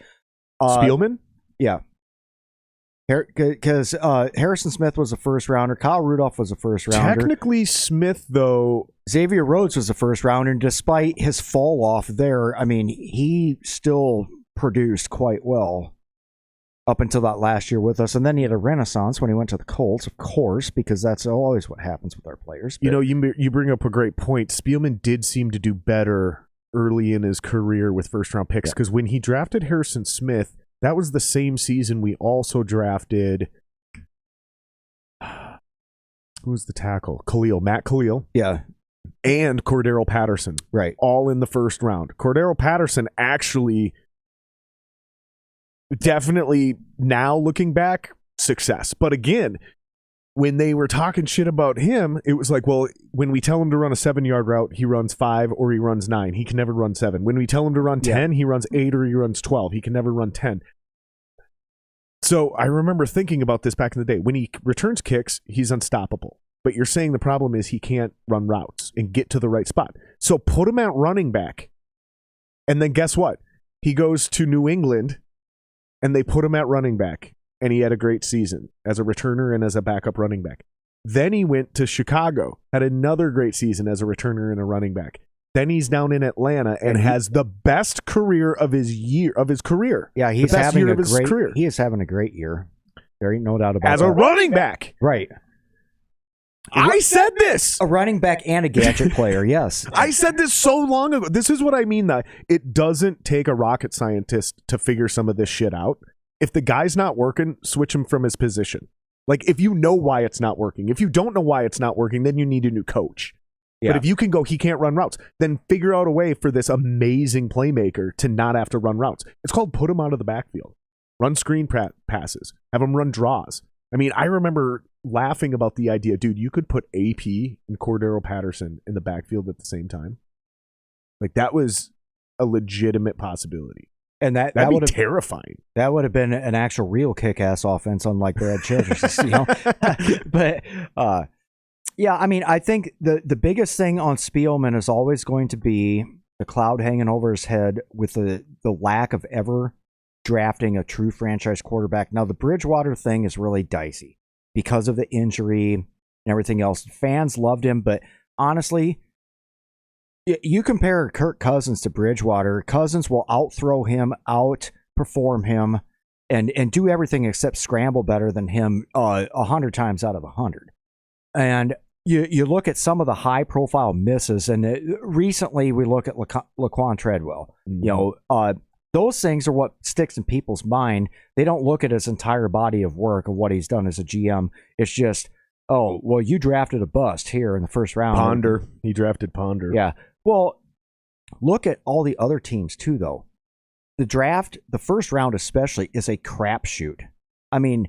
Spielman? Yeah. Because Harrison Smith was a 1st rounder. Kyle Rudolph was a 1st rounder. Technically, Smith, though. Xavier Rhodes was a 1st rounder. And despite his fall off there, I mean, he still produced quite well up until that last year with us. And then he had a renaissance when he went to the Colts, of course, because that's always what happens with our players. But, you bring up a great point. Spielman did seem to do better early in his career with 1st-round picks because when he drafted Harrison Smith, that was the same season we also drafted who's the tackle? Matt Khalil. Yeah. And Cordero Patterson. Right. All in the 1st round. Cordero Patterson actually definitely, now looking back, success. But again, when they were talking shit about him, it was like, well, when we tell him to run a 7-yard route, he runs 5 or he runs 9. He can never run 7. When we tell him to run 10, he runs 8 or he runs 12. He can never run 10. So I remember thinking about this back in the day. When he returns kicks, he's unstoppable. But you're saying the problem is he can't run routes and get to the right spot. So put him at running back. And then guess what? He goes to New England and they put him at running back. And he had a great season as a returner and as a backup running back. Then he went to Chicago, had another great season as a returner and a running back. Then he's down in Atlanta and has the best career of his career. Yeah, he is having a great year. There ain't no doubt about it. As a running back. Right. I said this. A running back and a gadget player, yes. I said this so long ago. This is what I mean. That it doesn't take a rocket scientist to figure some of this shit out. If the guy's not working, switch him from his position. Like, if you know why it's not working. If you don't know why it's not working, then you need a new coach. Yeah. But if you can go, he can't run routes, then figure out a way for this amazing playmaker to not have to run routes. It's called put him out of the backfield. Run screen passes. Have him run draws. I mean, I remember laughing about the idea, dude, you could put AP and Cordero Patterson in the backfield at the same time. Like, that was a legitimate possibility. And that'd be terrifying. That would have been an actual real kick-ass offense, unlike Brad Childress. But yeah, I mean, I think the biggest thing on Spielman is always going to be the cloud hanging over his head with the lack of ever drafting a true franchise quarterback. Now, the Bridgewater thing is really dicey because of the injury and everything else. Fans loved him, but honestly, you compare Kirk Cousins to Bridgewater, Cousins will outthrow him, outperform him, and do everything except scramble better than him 100 times out of 100. And you look at some of the high-profile misses, and recently we look at Laquan Treadwell. Mm-hmm. Those things are what sticks in people's mind. They don't look at his entire body of work of what he's done as a GM. It's just, oh, well, you drafted a bust here in the first round. Ponder. He drafted Ponder. Yeah. Well, look at all the other teams, too, though. The draft, the first round especially, is a crapshoot. I mean,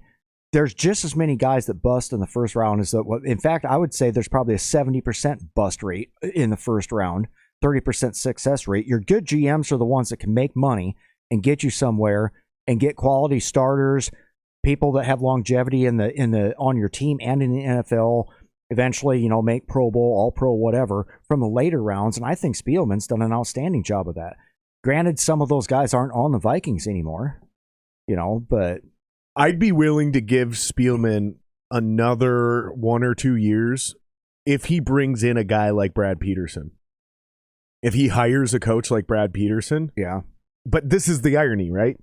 there's just as many guys that bust in the first round as that. In fact, I would say there's probably a 70% bust rate in the first round, 30% success rate. Your good GMs are the ones that can make money and get you somewhere and get quality starters, people that have longevity in the on your team and in the NFL. Eventually, make Pro Bowl, All-Pro, whatever, from the later rounds. And I think Spielman's done an outstanding job of that. Granted, some of those guys aren't on the Vikings anymore, but I'd be willing to give Spielman another 1 or 2 years if he brings in a guy like Brad Peterson. If he hires a coach like Brad Peterson. Yeah. But this is the irony, right?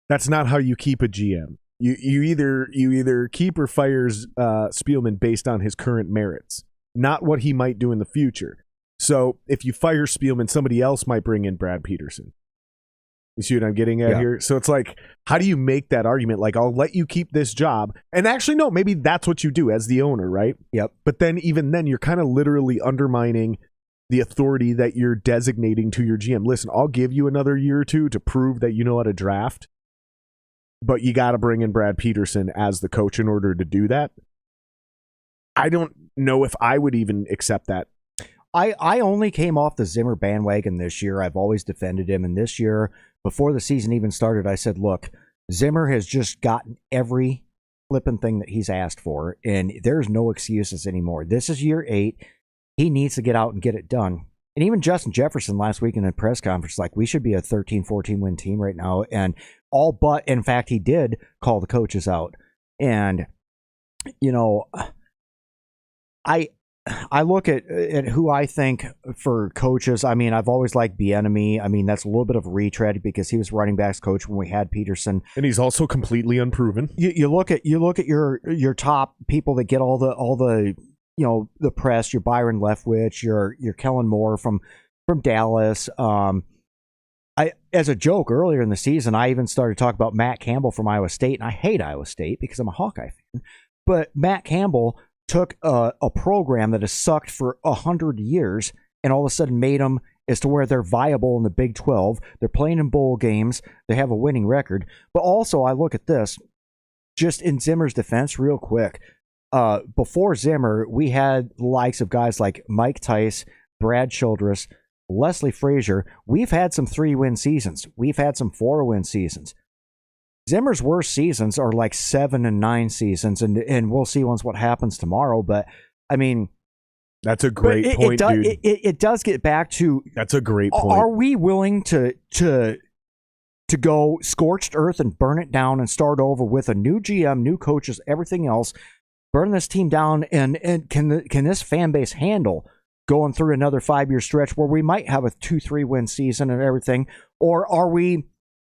That's not how you keep a GM. You either keep or fires Spielman based on his current merits, not what he might do in the future. So if you fire Spielman, somebody else might bring in Brad Peterson. You see what I'm getting at here? So it's like, how do you make that argument? Like, I'll let you keep this job. And actually, no, maybe that's what you do as the owner, right? Yep. But then even then, you're kind of literally undermining the authority that you're designating to your GM. Listen, I'll give you another year or two to prove that you know how to draft. But you got to bring in Brad Peterson as the coach in order to do that. I don't know if I would even accept that. I only came off the Zimmer bandwagon this year. I've always defended him. And this year, before the season even started, I said, look, Zimmer has just gotten every flipping thing that he's asked for. And there's no excuses anymore. This is year 8. He needs to get out and get it done. And even Justin Jefferson last week in a press conference, like, we should be a 13-14 win team right now. And all but, in fact, he did call the coaches out. And, I look at who I think for coaches. I mean, I've always liked Bieniemy. I mean, that's a little bit of a retread because he was running backs coach when we had Peterson. And he's also completely unproven. You look at your top people that get all the the press, your Byron Leftwich, your Kellen Moore from Dallas. As a joke earlier in the season, I even started talking about Matt Campbell from Iowa State, and I hate Iowa State because I'm a Hawkeye fan. But Matt Campbell took a program that has sucked for 100 years and all of a sudden made them as to where they're viable in the Big 12. They're playing in bowl games. They have a winning record. But also, I look at this, just in Zimmer's defense real quick. before Zimmer, we had the likes of guys like Mike Tice, Brad Childress, Leslie Frazier. We've had some 3-win seasons. We've had some 4-win seasons. Zimmer's worst seasons are like 7 and 9 seasons, and we'll see what happens tomorrow. But I mean, that's a great point, dude. It does get back to, that's a great point. Are we willing to go scorched earth and burn it down and start over with a new GM, new coaches, everything else, burn this team down, and can this fan base handle going through another 5-year stretch where we might have a 2-3 win season and everything? Or are we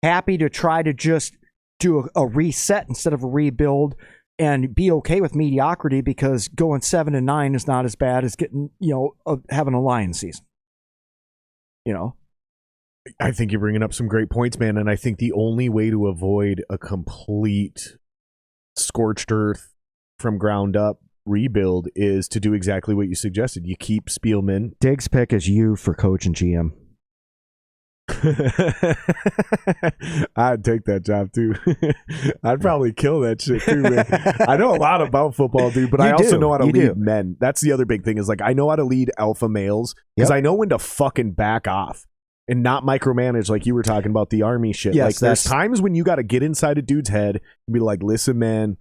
happy to try to just do a reset instead of a rebuild and be okay with mediocrity, because going 7 and 9 is not as bad as getting, having a Lions season? I think you're bringing up some great points, man. And I think the only way to avoid a complete scorched earth from ground up rebuild is to do exactly what you suggested. You keep Spielman. Diggs' pick is you for coach and GM. I'd take that job too. I'd probably kill that shit too, man. I know a lot about football, dude, but I also know how to lead men. That's the other big thing, is like, I know how to lead alpha males, because I know when to fucking back off and not micromanage, like you were talking about the Army shit. Yes, like, there's times when you got to get inside a dude's head and be like, listen, man,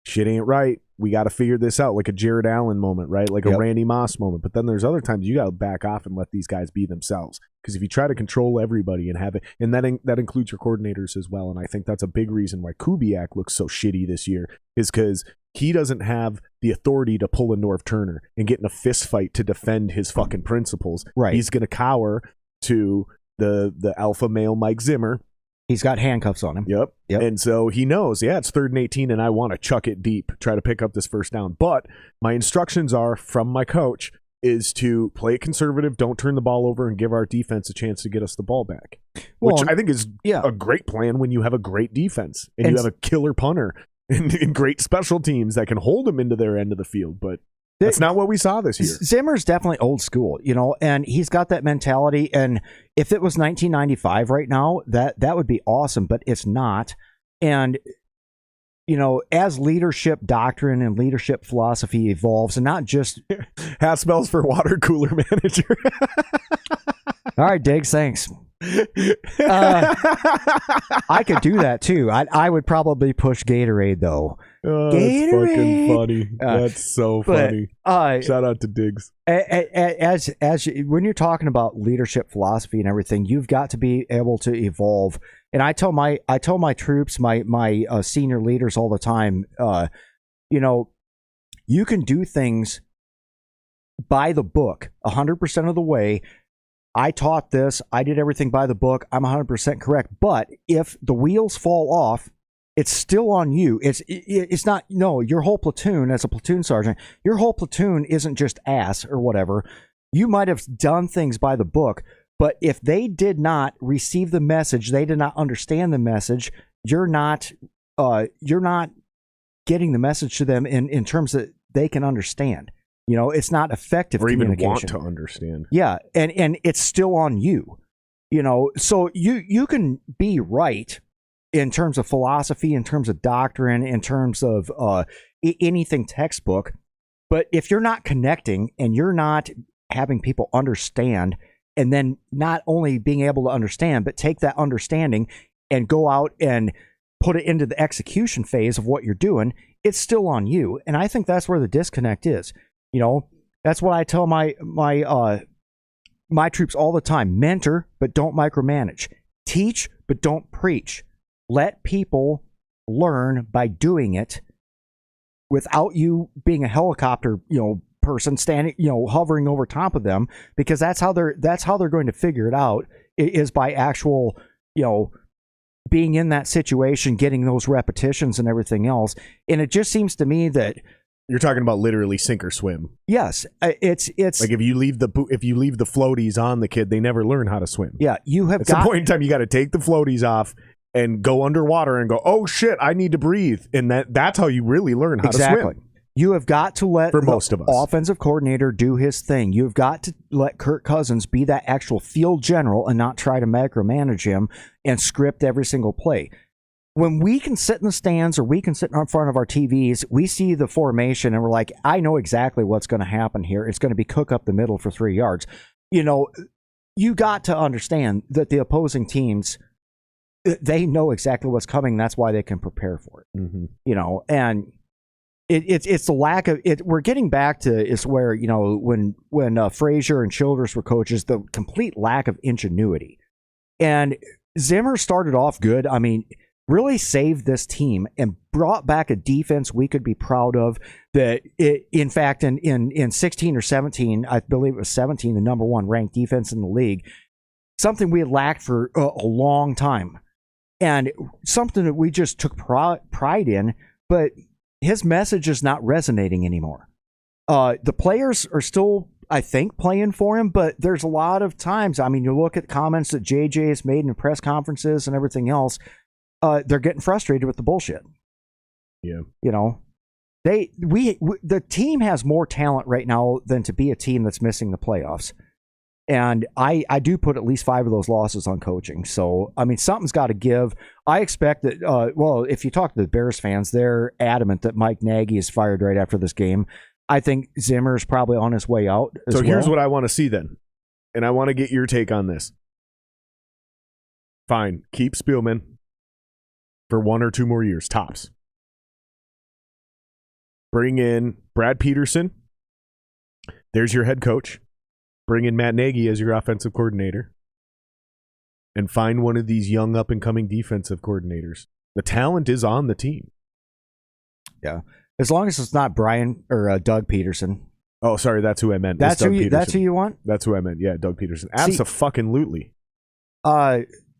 shit ain't right. We got to figure this out, like a Jared Allen moment, right? Like a Randy Moss moment. But then there's other times you got to back off and let these guys be themselves. Because if you try to control everybody and have it, and that includes your coordinators as well. And I think that's a big reason why Kubiak looks so shitty this year, is because he doesn't have the authority to pull a Norv Turner and get in a fist fight to defend his fucking principles. Right. He's going to cower to the alpha male Mike Zimmer. He's got handcuffs on him. Yep. And so he knows, it's 3rd and 18, and I want to chuck it deep, try to pick up this first down. But my instructions are from my coach is to play it conservative, don't turn the ball over, and give our defense a chance to get us the ball back. Which I think is a great plan when you have a great defense and you have a killer punter and great special teams that can hold them into their end of the field. But that's not what we saw this year. Zimmer's definitely old school, and he's got that mentality. And if it was 1995 right now, that would be awesome, but it's not. And, as leadership doctrine and leadership philosophy evolves, and not just Haspels for water cooler manager. All right, Diggs, thanks. I could do that too. I would probably push Gatorade though. Gatorade. That's fucking funny. That's so funny. Shout out to Diggs. When you're talking about leadership philosophy and everything, you've got to be able to evolve. And I tell my troops, my senior leaders all the time, you can do things by the book 100% of the way. I taught this. I did everything by the book. I'm 100% correct. But if the wheels fall off, it's still on you. It's not, your whole platoon, as a platoon sergeant, your whole platoon isn't just ass or whatever. You might have done things by the book, but if they did not receive the message, they did not understand the message, you're not getting the message to them in terms that they can understand. It's not effective or even communication. Want to understand. Yeah, and it's still on you. So you can be right in terms of philosophy, in terms of doctrine, in terms of anything textbook, but if you're not connecting and you're not having people understand, and then not only being able to understand, but take that understanding and go out and put it into the execution phase of what you're doing, it's still on you. And I think that's where the disconnect is. That's what I tell my troops all the time. Mentor, but don't micromanage. Teach, but don't preach. Let people learn by doing it without you being a helicopter, person standing, hovering over top of them, because that's how they're going to figure it out, is by actual, being in that situation, getting those repetitions and everything else. And it just seems to me that you're talking about literally sink or swim. Yes, it's like if you leave the floaties on the kid, they never learn how to swim. Yeah, you have at some point in time you got to take the floaties off and go underwater and go, oh shit, I need to breathe, and that's how you really learn how to swim. You have got to let most of us, offensive coordinator do his thing. You've got to let Kirk Cousins be that actual field general and not try to micromanage him and script every single play. when we can sit in the stands or we can sit in front of our TVs, we see the formation and we're like, I know exactly what's going to happen here. It's going to be cook up the middle for 3 yards. You got to understand that the opposing teams, they know exactly what's coming. That's why they can prepare for it. Mm-hmm. And it's the lack of it. We're getting back to is where, when Frazier and Childress were coaches, the complete lack of ingenuity. And Zimmer started off good. I mean, really saved this team and brought back a defense we could be proud of. That in fact, in 16 or 17, I believe it was 17, the number one ranked defense in the league, something we had lacked for a long time, and something that we just took pride in. But his message is not resonating anymore. The players are still, I think, playing for him, but there's a lot of times, I mean, you look at comments that JJ has made in press conferences and everything else, they're getting frustrated with the bullshit. Yeah. The team has more talent right now than to be a team that's missing the playoffs. And I do put at least 5 of those losses on coaching. So, I mean, something's got to give. I expect that, if you talk to the Bears fans, they're adamant that Mike Nagy is fired right after this game. I think Zimmer's probably on his way out. So here's what I want to see then. And I want to get your take on this. Fine. Keep Spielman for 1 or 2 more years, tops. Bring in Brad Peterson. There's your head coach. Bring in Matt Nagy as your offensive coordinator. And find one of these young up-and-coming defensive coordinators. The talent is on the team. Yeah. As long as it's not Brian or Doug Peterson. Oh, sorry, that's who I meant. That's who you want? That's who I meant. Yeah, Doug Peterson. Abso-fucking-lutely.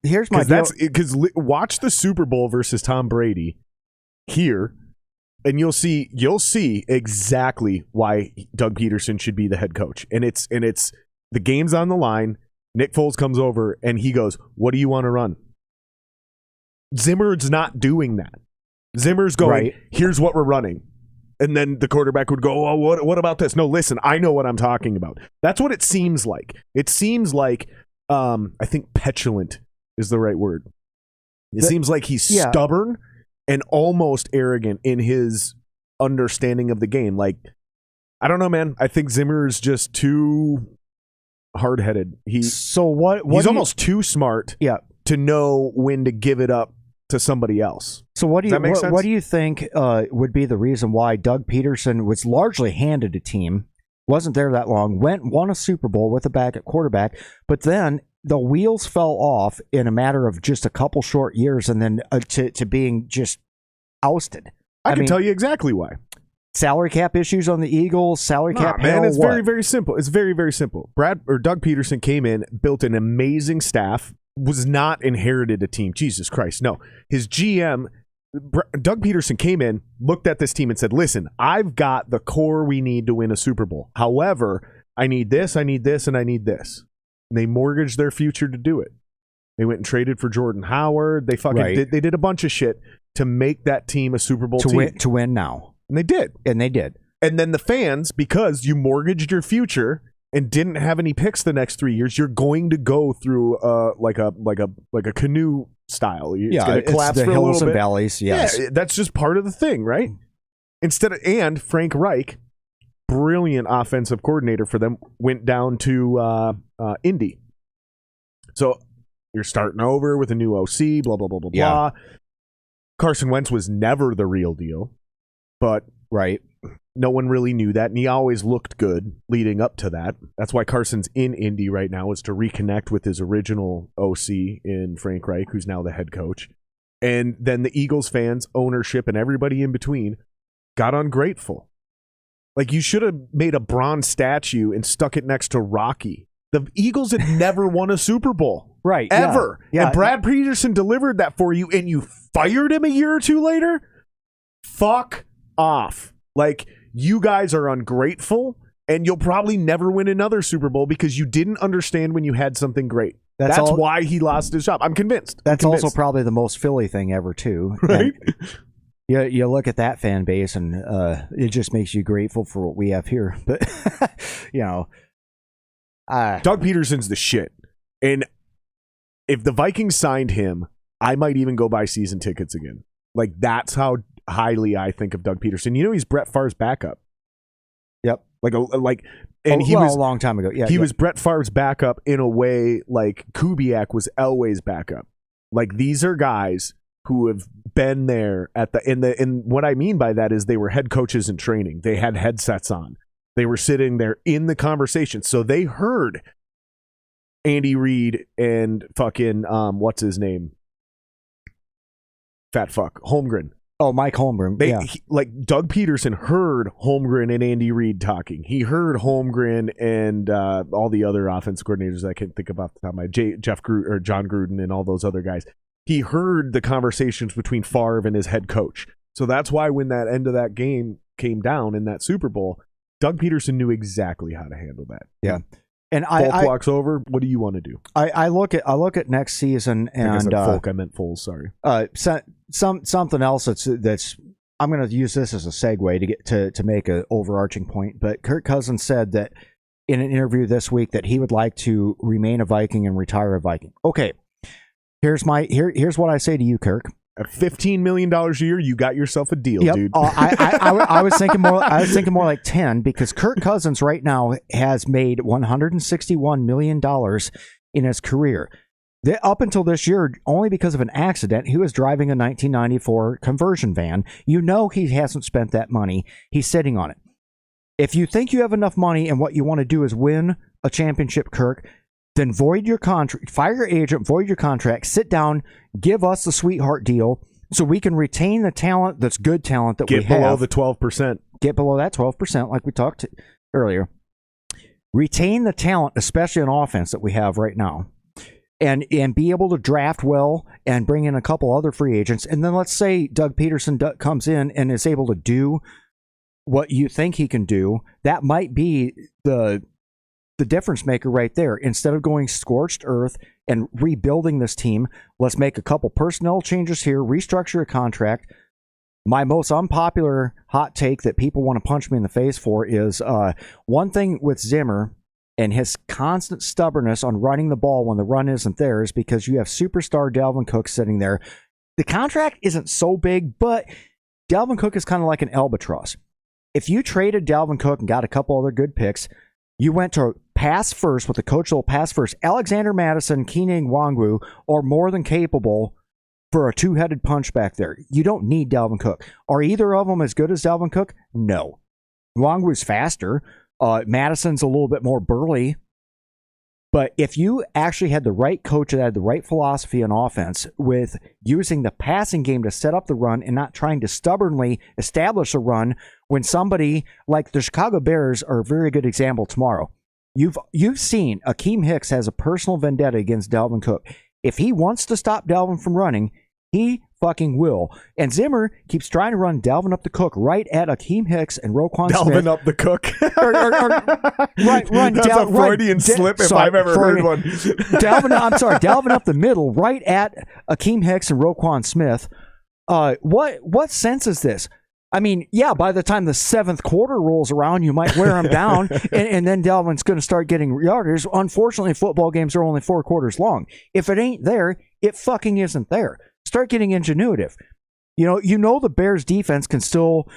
Here's my deal. Because watch the Super Bowl versus Tom Brady here, and you'll see exactly why Doug Peterson should be the head coach. And it's the game's on the line. Nick Foles comes over and he goes, "What do you want to run?" Zimmer's not doing that. Zimmer's going, right. Here's what we're running. And then the quarterback would go, "Oh, what about this?" No, listen, I know what I'm talking about. That's what it seems like. It seems like, I think petulant is the right word. It seems like he's stubborn and almost arrogant in his understanding of the game. Like, I don't know, man. I think Zimmer is just too hard-headed. He's almost too smart to know when to give it up to somebody else. So what do you think would be the reason why Doug Peterson was largely handed a team, wasn't there that long, won a Super Bowl with a back at quarterback, but then the wheels fell off in a matter of just a couple short years, and then to being just ousted? I can tell you exactly why. Salary cap issues on the Eagles, salary cap. Man, it's very, very simple. It's very, very simple. Doug Peterson came in, built an amazing staff, was not inherited a team. Jesus Christ, no. His GM, Doug Peterson, came in, looked at this team and said, "Listen, I've got the core we need to win a Super Bowl. However, I need this, and I need this." And they mortgaged their future to do it. They went and traded for Jordan Howard. They they did a bunch of shit to make that team a Super Bowl team. To win now. And they did. And then the fans, because you mortgaged your future and didn't have any picks the next 3 years, you're going to go through like a canoe style. It's going to collapse the for hills a little and bit. valleys. Yes, that's just part of the thing, right? And Frank Reich, brilliant offensive coordinator for them, went down to Indy. So you're starting over with a new OC. Blah blah blah blah blah. Carson Wentz was never the real deal, but no one really knew that, and he always looked good leading up to that. That's why Carson's in Indy right now, is to reconnect with his original OC in Frank Reich, who's now the head coach. And then the Eagles fans, ownership, and everybody in between got ungrateful. Like, you should have made a bronze statue and stuck it next to Rocky. The Eagles had never won a Super Bowl. Right. Ever. Yeah. And Brad Peterson delivered that for you, and you fired him a year or two later? Fuck off. Like, you guys are ungrateful, and you'll probably never win another Super Bowl because you didn't understand when you had something great. That's why he lost his job. I'm convinced. That's also probably the most Philly thing ever, too. Right? You look at that fan base, and it just makes you grateful for what we have here. But, Doug Peterson's the shit. And if the Vikings signed him, I might even go buy season tickets again. Like, that's how highly I think of Doug Peterson. You know, he's Brett Favre's backup. Yep. He was a long time ago. Yeah, he was Brett Favre's backup in a way like Kubiak was Elway's backup. Like, these are guys who have been there and what I mean by that is they were head coaches in training. They had headsets on. They were sitting there in the conversation. So they heard Andy Reid and fucking what's his name? Fat fuck. Holmgren. Oh, Mike Holmgren. Doug Peterson heard Holmgren and Andy Reid talking. He heard Holmgren and all the other offense coordinators I can't think of off the top of my head, John Gruden and all those other guys. He heard the conversations between Favre and his head coach. So that's why when that end of that game came down in that Super Bowl, Doug Peterson knew exactly how to handle that. Yeah. And clock's over. What do you want to do? I look at next season, and I meant Foles. Sorry. Something else that's I'm going to use this as a segue to get to make an overarching point. But Kirk Cousins said that in an interview this week that he would like to remain a Viking and retire a Viking. Okay, here's what I say to you, Kirk. At $15 million a year, you got yourself a deal, dude. I was thinking more. I was thinking more like 10 because Kirk Cousins right now has made $161 million in his career. Up until this year, only because of an accident, he was driving a 1994 conversion van. You know he hasn't spent that money. He's sitting on it. If you think you have enough money and what you want to do is win a championship, Kirk, then void your contract, fire your agent, void your contract, sit down, give us the sweetheart deal so we can retain the talent that's good talent that we have. Get below the 12%. Get below that 12% like we talked earlier. Retain the talent, especially on offense that we have right now. And be able to draft well and bring in a couple other free agents. And then let's say Doug Peterson comes in and is able to do what you think he can do. That might be the difference maker right there. Instead of going scorched earth and rebuilding this team, let's make a couple personnel changes here, restructure a contract. My most unpopular hot take that people want to punch me in the face for is one thing with Zimmer and his constant stubbornness on running the ball when the run isn't there is because you have superstar Dalvin Cook sitting there. The contract isn't so big, but Dalvin Cook is kind of like an albatross. If you traded Dalvin Cook and got a couple other good picks, you went to pass first with the coach will pass first. Alexander Mattison, Keenan Nwangwu are more than capable for a two-headed punch back there. You don't need Dalvin Cook. Are either of them as good as Dalvin Cook? No. Nwangwu's faster. Madison's a little bit more burly. But if you actually had the right coach that had the right philosophy on offense with using the passing game to set up the run and not trying to stubbornly establish a run when somebody like the Chicago Bears are a very good example tomorrow. You've seen Akeem Hicks has a personal vendetta against Dalvin Cook. If he wants to stop Dalvin from running, he fucking will. And Zimmer keeps trying to run Dalvin up the Cook right at Akeem Hicks and Roquan Smith. Dalvin up the Cook. Run That's a Freudian slip if I've ever heard one. Dalvin up the middle right at Akeem Hicks and Roquan Smith. What sense is this? I mean, yeah, by the time the seventh quarter rolls around, you might wear him down, and then Dalvin's going to start getting yardage. Unfortunately, football games are only 4 quarters long. If it ain't there, it fucking isn't there. Start getting ingenuitive. You know the Bears defense can still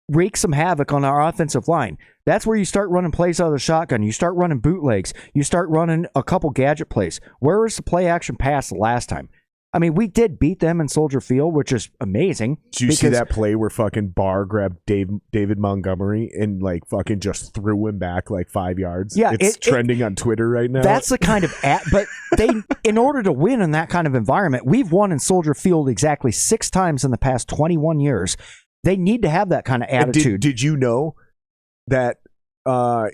wreak some havoc on our offensive line. That's where you start running plays out of the shotgun. You start running bootlegs. You start running a couple gadget plays. Where was the play action pass the last time? I mean, we did beat them in Soldier Field, which is amazing. Did you see that play where fucking Barr grabbed David Montgomery and like fucking just threw him back like 5 yards? Yeah, it's trending on Twitter right now. That's the kind of but in order to win in that kind of environment, we've won in Soldier Field exactly 6 times in the past 21 years. They need to have that kind of attitude. Did you know that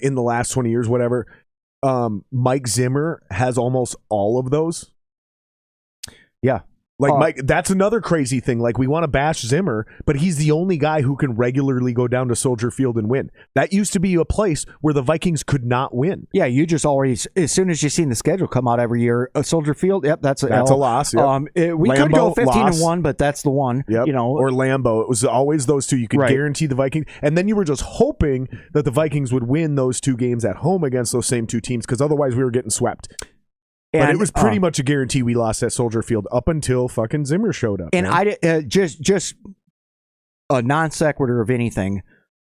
in the last 20 years, whatever, Mike Zimmer has almost all of those? Yeah. Like Mike, that's another crazy thing. Like, we want to bash Zimmer, but he's the only guy who can regularly go down to Soldier Field and win. That used to be a place where the Vikings could not win. Yeah, you just always, as soon as you've seen the schedule come out every year, Soldier Field, yep, that's a loss. Yep. We Lambeau, could go 15-1, loss. but that's the one. Yep. Or Lambeau. It was always those two. You could guarantee the Vikings. And then you were just hoping that the Vikings would win those 2 games at home against those same 2 teams, because otherwise we were getting swept. But it was pretty much a guarantee we lost at Soldier Field up until fucking Zimmer showed up. And man. just a non sequitur of anything.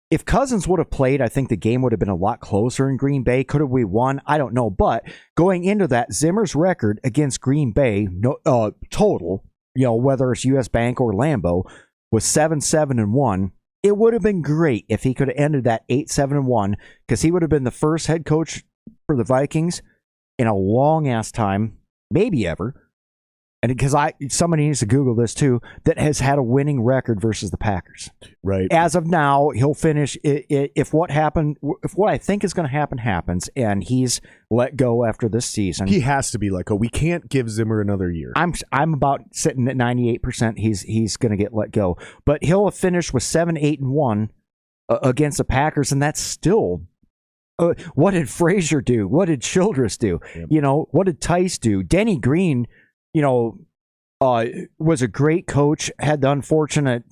If Cousins would have played, I think the game would have been a lot closer in Green Bay. Could have we won? I don't know. But going into that, Zimmer's record against Green Bay, total, whether it's U.S. Bank or Lambeau, was 7-7-1. It would have been great if he could have ended that 8-7-1, because he would have been the first head coach for the Vikings in a long ass time, maybe ever. And because somebody needs to Google this too, that has had a winning record versus the Packers. Right. As of now, he'll finish if what I think is going to happen happens, and he's let go after this season. He has to be let go. We can't give Zimmer another year. I'm about sitting at 98%. He's going to get let go, but he'll have finished with 7-8-1 against the Packers, and that's still. What did Frazier do? What did Childress do? Yep. What did Tice do? Denny Green. Was a great coach, had the unfortunate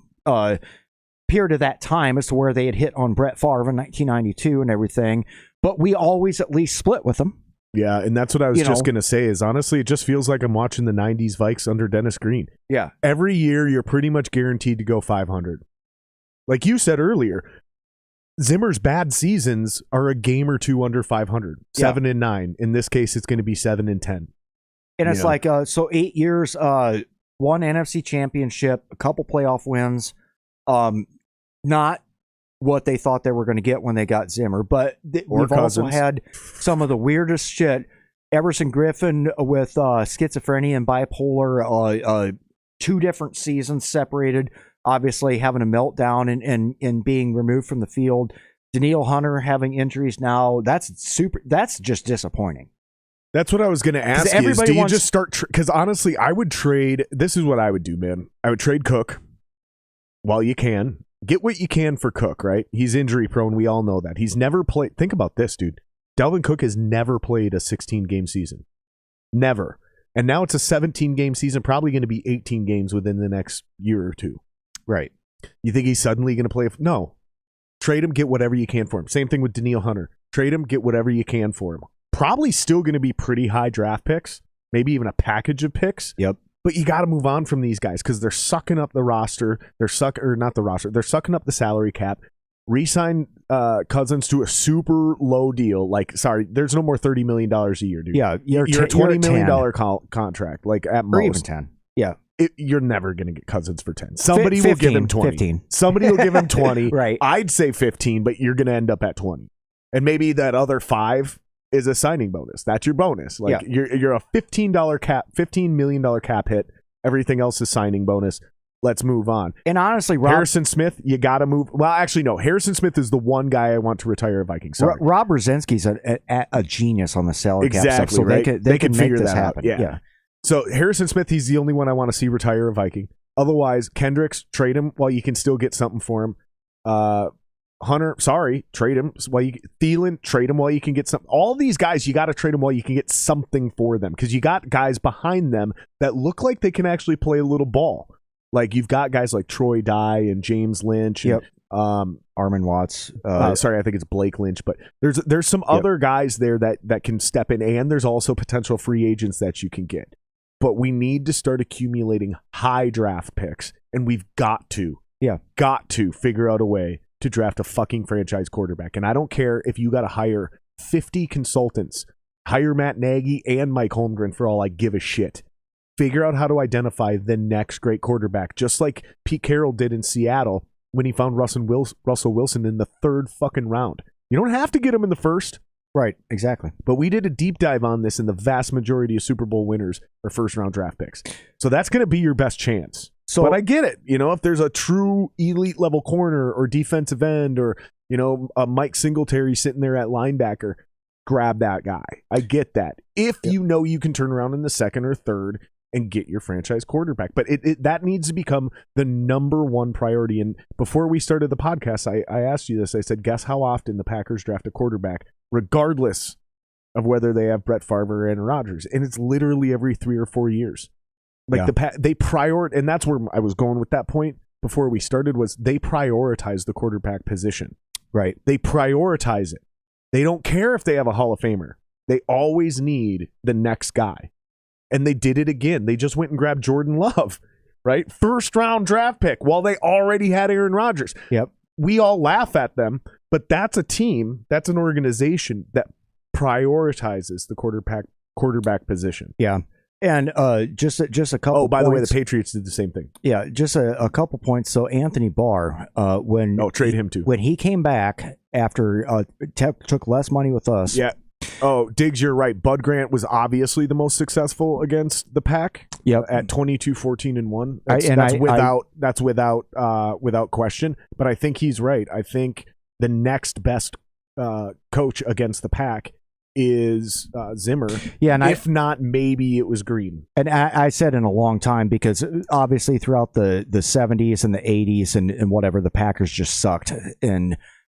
period of that time as to where they had hit on Brett Favre in 1992 and everything, but we always at least split with them. Yeah, and that's what I was just going to say is, honestly, it just feels like I'm watching the 90s Vikes under Dennis Green. Yeah. Every year, you're pretty much guaranteed to go 500. Like you said earlier, Zimmer's bad seasons are a game or two under 500. 7-9. In this case, it's going to be 7-10. And it's like, so 8 years, one NFC championship, a couple playoff wins, not what they thought they were going to get when they got Zimmer, but we've also had some of the weirdest shit. Everson Griffin with schizophrenia and bipolar, 2 different seasons separated, obviously having a meltdown and being removed from the field. Danielle Hunter having injuries now. That's just disappointing. That's what I was going to ask you. Do you just start... Because honestly, I would trade... This is what I would do, man. I would trade Cook while you can. Get what you can for Cook, right? He's injury prone. We all know that. He's never played... Think about this, dude. Dalvin Cook has never played a 16-game season. Never. And now it's a 17-game season, probably going to be 18 games within the next year or two. Right. You think he's suddenly going to play... No. Trade him, get whatever you can for him. Same thing with Danielle Hunter. Trade him, get whatever you can for him. Probably still going to be pretty high draft picks, maybe even a package of picks. Yep. But you got to move on from these guys because they're sucking up the roster. They're They're sucking up the salary cap. Resign Cousins to a super low deal. There's no more $30 million a year, dude. Yeah, you're a $20 million contract, like at most. Or even 10. Yeah. You're never going to get Cousins for 10. Somebody will give him 20. 15. Somebody will give him 20. Right. I'd say 15, but you're going to end up at 20. And maybe that other 5 is a signing bonus. That's your bonus. You're a $15 million cap hit. Everything else is signing bonus. Let's move on. And honestly, Harrison Smith, you got to move. Well, actually, no. Harrison Smith is the one guy I want to retire a Viking. Sorry. Rob Brzezinski's a genius on the salary cap stuff, so right? they can figure make this that happen. Out. Yeah. So Harrison Smith, he's the only one I want to see retire a Viking. Otherwise, Kendricks, trade him while you can still get something for him. Hunter, trade him while you Thielen, trade him while you can get some. All these guys, you got to trade them while you can get something for them because you got guys behind them that look like they can actually play a little ball. Like you've got guys like Troy Dye and James Lynch. Yep. And, Armin Watts. I think it's Blake Lynch, but there's some other guys there that can step in, and there's also potential free agents that you can get. But we need to start accumulating high draft picks, and we've got to figure out a way to draft a fucking franchise quarterback. And I don't care if you got to hire 50 consultants, hire Matt Nagy and Mike Holmgren for all I give a shit. Figure out how to identify the next great quarterback, just like Pete Carroll did in Seattle when he found Russell Wilson in the 3rd fucking round. You don't have to get him in the 1st. Right, exactly. But we did a deep dive on this, and the vast majority of Super Bowl winners are 1st-round draft picks. So that's going to be your best chance. But I get it. If there's a true elite level corner or defensive end or, a Mike Singletary sitting there at linebacker, grab that guy. I get that. If you know you can turn around in the 2nd or 3rd and get your franchise quarterback. But that needs to become the number one priority. And before we started the podcast, I asked you this. I said, guess how often the Packers draft a quarterback, regardless of whether they have Brett Favre or Aaron Rodgers. And it's literally every 3 or 4 years. They prioritize, and that's where I was going with that point before we started, was they prioritize the quarterback position. Right. They prioritize it. They don't care if they have a Hall of Famer. They always need the next guy. And they did it again. They just went and grabbed Jordan Love, right? First round draft pick while they already had Aaron Rodgers. Yep. We all laugh at them, but that's a team, that's an organization that prioritizes the quarterback position. Yeah. And just a couple. Oh, by points. the way, the Patriots did the same thing. Yeah, just a couple points. So Anthony Barr, trade him too. When he came back after took less money with us. Yeah. Oh, Diggs, you're right. Bud Grant was obviously the most successful against the Pack. Yep. At 22-14-1. That's without question. But I think he's right. I think the next best coach against the Pack is Zimmer. Yeah, and if not, maybe it was Green. And I said in a long time, because obviously throughout the 70s and the 80s and whatever, the Packers just sucked. And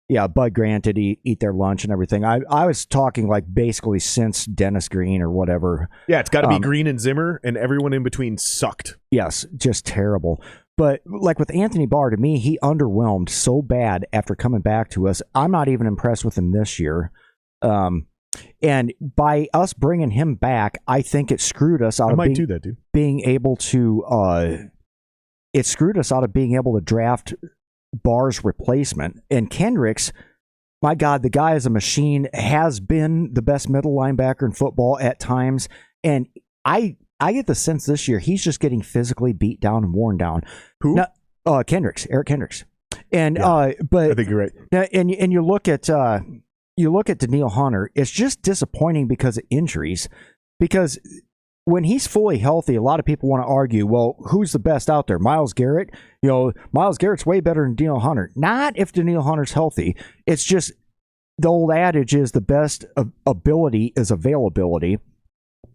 yeah, Bud Grant did eat their lunch and everything. I was talking like basically since Dennis Green or whatever. Yeah, it's got to be Green and Zimmer, and everyone in between sucked. Yes, just terrible. But like with Anthony Barr, to me, he underwhelmed so bad after coming back to us. I'm not even impressed with him this year. And by us bringing him back, I think it screwed us out being able to. It screwed us out of being able to draft Barr's replacement. And Kendricks, my God, the guy is a machine. Has been the best middle linebacker in football at times, and I get the sense this year he's just getting physically beat down and worn down. Who? Now, Eric Kendricks. And but I think you're right. And you look at. You look at Danielle Hunter, it's just disappointing because of injuries. Because when he's fully healthy, a lot of people want to argue, well, who's the best out there? Myles Garrett? Myles Garrett's way better than Danielle Hunter. Not if Danielle Hunter's healthy. It's just the old adage is the best ability is availability.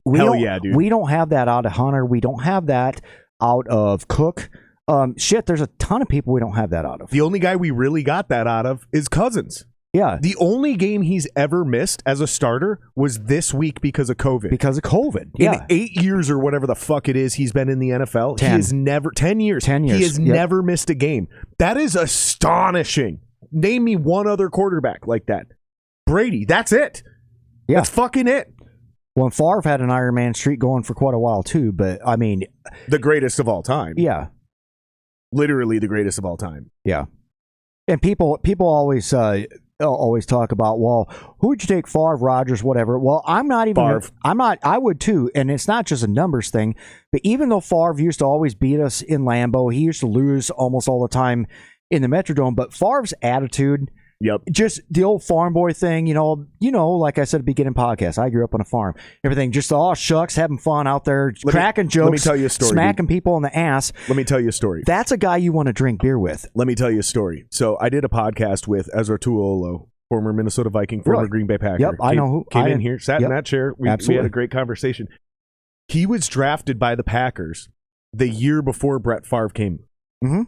Hell yeah, dude. We don't have that out of Hunter. We don't have that out of Cook. There's a ton of people we don't have that out of. The only guy we really got that out of is Cousins. Yeah. The only game he's ever missed as a starter was this week because of COVID. Yeah. In 8 years or whatever the fuck it is he's been in the NFL, 10. he has never 10 years. 10 years. He has never missed a game. That is astonishing. Name me one other quarterback like that. Brady, that's it. Yeah. That's fucking it. Well, Favre had an Iron Man streak going for quite a while too, but I mean, the greatest of all time. Yeah. Literally the greatest of all time. Yeah. And people always talk about, well, who would you take, Favre, Rodgers, whatever. Well, I'm not even. Favre. I would too, and it's not just a numbers thing. But even though Favre used to always beat us in Lambeau, he used to lose almost all the time in the Metrodome. But Favre's attitude, just the old farm boy thing, like I said at the beginning podcast, I grew up on a farm. Everything just shucks, having fun out there, cracking jokes. Let me tell you a story, smacking people in the ass. Let me tell you a story. That's a guy you want to drink beer with. Let me tell you a story. So I did a podcast with Ezra Tuolo, former Minnesota Viking, former Green Bay Packer. Yep, I know who. Came in here, sat in that chair. We had a great conversation. He was drafted by the Packers the year before Brett Favre came. Mm-hmm.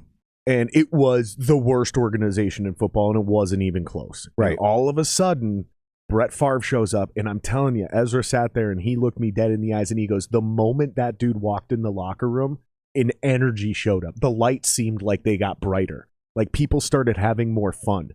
And it was the worst organization in football, and it wasn't even close. Right. And all of a sudden, Brett Favre shows up, and I'm telling you, Ezra sat there, and he looked me dead in the eyes, and he goes, the moment that dude walked in the locker room, an energy showed up. The lights seemed like they got brighter. Like people started having more fun.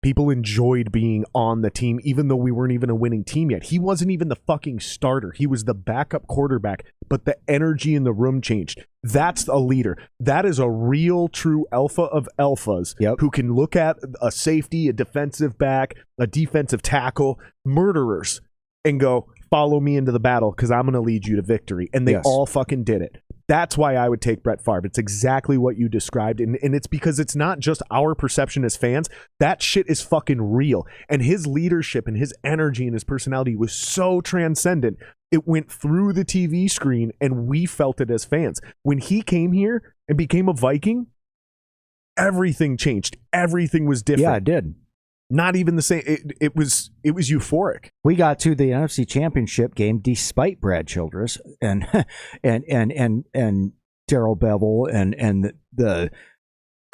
People enjoyed being on the team, even though we weren't even a winning team yet. He wasn't even the fucking starter. He was the backup quarterback, but the energy in the room changed. That's a leader. That is a real, true alpha of alphas who can look at a safety, a defensive back, a defensive tackle, murderers, and go, follow me into the battle because I'm going to lead you to victory. And they all fucking did it. That's why I would take Brett Favre. It's exactly what you described. And it's because it's not just our perception as fans. That shit is fucking real. And his leadership and his energy and his personality was so transcendent. It went through the TV screen and we felt it as fans. When he came here and became a Viking, everything changed. Everything was different. Yeah, it did. Not even the same. It was euphoric. We got to the NFC Championship game despite Brad Childress and Darrell Bevel and the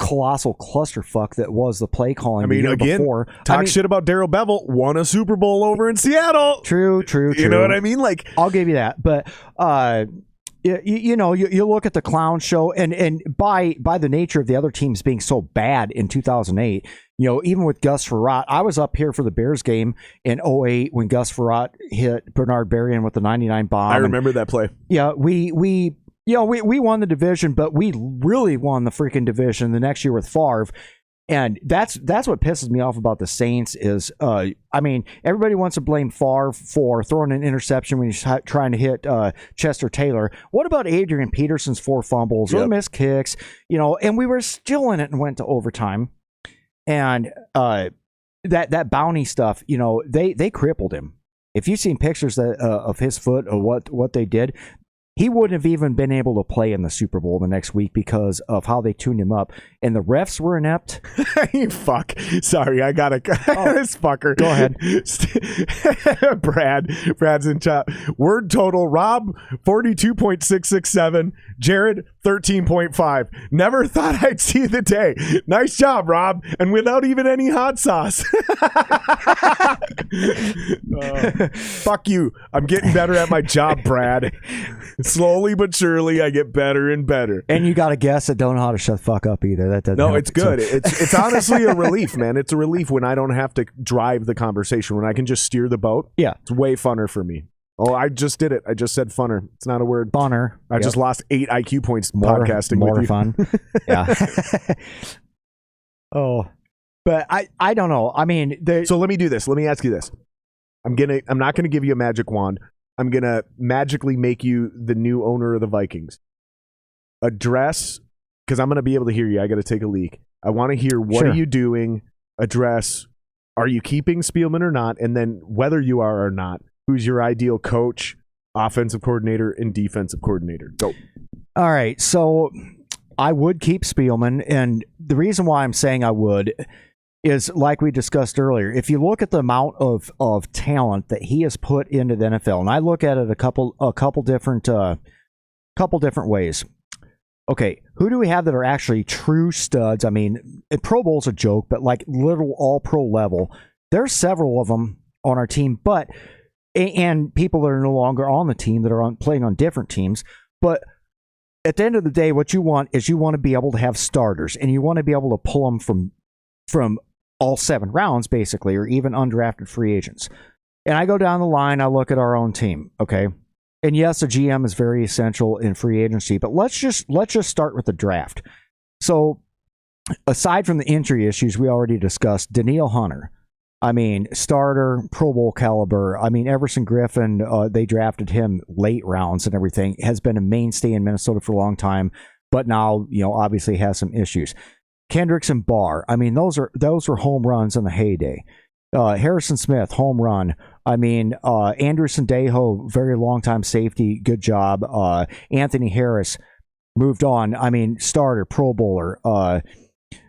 colossal clusterfuck that was the play calling. Before. Shit about Darrell Bevel. Won a Super Bowl over in Seattle. True. You know what I mean? Like, I'll give you that, but You look at the clown show, and by the nature of the other teams being so bad in 2008, even with Gus Frerotte, I was up here for the Bears game in 2008 when Gus Frerotte hit Bernard Berrien with the 99 bomb. I remember that play. Yeah, we won the division, but we really won the freaking division the next year with Favre. And that's what pisses me off about the Saints is, everybody wants to blame Favre for throwing an interception when he's trying to hit Chester Taylor. What about Adrian Peterson's 4 fumbles or missed kicks? And we were still in it and went to overtime. And that bounty stuff, they crippled him. If you've seen pictures of his foot or what they did, he wouldn't have even been able to play in the Super Bowl the next week because of how they tuned him up. And the refs were inept. Fuck. Sorry, I got to... this fucker. Go ahead. Brad's in chat. Word total, Rob, 42.667. Jared, 13.5. Never thought I'd see the day. Nice job, Rob. And without even any hot sauce. Fuck you. I'm getting better at my job, Brad. Slowly but surely, I get better and better. And you got a guest that don't know how to shut the fuck up either. That doesn't help. It's good. So. It's honestly a relief, man. It's a relief when I don't have to drive the conversation, when I can just steer the boat. Yeah. It's way funner for me. Oh, I just did it. I just said funner. It's not a word. Funner. I just lost 8 IQ points podcasting more with you. Fun. Yeah. Oh, but I don't know. I mean, so let me do this. Let me ask you this. I'm not gonna give you a magic wand. I'm gonna magically make you the new owner of the Vikings. Address, because I'm gonna be able to hear you. I got to take a leak. I want to hear what are you doing. Address, are you keeping Spielman or not? And then whether you are or not, who's your ideal coach, offensive coordinator, and defensive coordinator? Go. All right. So I would keep Spielman. And the reason why I'm saying I would is, like we discussed earlier, if you look at the amount of talent that he has put into the NFL, and I look at it a couple different ways. Okay, who do we have that are actually true studs? I mean, Pro Bowl's a joke, but like literal all-pro level. There's several of them on our team, and people that are no longer on the team that are playing on different teams. But at the end of the day, what you want is you want to be able to have starters, and you want to be able to pull them from all 7 rounds, basically, or even undrafted free agents. And I go down the line, I look at our own team, okay? And yes, a GM is very essential in free agency, but let's just start with the draft. So, aside from the injury issues we already discussed, Danielle Hunter, I mean, starter, Pro Bowl caliber. I mean, Everson Griffin, they drafted him late rounds and everything, has been a mainstay in Minnesota for a long time, but now, obviously has some issues. Kendricks and Barr, I mean, those were home runs in the heyday. Harrison Smith, home run. I mean, Andrew Sandejo, very long time safety, good job. Anthony Harris moved on. I mean, starter, Pro Bowler.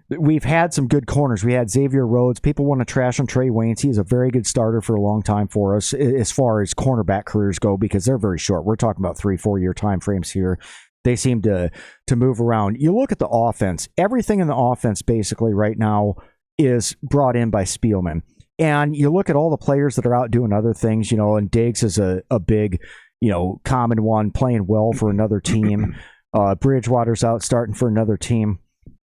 We've had some good corners. We had Xavier Rhodes. People want to trash on Trey Waynes. He's a very good starter for a long time for us as far as cornerback careers go, because they're very short. We're talking about 3-4 year time frames here. They seem to move around. You look at the offense. Everything in the offense basically right now is brought in by Spielman. And you look at all the players that are out doing other things, and Diggs is a big, common one, playing well for another team. Bridgewater's out starting for another team.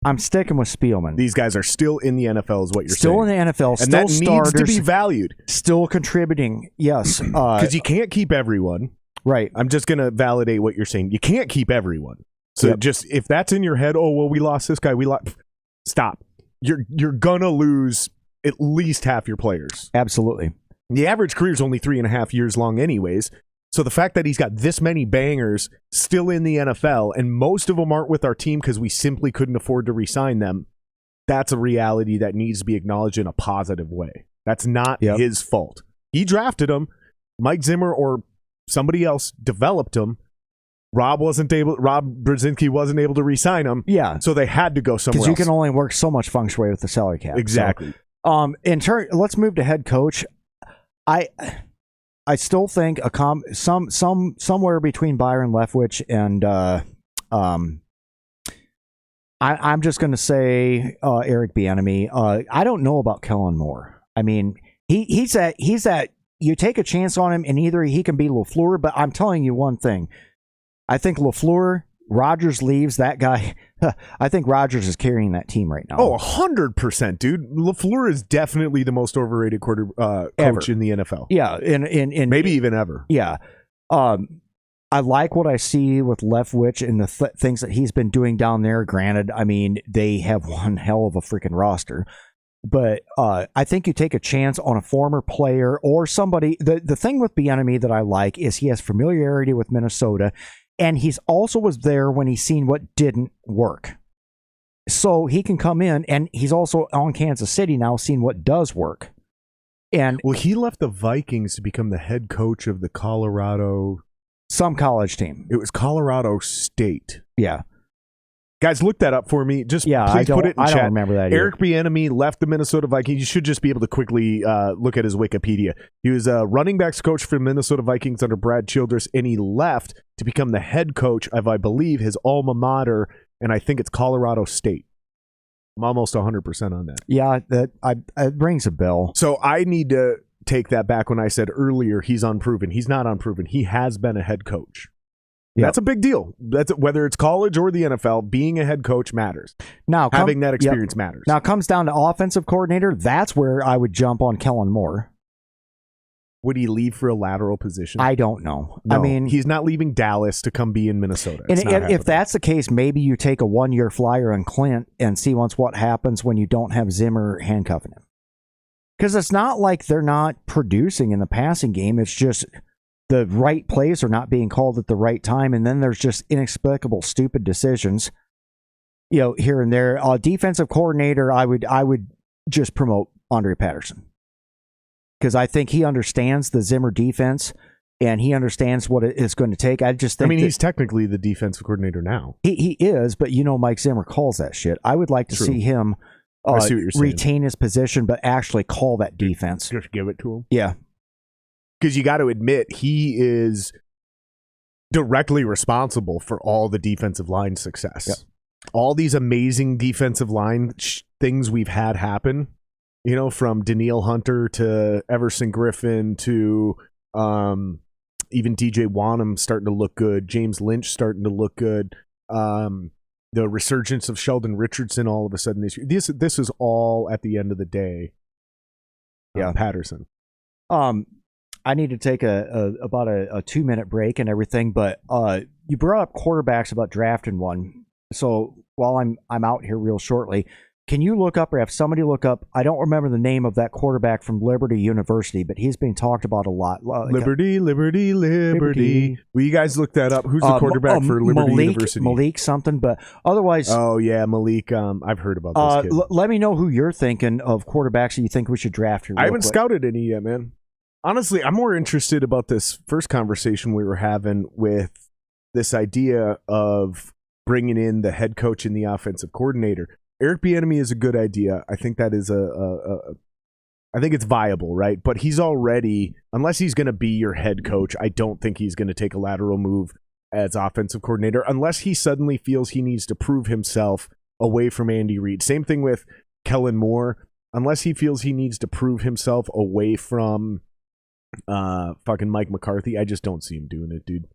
I'm sticking with Spielman. These guys are still in the NFL is what you're saying. Still in the NFL. And still that starters, needs to be valued. Still contributing, yes. Because you can't keep everyone. Right. I'm just going to validate what you're saying. You can't keep everyone. So just, if that's in your head, oh, well, we lost this guy. Stop. You're going to lose at least half your players. Absolutely. The average career is only 3.5 years long anyways. So the fact that he's got this many bangers still in the NFL, and most of them aren't with our team because we simply couldn't afford to re-sign them, that's a reality that needs to be acknowledged in a positive way. That's not his fault. He drafted him. Mike Zimmer or somebody else developed him. Rob Brzezinski wasn't able to re-sign him. Yeah. So they had to go somewhere else. Because you can only work so much feng shui with the salary cap. Exactly. So, let's move to head coach. I still think somewhere between Byron Leftwich and I'm just going to say Eric Bieniemy. I don't know about Kellen Moore. I mean, he's that you take a chance on him, and either he can be LaFleur, but I'm telling you one thing. I think LaFleur, Rodgers leaves, that guy. I think Rodgers is carrying that team right now. Oh, 100%, dude. LaFleur is definitely the most overrated coach in the NFL. Yeah, and maybe even ever. Yeah. I like what I see with Leftwich and the things that he's been doing down there. Granted, I mean, they have one hell of a freaking roster. But I think you take a chance on a former player or somebody. The thing with Bieniemy that I like is he has familiarity with Minnesota, and he's also was there when he's seen what didn't work. So he can come in, and he's also on Kansas City now, seeing what does work. And well, he left the Vikings to become the head coach of the some college team. It was Colorado State. Yeah. Guys, look that up for me. Just please put it in chat. I don't remember that Eric Bieniemy left the Minnesota Vikings. You should just be able to quickly look at his Wikipedia. He was a running backs coach for the Minnesota Vikings under Brad Childress, and he left to become the head coach of, I believe, his alma mater, and I think it's Colorado State. I'm almost 100% on that. Yeah, it rings a bell. So I need to take that back when I said earlier he's unproven. He's not unproven. He has been a head coach. Yep. That's a big deal. That's whether it's college or the NFL, being a head coach matters. Now, having that experience matters. Now, it comes down to offensive coordinator. That's where I would jump on Kellen Moore. Would he leave for a lateral position? I don't know. No, I mean, he's not leaving Dallas to come be in Minnesota. And if that's the case, maybe you take a 1-year flyer on Clint and see what happens when you don't have Zimmer handcuffing him. Because it's not like they're not producing in the passing game. It's just the right plays are not being called at the right time, and then there's just inexplicable, stupid decisions, here and there. Defensive coordinator, I would just promote Cordero Patterson, because I think he understands the Zimmer defense and he understands what it's going to take. I just think he's technically the defensive coordinator now. He is, but Mike Zimmer calls that shit. I would like to see him retain his position, but actually call that defense. Just give it to him. Yeah. Because you got to admit, he is directly responsible for all the defensive line success. Yep. All these amazing defensive line things we've had happen, from Danielle Hunter to Everson Griffin to even DJ Wanham starting to look good, James Lynch starting to look good, the resurgence of Sheldon Richardson all of a sudden this is all at the end of the day. Patterson. I need to take about a 2-minute break and everything, but you brought up quarterbacks about drafting one. So while I'm out here real shortly, can you look up or have somebody look up? I don't remember the name of that quarterback from Liberty University, but he's being talked about a lot. Liberty. Will you guys look that up? Who's the quarterback for Liberty University? Malik something, but otherwise. Oh yeah, Malik. I've heard about this kid. Let me know who you're thinking of quarterbacks that you think we should draft here. I haven't scouted any yet, man. Honestly, I'm more interested about this first conversation we were having with this idea of bringing in the head coach and the offensive coordinator. Eric Bieniemy is a good idea. I think that is I think it's viable, right? But he's already, unless he's going to be your head coach, I don't think he's going to take a lateral move as offensive coordinator unless he suddenly feels he needs to prove himself away from Andy Reid. Same thing with Kellen Moore. Unless he feels he needs to prove himself away from fucking Mike McCarthy, I just don't see him doing it, dude.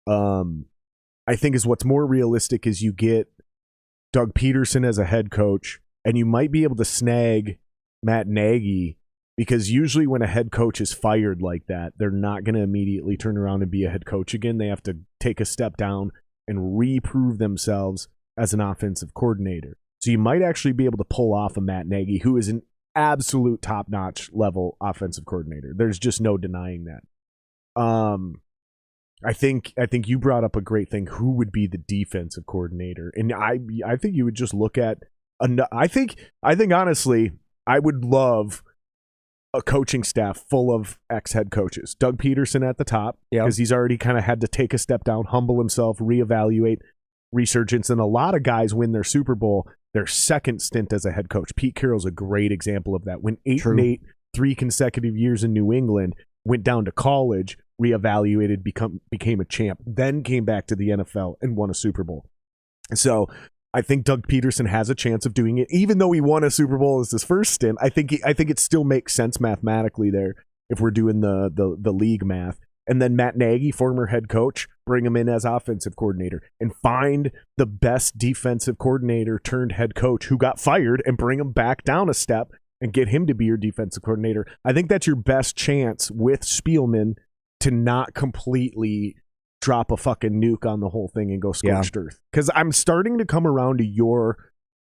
I think is what's more realistic is you get Doug Peterson as a head coach, and you might be able to snag Matt Nagy, because usually when a head coach is fired like that, they're not going to immediately turn around and be a head coach again. They have to take a step down and reprove themselves as an offensive coordinator. So you might actually be able to pull off a Matt Nagy, who is an absolute top-notch level offensive coordinator. There's just no denying that. I think you brought up a great thing. Who would be the defensive coordinator? And I think you would just look at. I think honestly, I would love a coaching staff full of ex-head coaches. Doug Peterson at the top, because he's already kind of had to take a step down, humble himself, reevaluate, resurgence, and a lot of guys win their Super Bowl their second stint as a head coach. Pete Carroll's a great example of that. Went 8-8, 3 consecutive years in New England, went down to college, reevaluated, became a champ, then came back to the NFL and won a Super Bowl. So I think Doug Peterson has a chance of doing it, even though he won a Super Bowl as his first stint. I think it still makes sense mathematically there if we're doing the league math. and then Matt Nagy, former head coach, bring him in as offensive coordinator, and find the best defensive coordinator turned head coach who got fired and bring him back down a step and get him to be your defensive coordinator. I think that's your best chance with Spielman to not completely drop a fucking nuke on the whole thing and go scorched earth. Because I'm starting to come around to your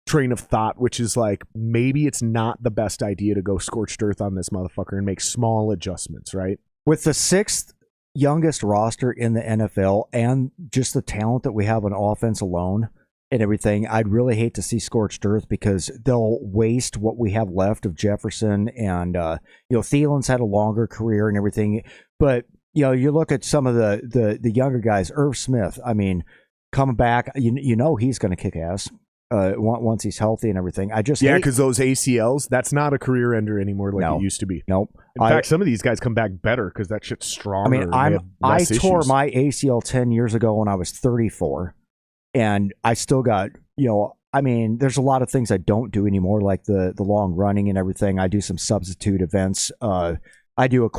train of thought, which is like, maybe it's not the best idea to go scorched earth on this motherfucker and make small adjustments, right? With the 6th youngest roster in the NFL and just the talent that we have on offense alone and everything, I'd really hate to see scorched earth because they'll waste what we have left of Jefferson and Thielen's had a longer career and everything. But you look at some of the younger guys, Irv Smith. I mean, coming back, he's going to kick ass once he's healthy and everything. Because those ACLs, that's not a career ender anymore like it used to be. Nope. In fact, some of these guys come back better because that shit's stronger. I mean, I tore my ACL 10 years ago when I was 34, and I still got, there's a lot of things I don't do anymore, like the long running and everything. I do some substitute events. I do a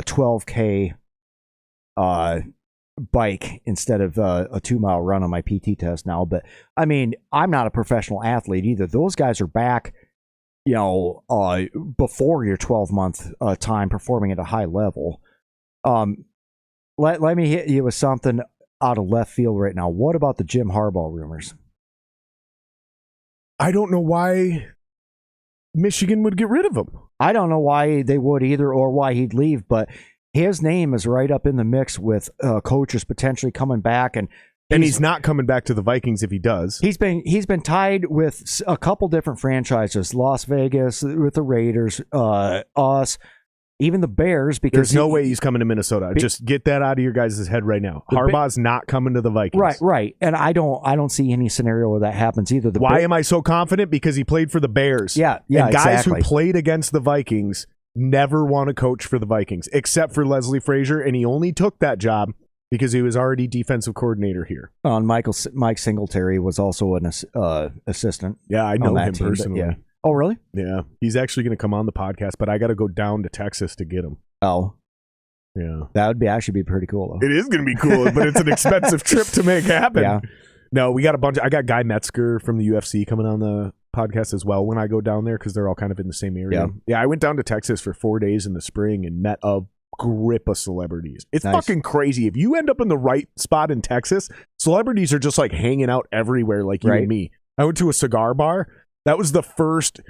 12K bike instead of a 2-mile run on my PT test now. But I mean, I'm not a professional athlete either. Those guys are back, before your 12-month time performing at a high level. Let me hit you with something out of left field right now. What about the Jim Harbaugh rumors? I don't know why Michigan would get rid of him. I don't know why they would either or why he'd leave, but his name is right up in the mix with coaches potentially coming back, and he's not coming back to the Vikings if he does. He's been tied with a couple different franchises, Las Vegas with the Raiders, us, even the Bears. Because there's no way he's coming to Minnesota. Just get that out of your guys' head right now. Harbaugh's not coming to the Vikings. Right. And I don't see any scenario where that happens either. Why am I so confident? Because he played for the Bears. Yeah, and guys exactly. who played against the Vikings never want to coach for the Vikings, except for Leslie Frazier, and he only took that job because he was already defensive coordinator here. Mike Singletary was also an assistant. Yeah, I know him personally. Yeah. Oh, really? Yeah. He's actually going to come on the podcast, but I got to go down to Texas to get him. Oh. Yeah. That would actually be pretty cool, though. It is going to be cool, but it's an expensive trip to make happen. Yeah. No, we got I got Guy Metzger from the UFC coming on the podcast as well when I go down there because they're all kind of in the same area. Yeah, I went down to Texas for 4 days in the spring and met a grip of celebrities. It's fucking crazy. If you end up in the right spot in Texas, celebrities are just like hanging out everywhere like you and me. I went to a cigar bar. That was the first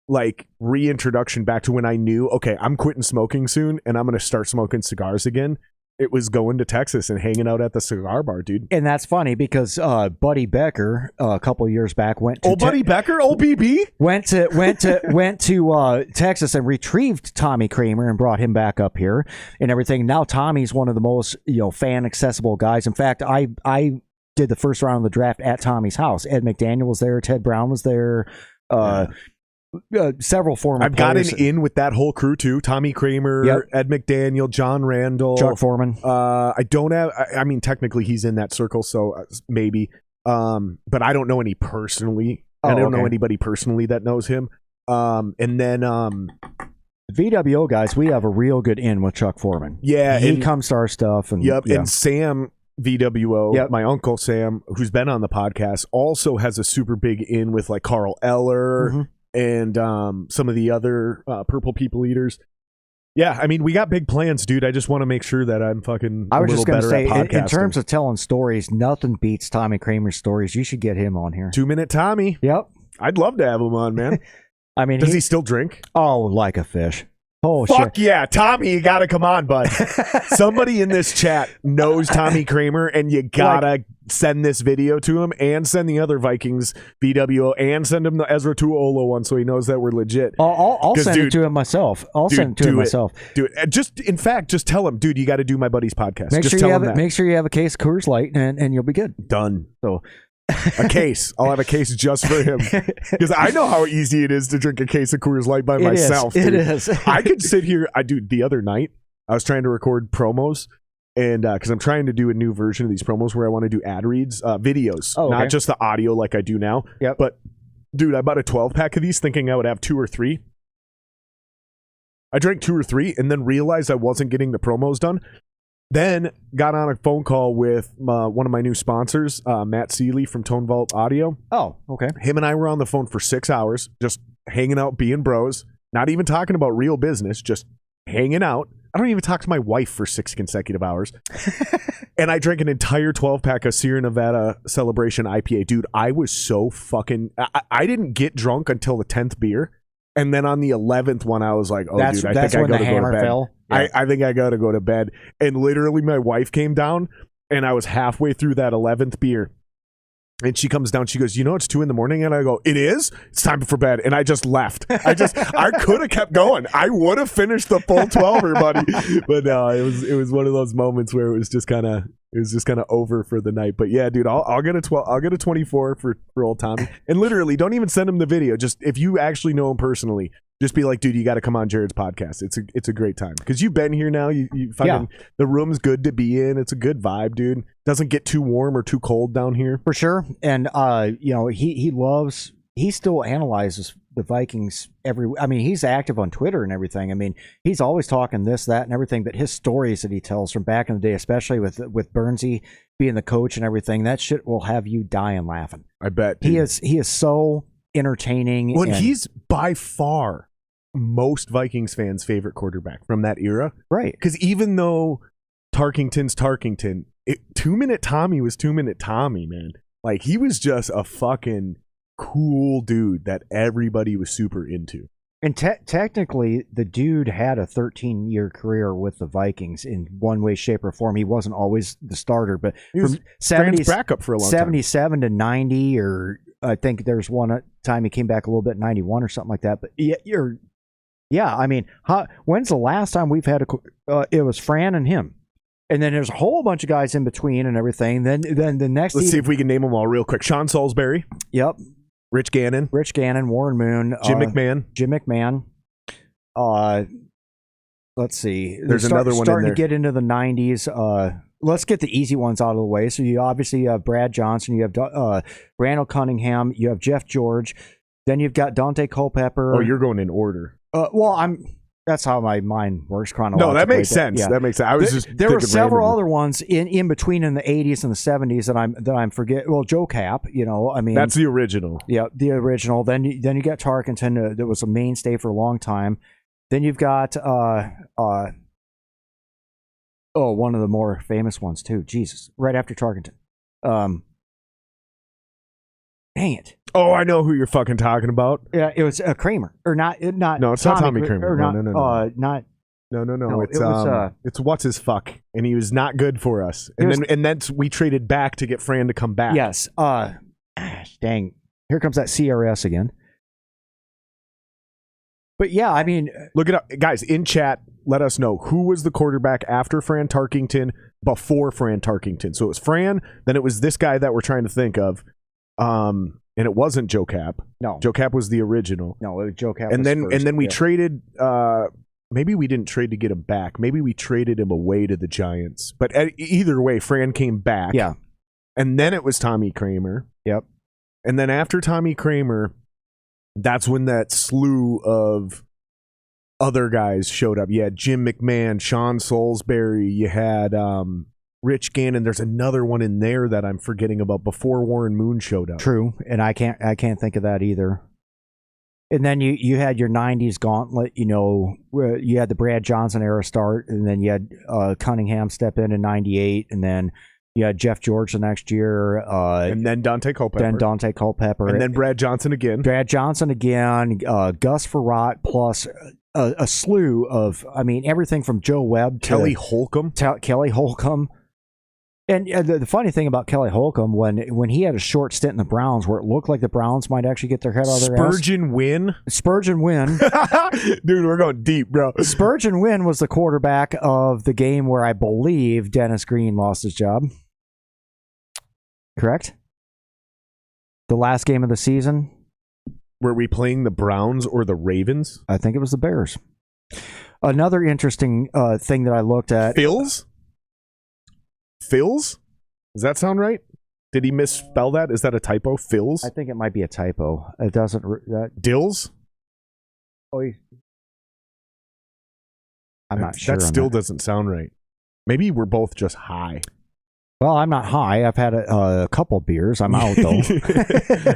like reintroduction back to when I knew, okay, I'm quitting smoking soon and I'm going to start smoking cigars again. It was going to Texas and hanging out at the cigar bar, dude. And that's funny because Buddy Becker a couple of years back went to Buddy Becker, old BB went to Texas and retrieved Tommy Kramer and brought him back up here and everything. Now Tommy's one of the most fan accessible guys. In fact, I did the first round of the draft at Tommy's house. Ed McDaniel was there. Ted Brown was there. Several former I've players. gotten in with that whole crew too. Tommy Kramer, Ed McDaniel, John Randall, Chuck Foreman. I don't have. I mean, technically he's in that circle, so maybe. But I don't know any personally. I don't know anybody personally that knows him. And then VWO guys, we have a real good in with Chuck Foreman. Yeah, he comes to our stuff. And and Sam VWO, my uncle Sam, who's been on the podcast, also has a super big in with like Carl Eller and some of the other Purple People Eaters. Yeah, I mean, we got big plans, dude. I just want to make sure that I'm fucking I was just going to say, in terms of telling stories, nothing beats Tommy Kramer's stories. You should get him on here. 2-Minute Tommy. Yep. I'd love to have him on, man. I mean, does he still drink? Oh, like a fish. Oh, fuck yeah, Tommy, you gotta come on, bud. Somebody in this chat knows Tommy Kramer, and you gotta send this video to him, and send the other Vikings VWO, and send him the Ezra Tuolo one, so he knows that we're legit. I'll send it to him myself. Send it to him myself. Do it. Just tell him, dude, you got to do my buddy's podcast. Make sure you have a case of Coors Light, and you'll be good. Done. So. A case. I'll have a case just for him because I know how easy it is to drink a case of Coors Light by myself. It is. I could sit here. The other night I was trying to record promos, and because I'm trying to do a new version of these promos where I want to do ad reads, videos, not just the audio like I do now. Yep. But dude, I bought a 12-pack of these thinking I would have 2 or 3. I drank 2 or 3 and then realized I wasn't getting the promos done. Then got on a phone call with one of my new sponsors, Matt Seeley from Tone Vault Audio. Oh, okay. Him and I were on the phone for 6 hours, just hanging out, being bros, not even talking about real business, just hanging out. I don't even talk to my wife for 6 consecutive hours. And I drank an entire 12-pack of Sierra Nevada Celebration IPA. Dude, I was so fucking... I didn't get drunk until the 10th beer. And then on the 11th one, I was like, oh, dude, I think I got to go to bed. Fell. Yeah. I think I got to go to bed. And literally my wife came down and I was halfway through that 11th beer. And she comes down, she goes, you know, it's 2 a.m. And I go, it is? It's time for bed. And I just left. I could have kept going. I would have finished the full 12er, buddy. But no, it was one of those moments where it was just kind of over for the night. But yeah, dude, I'll get a 12. I'll get a 24 for old Tommy. And literally, don't even send him the video. Just if you actually know him personally, just be like, dude, you got to come on Jared's podcast. It's a great time because you've been here now. You fucking the room's good to be in. It's a good vibe, dude. Doesn't get too warm or too cold down here for sure. And you know, he still analyzes the Vikings he's active on Twitter and everything. I mean, he's always talking this, that, and everything. But his stories that he tells from back in the day, especially with Bernsey being the coach and everything, that shit will have you dying laughing. I bet, dude. He is so entertaining. Well, he's by far most Vikings fans' favorite quarterback from that era, right? Because even though Tarkington's Tarkington, 2-Minute Tommy was 2-Minute Tommy, man. Like, he was just a fucking cool dude that everybody was super into. And technically, the dude had a 13-year career with the Vikings in one way, shape, or form. He wasn't always the starter, but he was from backup for a long time. 77 to 90, or I think there's one time he came back a little bit, 91 or something like that. But yeah, I mean, when's the last time we've had it was Fran and him. And then there's a whole bunch of guys in between and everything. Then the next... Let's see if we can name them all real quick. Sean Salisbury. Yep. Rich Gannon, Warren Moon. Jim McMahon. Let's see. There's another one starting in there. To get into the 90s. Let's get the easy ones out of the way. So you obviously have Brad Johnson. You have Randall Cunningham. You have Jeff George. Then you've got Dante Culpepper. Oh, you're going in order. Well, that's how my mind works chronologically. No, that makes sense. Yeah. That makes sense. I was there were several other ones in between in the 80s and the 70s that I'm forgetting. Well, Joe Cap, you know, I mean, that's the original. Yeah, the original. Then you got Tarkenton, that was a mainstay for a long time. Then you've got one of the more famous ones too. Jesus, right after Tarkenton. Dang it. Oh, I know who you're fucking talking about. Yeah, it was Kramer, or not. No, it's not Tommy Kramer. No. It's what's his fuck, and he was not good for us. And then we traded back to get Fran to come back. Yes. Dang. Here comes that CRS again. But yeah, I mean, look it up, guys. In chat, let us know who was the quarterback after Fran Tarkington, before Fran Tarkington. So it was Fran, then it was this guy that we're trying to think of. And it wasn't Joe Cap. No, Joe Cap was the original. No, it was Joe Cap. And then we traded. Maybe we didn't trade to get him back. Maybe we traded him away to the Giants. But either way, Fran came back. Yeah. And then it was Tommy Kramer. Yep. And then after Tommy Kramer, that's when that slew of other guys showed up. You had Jim McMahon, Sean Salisbury. You had Rich Gannon. There's another one in there that I'm forgetting about before Warren Moon showed up. True, and I can't think of that either. And then you had your 90s gauntlet, you know, where you had the Brad Johnson era start, and then you had Cunningham step in 98, and then you had Jeff George the next year. And then Dante Culpepper. And then Brad Johnson again. Gus Farrat, plus a slew of, I mean, everything from Joe Webb to Kelly Holcomb. And the funny thing about Kelly Holcomb, when he had a short stint in the Browns where it looked like the Browns might actually get their head out of their ass. Spurgeon Wynn. Dude, we're going deep, bro. Spurgeon Wynn was the quarterback of the game where I believe Dennis Green lost his job. Correct? The last game of the season. Were we playing the Browns or the Ravens? I think it was the Bears. Another interesting thing that I looked at. Phils? Does that sound right? Did he misspell that? Is that a typo? Phils? I think it might be a typo. It doesn't. Dills? Oh, I'm not sure. That still doesn't sound right. Maybe we're both just high. Well, I'm not high. I've had a couple beers. I'm out, though.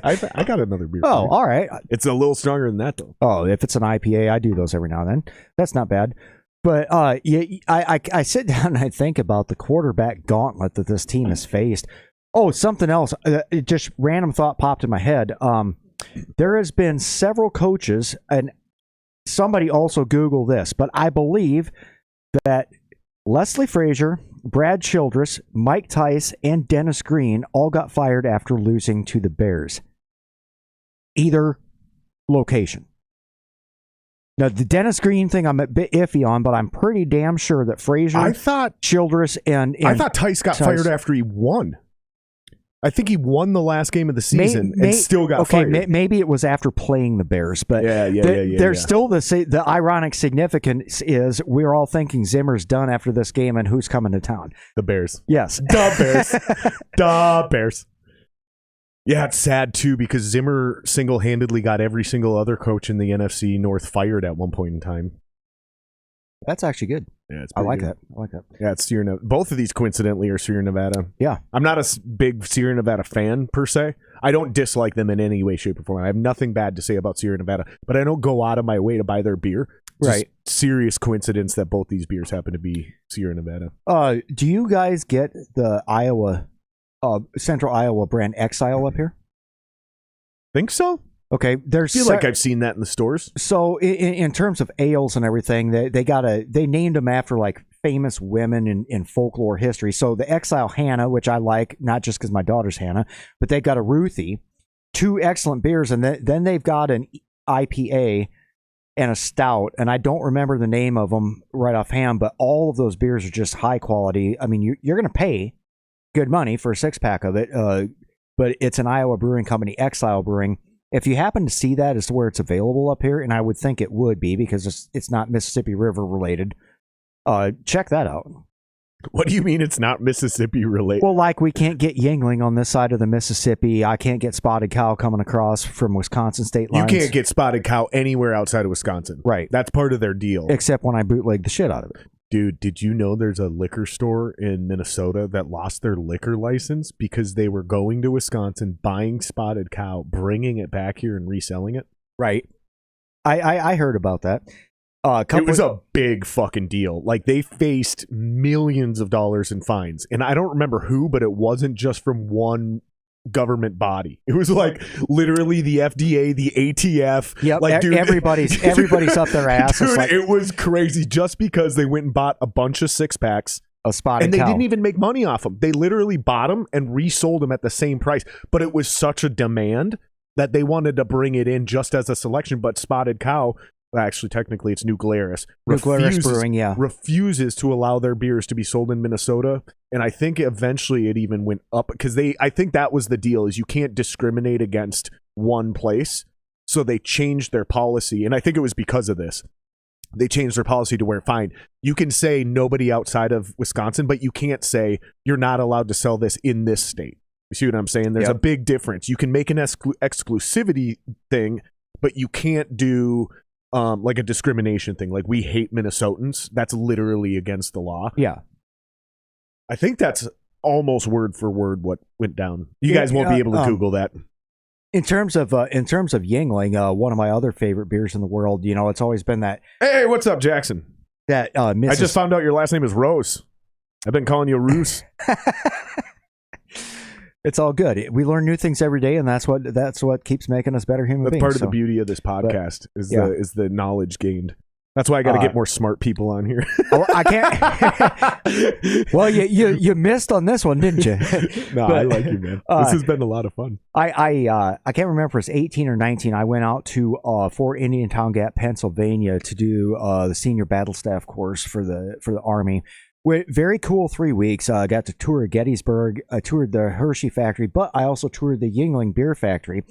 I got another beer. Oh, all right. It's a little stronger than that, though. Oh, if it's an IPA, I do those every now and then. That's not bad. But I sit down and I think about the quarterback gauntlet that this team has faced. Oh, something else. Just random thought popped in my head. There has been several coaches, and somebody also Google this, but I believe that Leslie Frazier, Brad Childress, Mike Tice, and Dennis Green all got fired after losing to the Bears. Either location. Now, the Dennis Green thing I'm a bit iffy on, but I'm pretty damn sure that Frazier, Childress, and I thought Tice got fired after he won. I think he won the last game of the season and still got fired. Maybe it was after playing the Bears, but there's still the ironic significance is we're all thinking Zimmer's done after this game, and who's coming to town? The Bears. Yes. The Bears. The Bears. Yeah, it's sad, too, because Zimmer single-handedly got every single other coach in the NFC North fired at one point in time. That's actually good. Yeah, it's I like good. that. Yeah, it's Sierra Nevada. Both of these, coincidentally, are Sierra Nevada. Yeah. I'm not a big Sierra Nevada fan, per se. I don't dislike them in any way, shape, or form. I have nothing bad to say about Sierra Nevada, but I don't go out of my way to buy their beer. Right. Serious coincidence that both these beers happen to be Sierra Nevada. Do you guys get the Central Iowa brand Exile up here? Think so? Okay, I feel like I've seen that in the stores. So in terms of ales and everything, they named them after like famous women in folklore history. So the Exile Hannah, which I like, not just because my daughter's Hannah, but they got a Ruthie, two excellent beers, and then they've got an IPA and a stout, and I don't remember the name of them right offhand, but all of those beers are just high quality. I mean, you're going to pay good money for a 6-pack of it, but it's an Iowa Brewing Company, Exile Brewing. If you happen to see that as to where it's available up here, and I would think it would be because it's not Mississippi River related, check that out. What do you mean it's not Mississippi related? Well, like we can't get Yingling on this side of the Mississippi. I can't get Spotted Cow coming across from Wisconsin state lines. You can't get Spotted Cow anywhere outside of Wisconsin. Right. That's part of their deal. Except when I bootleg the shit out of it. Dude, did you know there's a liquor store in Minnesota that lost their liquor license because they were going to Wisconsin, buying Spotted Cow, bringing it back here and reselling it? Right. I heard about that. It was a big fucking deal. Like, they faced millions of dollars in fines. And I don't remember who, but it wasn't just from one government body. It was like literally the FDA, the ATF. Yep, like, dude, everybody's up their ass. Dude, it was crazy just because they went and bought a bunch of 6-packs. A Spotted and they Cow. didn't even make money off them. They literally bought them and resold them at the same price. But it was such a demand that they wanted to bring it in just as a selection. But Spotted Cow, actually technically it's New Glarus. Brewing, yeah. Refuses to allow their beers to be sold in Minnesota. And I think eventually it even went up because I think that was the deal, is you can't discriminate against one place. So they changed their policy. And I think it was because of this. They changed their policy to where, fine, you can say nobody outside of Wisconsin, but you can't say you're not allowed to sell this in this state. You see what I'm saying? There's a big difference. You can make an exclusivity thing, but you can't do like a discrimination thing. Like, we hate Minnesotans. That's literally against the law. Yeah. I think that's almost word for word what went down. You guys won't be able to Google that. In terms of Yingling, one of my other favorite beers in the world, you know, it's always been that. Hey, what's up, Jackson? That I just found out your last name is Rose. I've been calling you Roos. It's all good. We learn new things every day, and that's what keeps making us better human beings. That's part of the beauty of this podcast is the knowledge gained. That's why I got to get more smart people on here. I can't. Well, you missed on this one, didn't you? No, I like you, man. This has been a lot of fun. I can't remember if it was 18 or 19. I went out to Fort Indiantown Gap, Pennsylvania, to do the senior battle staff course for the Army. Very cool 3 weeks. I got to tour Gettysburg. I toured the Hershey factory, but I also toured the Yingling beer factory.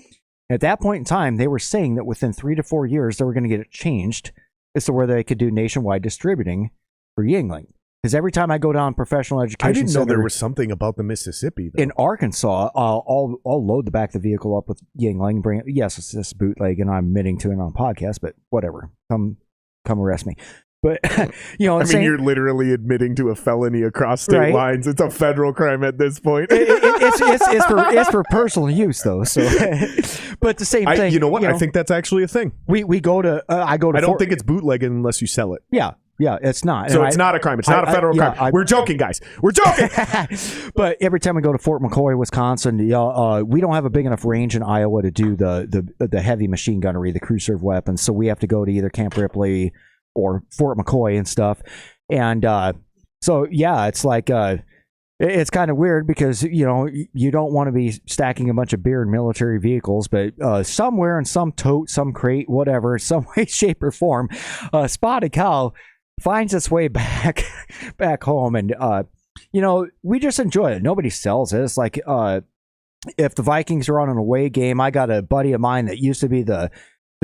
At that point in time, they were saying that within 3 to 4 years, they were going to get it changed as to where they could do nationwide distributing for Yingling. Because every time I go down professional education, I didn't know there was something about the Mississippi, though. In Arkansas, I'll load the back of the vehicle up with Yingling. Bring it. Yes, it's this bootleg, and I'm admitting to it on a podcast, but whatever. Come arrest me. But I mean, you're literally admitting to a felony across state lines. It's a federal crime at this point. It's for personal use, though. So, but the same thing. You know what? I think that's actually a thing. We go to. I don't think it's bootlegging unless you sell it. Yeah, it's not. So it's not a crime. It's not a federal crime. We're joking, guys. We're joking. But every time we go to Fort McCoy, Wisconsin, we don't have a big enough range in Iowa to do the heavy machine gunnery, the crew serve weapons. So we have to go to either Camp Ripley or Fort McCoy and stuff. And so, yeah, it's like it's kind of weird because, you don't want to be stacking a bunch of beer in military vehicles, but somewhere in some tote, some crate, whatever, some way, shape, or form, Spotted Cow finds its way back home. And, we just enjoy it. Nobody sells it. It's like if the Vikings are on an away game, I got a buddy of mine that used to be the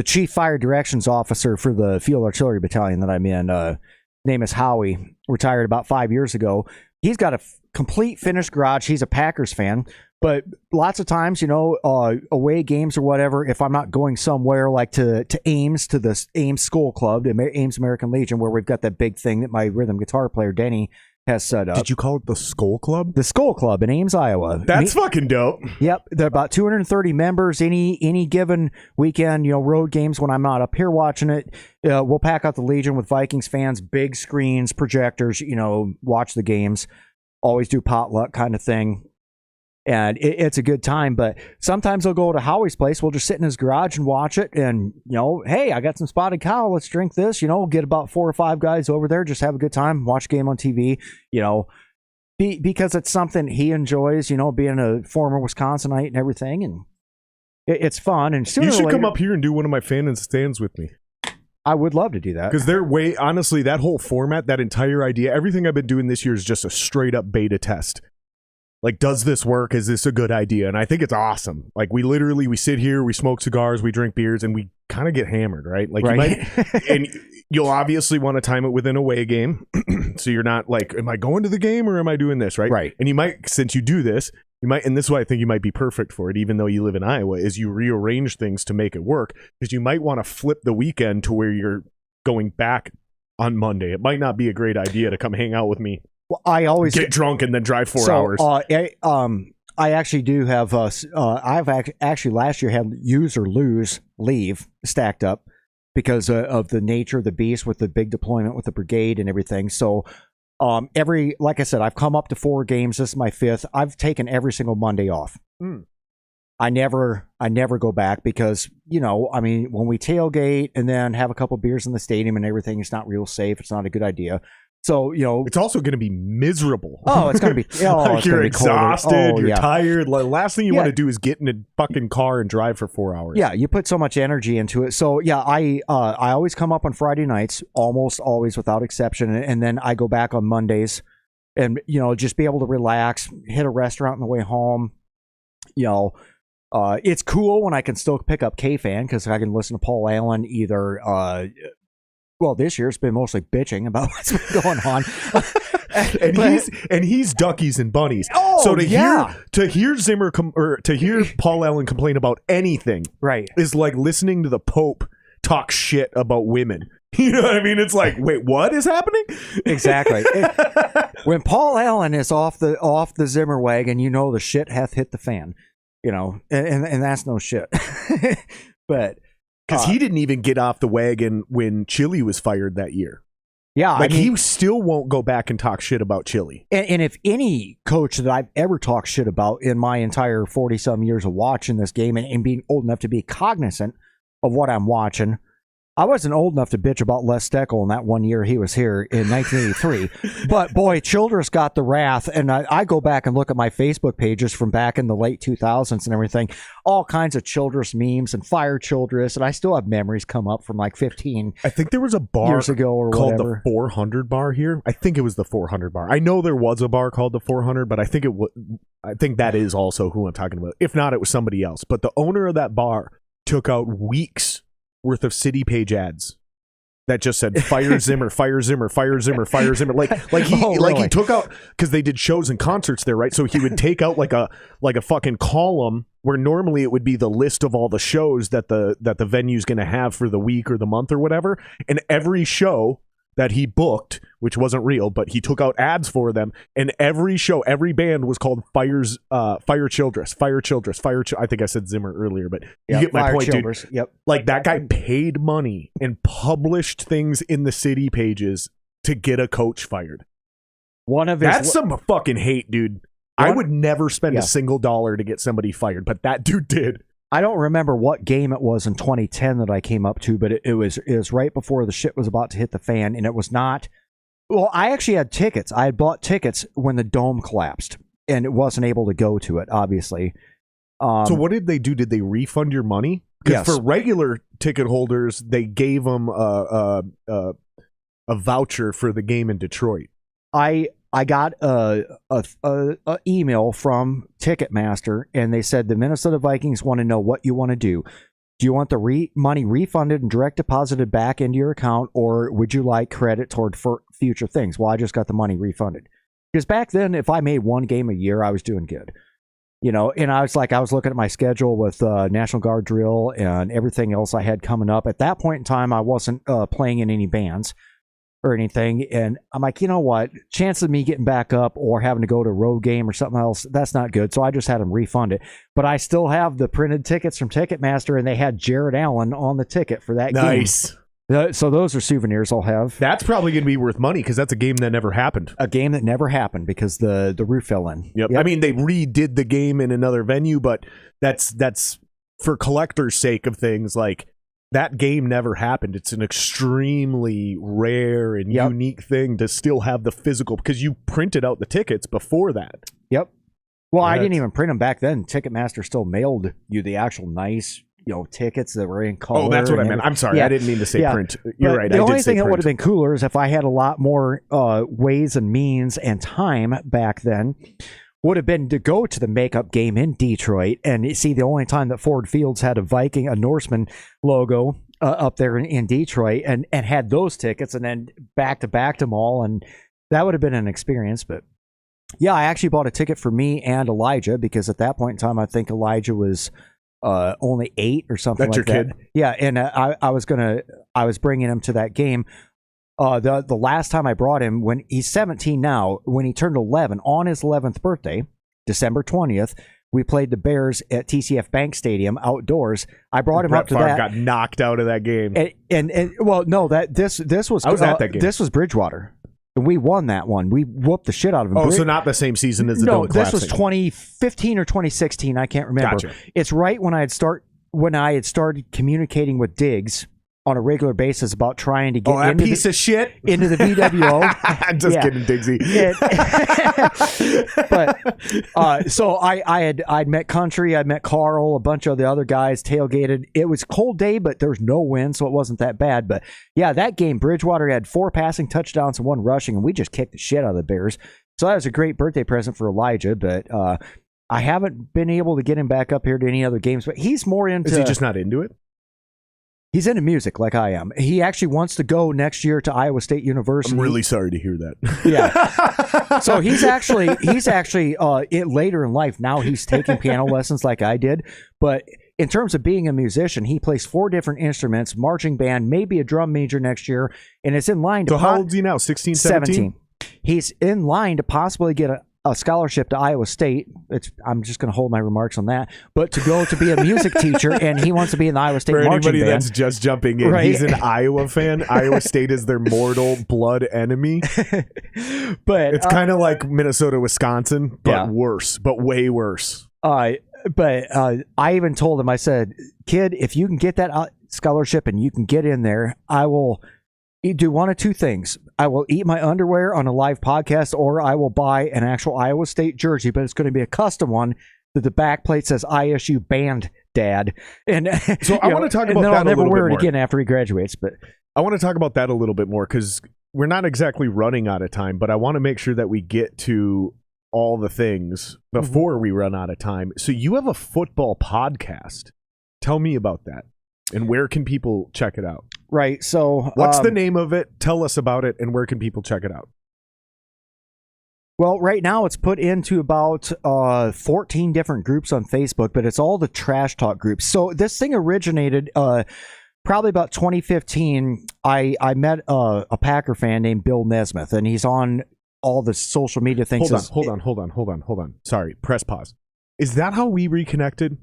chief fire directions officer for the field artillery battalion that I'm in. Name is Howie, retired about 5 years ago. He's got a complete finished garage. He's a Packers fan, but lots of times, away games or whatever, if I'm not going somewhere like to Ames, to the Ames School Club, Ames American Legion, where we've got that big thing that my rhythm guitar player, Denny, has set up. Did you call it the Skull Club? The Skull Club in Ames, Iowa. That's fucking dope. Yep. There are about 230 members any given weekend, road games when I'm not up here watching it. We'll pack out the Legion with Vikings fans, big screens, projectors, watch the games. Always do potluck kind of thing. And it's a good time, but sometimes I'll go to Howie's place. We'll just sit in his garage and watch it. And, hey, I got some Spotted Cow. Let's drink this. Get about 4 or 5 guys over there. Just have a good time. Watch a game on TV, because it's something he enjoys, being a former Wisconsinite and everything. And it's fun. And you should come up here and do one of my fan and stands with me. I would love to do that. Because honestly, that whole format, that entire idea, everything I've been doing this year is just a straight up beta test. Like, does this work? Is this a good idea? And I think it's awesome. Like, we sit here, we smoke cigars, we drink beers, and we kind of get hammered, right? Like, right. And you'll obviously want to time it with an away game. So you're not like, am I going to the game or am I doing this, right? Right. And you might, since you do this, and this is why I think you might be perfect for it, even though you live in Iowa, is you rearrange things to make it work. Because you might want to flip the weekend to where you're going back on Monday. It might not be a great idea to come hang out with me. Well, I always get drunk and then drive 4 hours. I actually do have. I've actually last year had use or lose leave stacked up because of the nature of the beast with the big deployment with the brigade and everything. So like I said, I've come up to 4 games. This is my 5th. I've taken every single Monday off. I never go back because, when we tailgate and then have a couple beers in the stadium and everything, it's not real safe. It's not a good idea. So, it's also going to be miserable. Oh, it's going to be, like you're exhausted, you're tired. The last thing you want to do is get in a fucking car and drive for 4 hours. Yeah, you put so much energy into it. So, yeah, I always come up on Friday nights, almost always without exception. And then I go back on Mondays and, just be able to relax, hit a restaurant on the way home. It's cool when I can still pick up K-Fan because I can listen to Paul Allen either this year it's been mostly bitching about what's been going on. and he's duckies and bunnies. Oh, so to hear Zimmer to hear Paul Allen complain about anything, right, is like listening to the Pope talk shit about women. You know what I mean? It's like, wait, what is happening? Exactly. When Paul Allen is off the Zimmer wagon, the shit hath hit the fan. And that's no shit. But because he didn't even get off the wagon when Chili was fired that year. Yeah. He still won't go back and talk shit about Chili. And if any coach that I've ever talked shit about in my entire 40-some years of watching this game and being old enough to be cognizant of what I'm watching, I wasn't old enough to bitch about Les Steckel in that one year he was here in 1983. But boy, Childress got the wrath. And I go back and look at my Facebook pages from back in the late 2000s and everything. All kinds of Childress memes and fire Childress. And I still have memories come up from like 15 I think there was a bar years ago or called whatever. The 400 bar here. I think it was the 400 bar. I know there was a bar called the 400, but I think that is also who I'm talking about. If not, it was somebody else. But the owner of that bar took out weeks worth of city page ads that just said fire Zimmer, fire Zimmer, fire Zimmer, fire Zimmer. He took out, because they did shows and concerts there, right? So he would take out like a fucking column where normally it would be the list of all the shows that the venue's going to have for the week or the month or whatever, and every show that he booked, which wasn't real, but he took out ads for them, and every show, every band was called Fire Childress. I think I said Zimmer earlier, but you get my Fire point, Childress. dude. Yep. Like, that guy paid money and published things in the city pages to get a coach fired. That's some fucking hate, dude. I would never spend a single dollar to get somebody fired, but that dude did. I don't remember what game it was in 2010 that I came up to, but it was right before the shit was about to hit the fan, and it was not. Well, I actually had tickets. I had bought tickets when the dome collapsed, and it wasn't able to go to it, obviously. So what did they do? Did they refund your money? Because for regular ticket holders, they gave them a voucher for the game in Detroit. I got a email from Ticketmaster, and they said the Minnesota Vikings want to know what you want to do. Do you want the money refunded and direct deposited back into your account, or would you like credit toward future things? Well, I just got the money refunded. Because back then, if I made one game a year, I was doing good. You know, and I was looking at my schedule with National Guard drill and everything else I had coming up. At that point in time, I wasn't playing in any bands or anything, and I'm like, you know what, chance of me getting back up or having to go to a road game or something else, that's not good. So I just had them refund it, but I still have the printed tickets from Ticketmaster, and they had Jared Allen on the ticket for that game. So those are souvenirs I'll have. That's probably going to be worth money, because that's a game that never happened. A game that never happened because the roof fell in. Yep. I mean, they redid the game in another venue, but that's for collectors' sake of things. Like, that game never happened. It's an extremely rare and unique thing to still have the physical, because you printed out the tickets before that. Yep. Well, I didn't even print them back then. Ticketmaster still mailed you the actual nice, tickets that were in color. Oh, that's what I meant. I'm sorry. I didn't mean to say print. You're right. The only thing that would have been cooler is if I had a lot more ways and means and time back then, would have been to go to the makeup game in Detroit and see the only time that Ford Fields had a Norseman logo up there in Detroit, and had those tickets, and then back to them all, and that would have been an experience. But yeah, I actually bought a ticket for me and Elijah, because at that point in time, I think Elijah was only 8 or something. That's like your kid? Yeah, and I was bringing him to that game. The last time I brought him, when he's 17 now, when he turned 11, on his 11th birthday, December 20th, we played the Bears at TCF Bank Stadium outdoors. I brought him up to that. Got knocked out of that game. And well, no, this was I was at that game. This was Bridgewater. We won that one. We whooped the shit out of him. Oh, so not the same season as the Dome Collapsing. This was 2015 or 2016. I can't remember. Gotcha. It's right when I had started communicating with Diggs on a regular basis about trying to get into piece of shit into the VWO. I'm just kidding, Diggsy. But so I'd met Country, I'd met Carl, a bunch of the other guys, tailgated. It was a cold day, but there was no wind, so it wasn't that bad. But yeah, that game, Bridgewater had 4 passing touchdowns and 1 rushing, and we just kicked the shit out of the Bears. So that was a great birthday present for Elijah, but I haven't been able to get him back up here to any other games. But he's more into... Is he just not into it? He's into music like I am. He actually wants to go next year to Iowa State University. I'm really sorry to hear that. Yeah. So he's actually later in life now, he's taking piano lessons like I did. But in terms of being a musician, he plays 4 different instruments, marching band, maybe a drum major next year, and is in line to... So how old is he now? 16, 17? He's in line to possibly get a scholarship to Iowa State. I'm just going to hold my remarks on that. But to go to be a music teacher, and he wants to be in the Iowa State marching band. For anybody that's just jumping in, right? He's an Iowa fan. Iowa State is their mortal blood enemy. But it's kind of like Minnesota, Wisconsin, but worse, but way worse. I even told him, I said, kid, if you can get that scholarship and you can get in there, I will do one of 2 things. I will eat my underwear on a live podcast, or I will buy an actual Iowa State jersey, but it's going to be a custom one that the back plate says ISU band dad. And so I want to talk about that a little bit more. I'll never wear it again after he graduates. But I want to talk about that a little bit more, because we're not exactly running out of time, but I want to make sure that we get to all the things before we run out of time. So you have a football podcast. Tell me about that. And where can people check it out? Right. So what's the name of it? Tell us about it, and where can people check it out? Well, right now it's put into about 14 different groups on Facebook, but it's all the trash talk groups. So this thing originated probably about 2015, I met a Packer fan named Bill Nesmith, and he's on all the social media things. Hold on. Sorry, press pause. Is that how we reconnected?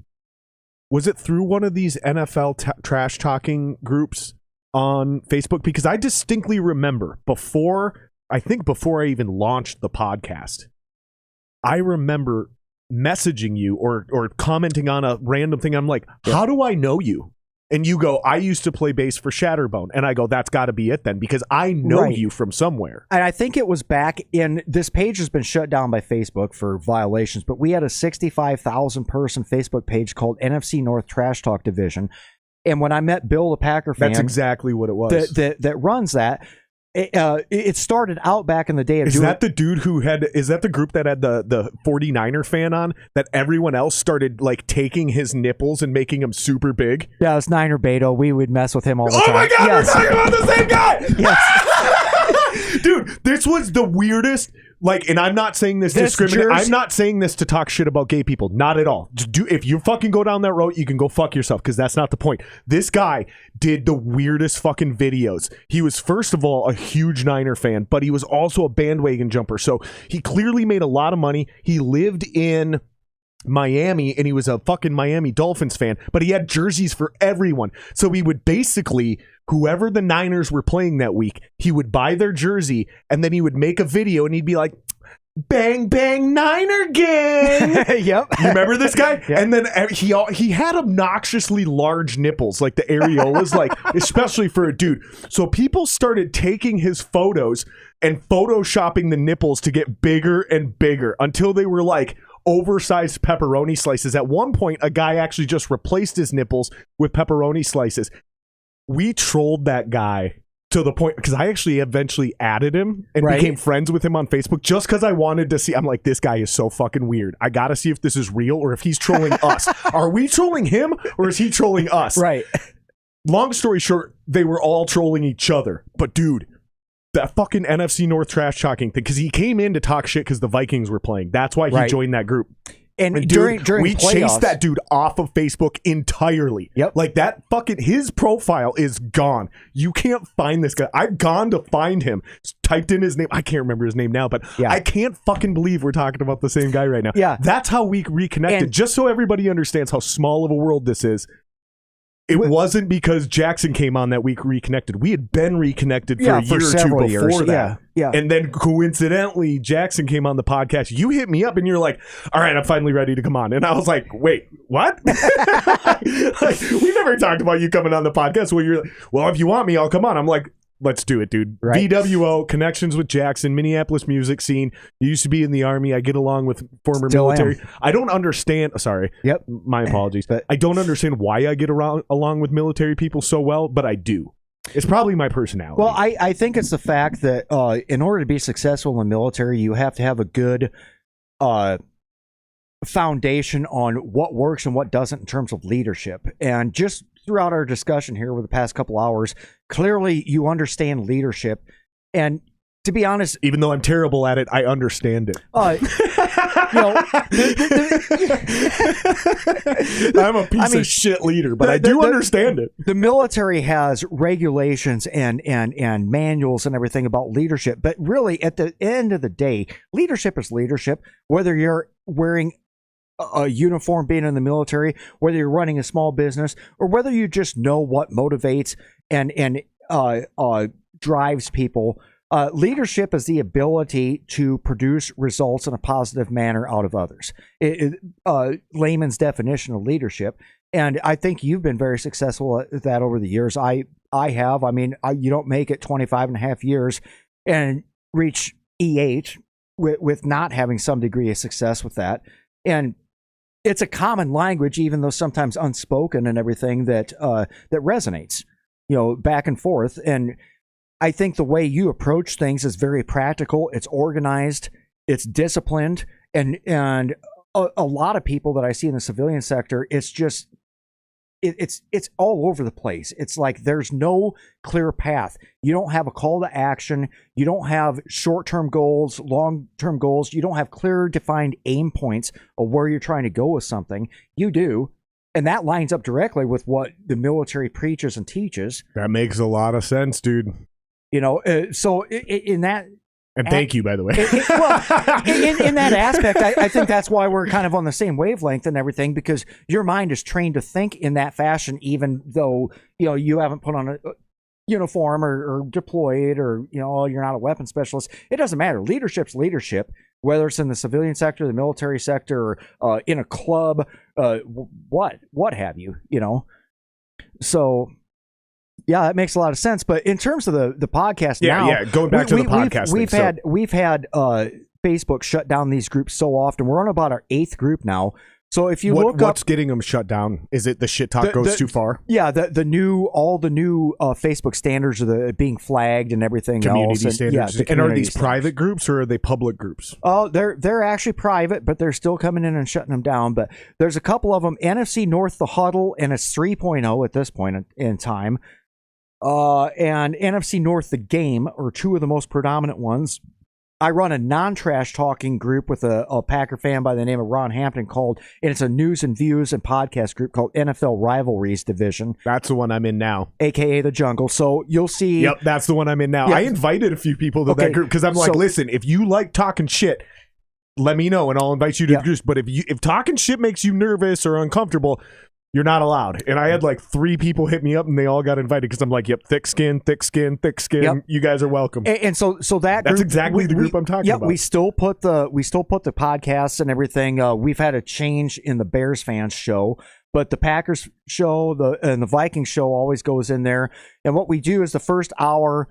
Was it through one of these NFL trash talking groups on Facebook? Because I distinctly remember before I even launched the podcast, I remember messaging you or commenting on a random thing. I'm like, how do I know you? And you go, I used to play bass for Shatterbone. And I go, that's got to be it then, because I know you from somewhere. And I think it was back in, this page has been shut down by Facebook for violations, but we had a 65,000 person Facebook page called NFC North Trash Talk Division. And when I met Bill, the Packer fan, that's exactly what it was. That runs that. It started out back in the day of is that the group that had the 49er fan on that everyone else started like taking his nipples and making them super big? Yeah, it's Niner Beto. We would mess with him all the time. Oh my God, yes. We're talking about the same guy! Yes. Dude, this was the weirdest. Like, and I'm not saying this to discriminate. I'm not saying this to talk shit about gay people. Not at all. If you fucking go down that road, you can go fuck yourself, because that's not the point. This guy did the weirdest fucking videos. He was, first of all, a huge Niner fan, but he was also a bandwagon jumper. So he clearly made a lot of money. He lived in Miami, and he was a fucking Miami Dolphins fan, but he had jerseys for everyone. So he would basically, whoever the Niners were playing that week, he would buy their jersey, and then he would make a video, and he'd be like, bang, bang, Niner gang. Yep. You remember this guy? Yep. And then he had obnoxiously large nipples, like the areolas, like especially for a dude. So people started taking his photos and photoshopping the nipples to get bigger and bigger until they were like oversized pepperoni slices. At one point, a guy actually just replaced his nipples with pepperoni slices. We trolled that guy to the point, because I actually eventually added him and became friends with him on Facebook just because I wanted to see. I'm like, this guy is so fucking weird. I got to see if this is real or if he's trolling us. Are we trolling him or is he trolling us? Right. Long story short, they were all trolling each other. But dude, that fucking NFC North trash talking thing, because he came in to talk shit because the Vikings were playing. That's why he joined that group. And dude, during we playoffs, chased that dude off of Facebook entirely. Yep. Like that fucking, his profile is gone. You can't find this guy. I've gone to find him, typed in his name. I can't remember his name now, but I can't fucking believe we're talking about the same guy right now. Yeah. That's how we reconnected. And just so everybody understands how small of a world this is. It wasn't because Jackson came on that week reconnected. We had been reconnected for a year or two before that. Yeah. And then coincidentally, Jackson came on the podcast. You hit me up and you're like, all right, I'm finally ready to come on. And I was like, wait, what? Like, we never talked about you coming on the podcast. Well, you're like, well, if you want me, I'll come on. I'm like, let's do it, dude. Right. VWO, connections with Jackson, Minneapolis music scene. You used to be in the Army. I get along with former military. I don't understand. Sorry. Yep. My apologies. But I don't understand why I get along with military people so well, but I do. It's probably my personality. Well, I think it's the fact that in order to be successful in the military, you have to have a good foundation on what works and what doesn't in terms of leadership. And just throughout our discussion here over the past couple hours, clearly you understand leadership. And to be honest, even though I'm terrible at it, I understand it. I'm a piece of shit leader, but I do understand it. The military has regulations and manuals and everything about leadership, but really at the end of the day, leadership is leadership. Whether you're wearing a uniform, being in the military, whether you're running a small business, or whether you just know what motivates and drives people. Leadership is the ability to produce results in a positive manner out of others. Layman's definition of leadership. And I think you've been very successful at that over the years. I have. I mean, you don't make it 25 and a half years and reach E8 with not having some degree of success with that. And it's a common language, even though sometimes unspoken and everything, that resonates, back and forth. And I think the way you approach things is very practical. It's organized. It's disciplined. And a lot of people that I see in the civilian sector, it's just, it's all over the place. It's like there's no clear path. You don't have a call to action. You don't have short-term goals, long-term goals. You don't have clear defined aim points of where you're trying to go with something. You do. And that lines up directly with what the military preaches and teaches. That makes a lot of sense, dude. So in that. And thank you, by the way. In that aspect, I think that's why we're kind of on the same wavelength and everything, because your mind is trained to think in that fashion, even though, you haven't put on a uniform or deployed or, you're not a weapons specialist. It doesn't matter. Leadership's leadership, whether it's in the civilian sector, the military sector, or in a club, what have you, So... Yeah, that makes a lot of sense. But in terms of the podcast now, going back to the podcast, we've had Facebook shut down these groups so often. We're on about our 8th group now. So if you what's getting them shut down? Is it the shit talk goes too far? Yeah, all the new Facebook standards are being flagged and everything community else. Standards. And are these private groups or are they public groups? Oh, they're actually private, but they're still coming in and shutting them down. But there's a couple of them: NFC North, the Huddle, and it's 3.0 at this point in time. And NFC North, the Game, are two of the most predominant ones. I run a non-trash talking group with a Packer fan by the name of Ron Hampton and it's a news and views and podcast group called NFL Rivalries Division. That's the one I'm in now. AKA The Jungle. So you'll see. Yep, that's the one I'm in now. Yeah. I invited a few people to that group because I'm like, listen, if you like talking shit, let me know and I'll invite you to the group. But if talking shit makes you nervous or uncomfortable, you're not allowed. And I had like 3 people hit me up and they all got invited because I'm like, yep, thick skin. Yep. You guys are welcome. And so that's group, exactly the group I'm talking about. We still put the podcasts and everything. We've had a change in the Bears fans show, but the Packers show and the Vikings show always goes in there. And what we do is the first hour,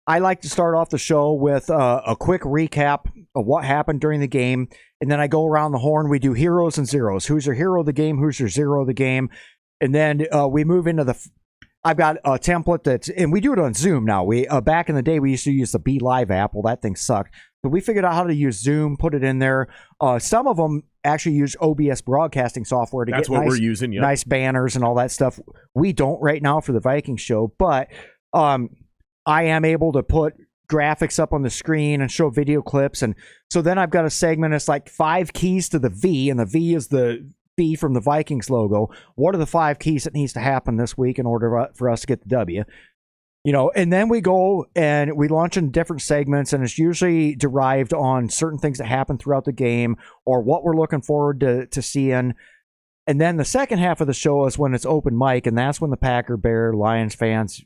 I like to start off the show with a quick recap of what happened during the game. And then I go around the horn. We do heroes and zeros. Who's your hero of the game? Who's your zero of the game? And then we move into I've got a template and we do it on Zoom now. We back in the day, we used to use the Be Live app. Well, that thing sucked. But we figured out how to use Zoom, put it in there. Some of them actually use OBS broadcasting software to get we're using, nice banners and all that stuff. We don't right now for the Vikings show, but I am able to put graphics up on the screen and show video clips. And so then I've got a segment. It's like 5 keys to the V, and the V is the V from the Vikings logo. What are the 5 keys that needs to happen this week in order for us to get the W? And then we go and we launch in different segments, and it's usually derived on certain things that happen throughout the game or what we're looking forward to seeing. And then the second half of the show is when it's open mic, and that's when the Packer, Bear, Lions fans,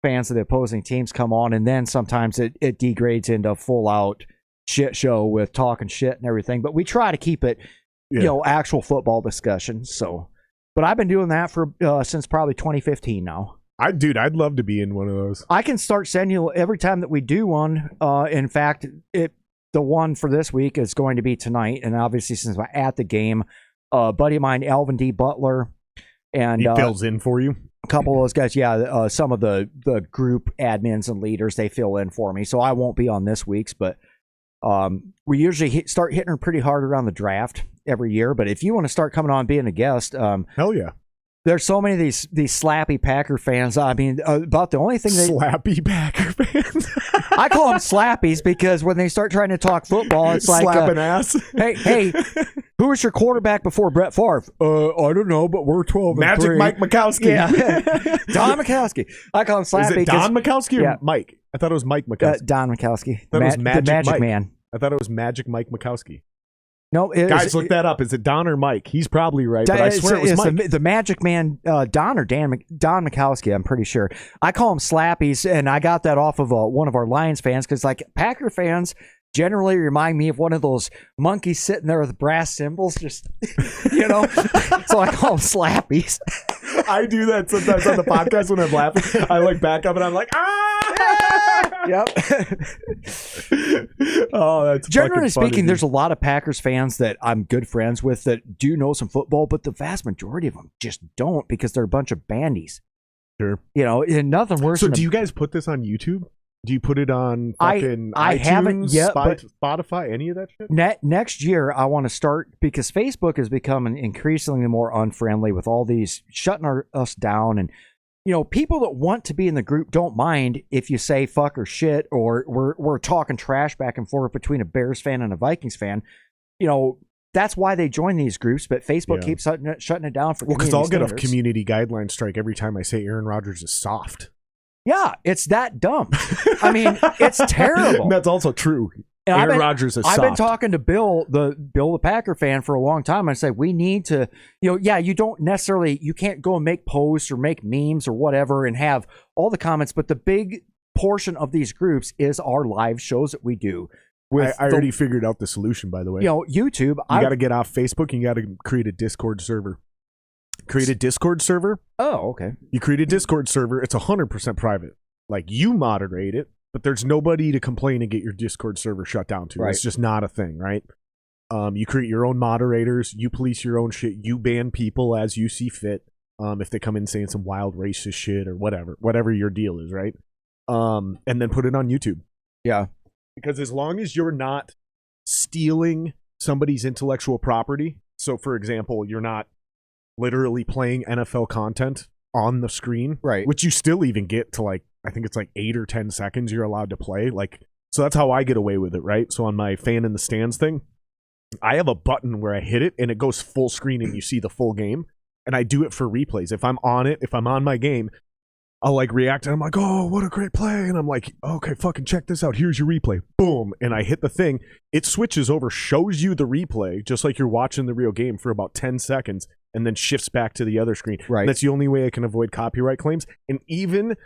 fans of the opposing teams come on, and then sometimes it degrades into a full-out shit show with talking shit and everything. But we try to keep it, actual football discussion. So, but I've been doing that for since probably 2015 now. I'd love to be in one of those. I can start sending you every time that we do one. In fact, the one for this week is going to be tonight, and obviously since I'm at the game, a buddy of mine, Alvin D. Butler, and he fills in for you. A couple of those guys, some of the group admins and leaders, they fill in for me. So I won't be on this week's, but we usually start hitting her pretty hard around the draft every year. But if you want to start coming on being a guest, hell yeah. There's so many of these slappy Packer fans. I mean, about the only thing slappy Packer fans. I call them slappies because when they start trying to talk football, it's like slapping ass. Hey, who was your quarterback before Brett Favre? I don't know, but we're 12 Magic and 3. Mike Mikowski. Yeah, Don Mikowski. I call him slappy. Is it Don Mikowski or Mike? I thought it was Mike Mikowski. Don Mikowski. That was Magic the Magic Mike. Man. I thought it was Magic Mike Mikowski. No, guys, look that up. Is it Don or Mike? He's probably right, but I swear it was Mike. The Magic Man, Don or Don Mikowski, I'm pretty sure. I call them slappies, and I got that off of one of our Lions fans because, like, Packer fans generally remind me of one of those monkeys sitting there with brass cymbals, just, so I call them slappies. I do that sometimes on the podcast when I'm laughing. I look back up and I'm like, Yep. Oh, that's generally speaking, funny, there's a lot of Packers fans that I'm good friends with that do know some football, but the vast majority of them just don't because they're a bunch of bandies. Sure. And nothing worse. So, do you guys put this on YouTube? Do you put it on fucking I iTunes, haven't yet, but Spotify, any of that shit? Next year, I want to start because Facebook is becoming increasingly more unfriendly with all these shutting us down. And, people that want to be in the group don't mind if you say fuck or shit or we're talking trash back and forth between a Bears fan and a Vikings fan. that's why they join these groups, but Facebook keeps shutting it down for because I'll get a community guideline strike every time I say Aaron Rodgers is soft. Yeah, it's that dumb. I mean, it's terrible. That's also true. And Aaron Rodgers is soft. I've been talking to Bill the Packer fan, for a long time. I say we need to, you don't necessarily, you can't go and make posts or make memes or whatever and have all the comments, but the big portion of these groups is our live shows that we do. I already figured out the solution, by the way. YouTube. You got to get off Facebook and you got to create a Discord server. Create a Discord server. Oh, okay. You create a Discord server. It's 100% private. Like, you moderate it, but there's nobody to complain and get your Discord server shut down to. Right. It's just not a thing, right? You create your own moderators. You police your own shit. You ban people as you see fit. If they come in saying some wild racist shit or whatever your deal is, right? And then put it on YouTube. Yeah. Because as long as you're not stealing somebody's intellectual property, so for example, you're not literally playing NFL content on the screen, right? Which you still even get to, like, I think it's like 8 or 10 seconds you're allowed to play. Like, so that's how I get away with it, right? So on my fan in the stands thing, I have a button where I hit it and it goes full screen and you see the full game. And I do it for replays. If I'm on my game, I'll like react and I'm like, oh, what a great play. And I'm like, okay, fucking check this out. Here's your replay. Boom. And I hit the thing. It switches over, shows you the replay, just like you're watching the real game for about 10 seconds, and then shifts back to the other screen. Right. That's the only way I can avoid copyright claims. And even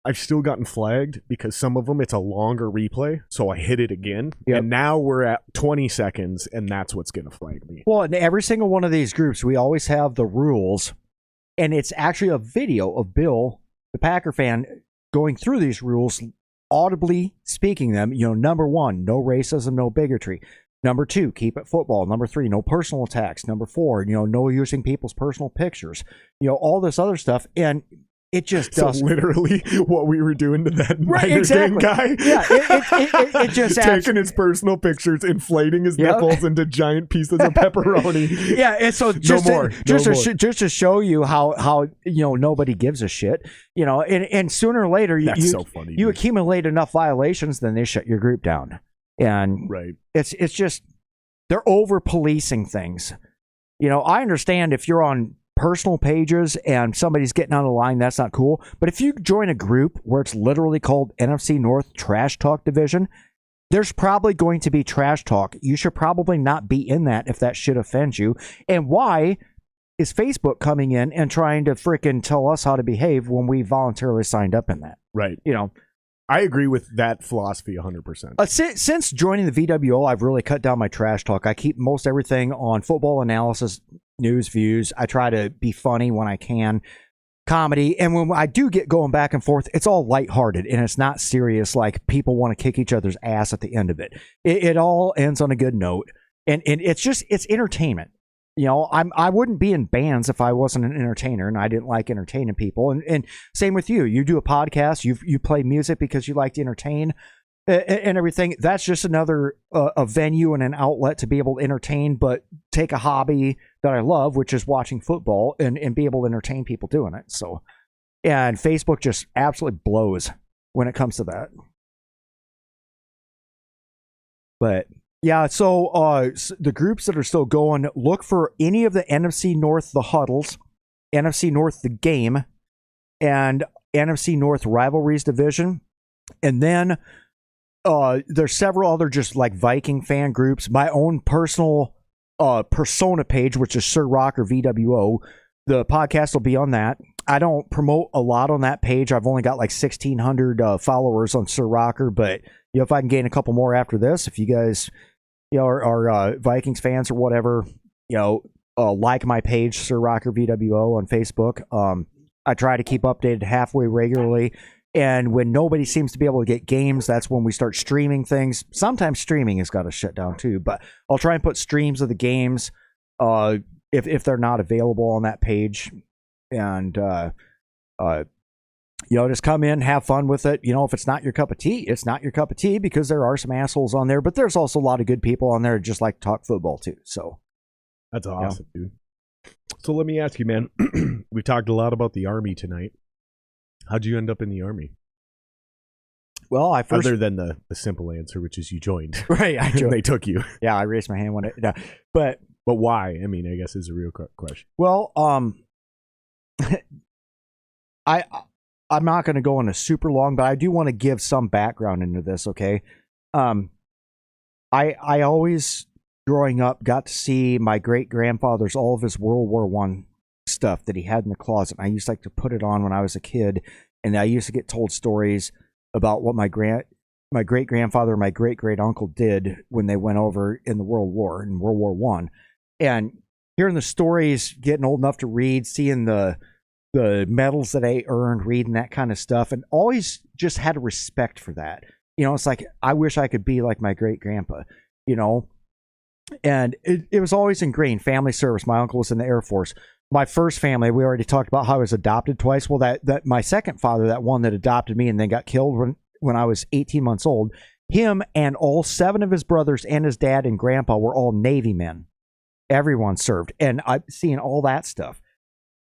I've still gotten flagged because some of them, it's a longer replay. So I hit it again. Yep. And now we're at 20 seconds, and that's what's going to flag me. Well, in every single one of these groups, we always have the rules, and it's actually a video of Bill, the Packer fan, going through these rules, audibly speaking them. Number 1, no racism, no bigotry. Number 2, keep it football. Number 3, no personal attacks. Number 4, no using people's personal pictures. All this other stuff, and it just does. So literally what we were doing to that minor game guy. Yeah, it just taking his personal pictures, inflating his nipples into giant pieces of pepperoni. Yeah, and so just to show you how nobody gives a shit. And sooner or later so funny, you accumulate enough violations, then they shut your group down. And right, it's just they're over policing things. I understand if you're on personal pages and somebody's getting out of line, that's not cool. But if you join a group where it's literally called NFC North Trash Talk Division, there's probably going to be trash talk. You should probably not be in that if that shit offends you. And why is Facebook coming in and trying to frickin' tell us how to behave when we voluntarily signed up in that? Right. I agree with that philosophy 100%. Since joining the VWO, I've really cut down my trash talk. I keep most everything on football analysis, news, views. I try to be funny when I can, comedy. And when I do get going back and forth, it's all lighthearted and it's not serious like people want to kick each other's ass at the end of it. It all ends on a good note. And it's entertainment. I wouldn't be in bands if I wasn't an entertainer and I didn't like entertaining people. And same with you. You do a podcast. You play music because you like to entertain and everything. That's just another a venue and an outlet to be able to entertain, but take a hobby that I love, which is watching football, and be able to entertain people doing it. So, and Facebook just absolutely blows when it comes to that. But yeah, so the groups that are still going, look for any of the NFC North, the huddles, NFC North, the game, and NFC North rivalries division. And then there's several other just like Viking fan groups. My own personal persona page, which is Sir Rocker VWO. The podcast will be on that. I don't promote a lot on that page. I've only got like 1,600 followers on Sir Rocker, but if I can gain a couple more after this, if you guys are Vikings fans or whatever, like my page, Sir Rocker VWO on Facebook. I try to keep updated halfway regularly. And when nobody seems to be able to get games, that's when we start streaming things. Sometimes streaming has got to shut down too, but I'll try and put streams of the games if they're not available on that page. And, just come in, have fun with it. If it's not your cup of tea, it's not your cup of tea, because there are some assholes on there, but there's also a lot of good people on there who just like to talk football too. So that's awesome, dude. So let me ask you, man, we talked a lot about the Army tonight. How'd you end up in the Army? Well, other than the simple answer, which is you joined. Right, I joined. They took you. Yeah, I raised my hand when but But why? I mean, I guess is a real question. Well, I'm not going to go on a super long, but I do want to give some background into this. Okay, I always growing up got to see my great grandfather's all of his World War One stuff that he had in the closet. I used to like to put it on when I was a kid, and I used to get told stories about what my great grandfather, my great great uncle did when they went over in World War One, and hearing the stories, getting old enough to read, seeing the medals that I earned, reading that kind of stuff, and always just had a respect for that. It's like I wish I could be like my great grandpa, and it was always ingrained. Family service. My uncle was in the Air Force. My first family, we already talked about how I was adopted twice. Well, that my second father, that one that adopted me and then got killed when I was 18 months old, him and all 7 of his brothers and his dad and grandpa were all Navy men. Everyone served, and I've seen all that stuff.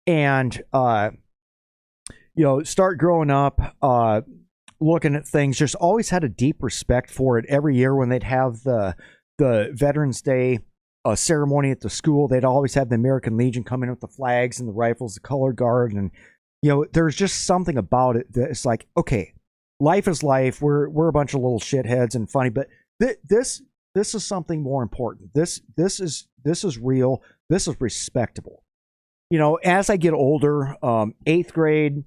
And start growing up, looking at things. Just always had a deep respect for it. Every year when they'd have the Veterans Day ceremony at the school, they'd always have the American Legion come in with the flags and the rifles, the color guard, and there's just something about it that it's like, okay, life is life. We're a bunch of little shitheads and funny, but this is something more important. This is real. This is respectable. As I get older, 8th grade,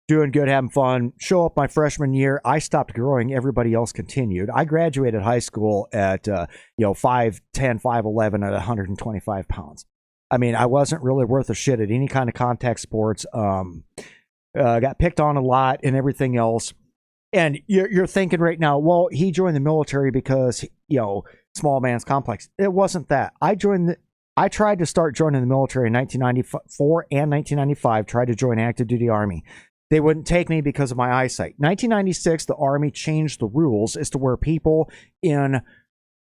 doing good, having fun, show up my freshman year, I stopped growing. Everybody else continued. I graduated high school at 5'10", 5'11", at 125 pounds. I mean, I wasn't really worth a shit at any kind of contact sports. Got picked on a lot and everything else. And you're thinking right now, well, he joined the military because, small man's complex. It wasn't that. I tried to start joining the military in 1994 and 1995, tried to join active duty Army. They wouldn't take me because of my eyesight. 1996, the Army changed the rules as to where people in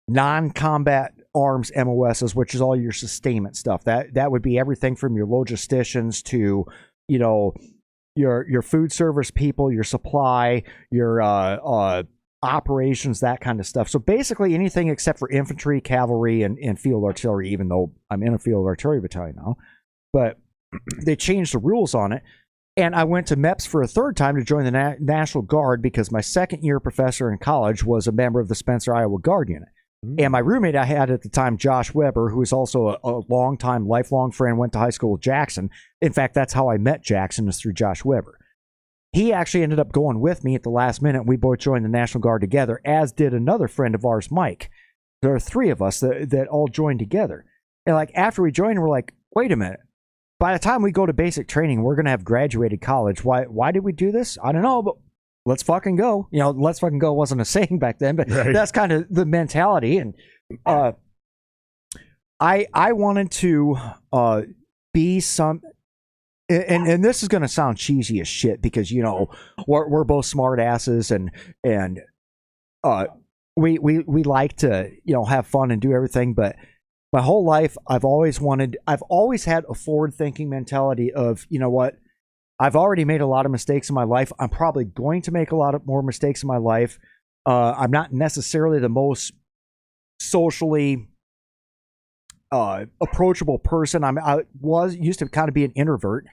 non-combat arms MOSs, which is all your sustainment stuff, that would be everything from your logisticians to, your food service people, your supply, your operations, that kind of stuff. So basically anything except for infantry, cavalry, and field artillery, even though I'm in a field artillery battalion now. But they changed the rules on it. And I went to MEPS for a third time to join the National Guard because my second year professor in college was a member of the Spencer, Iowa Guard unit. And my roommate I had at the time, Josh Weber, who was also a lifelong friend, went to high school with Jackson. In fact, that's how I met Jackson, was through Josh Weber. He actually ended up going with me at the last minute. We both joined the National Guard together, as did another friend of ours, Mike. There are 3 of us that all joined together. And after we joined, we're like, wait a minute. By the time we go to basic training, we're going to have graduated college. Why did we do this? I don't know, but let's fucking go. Let's fucking go wasn't a saying back then, but right. That's kind of the mentality. And I wanted to be some, and this is going to sound cheesy as shit because we're both smart asses and we like to have fun and do everything, but my whole life I've always had a forward-thinking mentality of, what, I've already made a lot of mistakes in my life. I'm probably going to make a lot of more mistakes in my life. I'm not necessarily the most socially approachable person. I used to kind of be an introvert.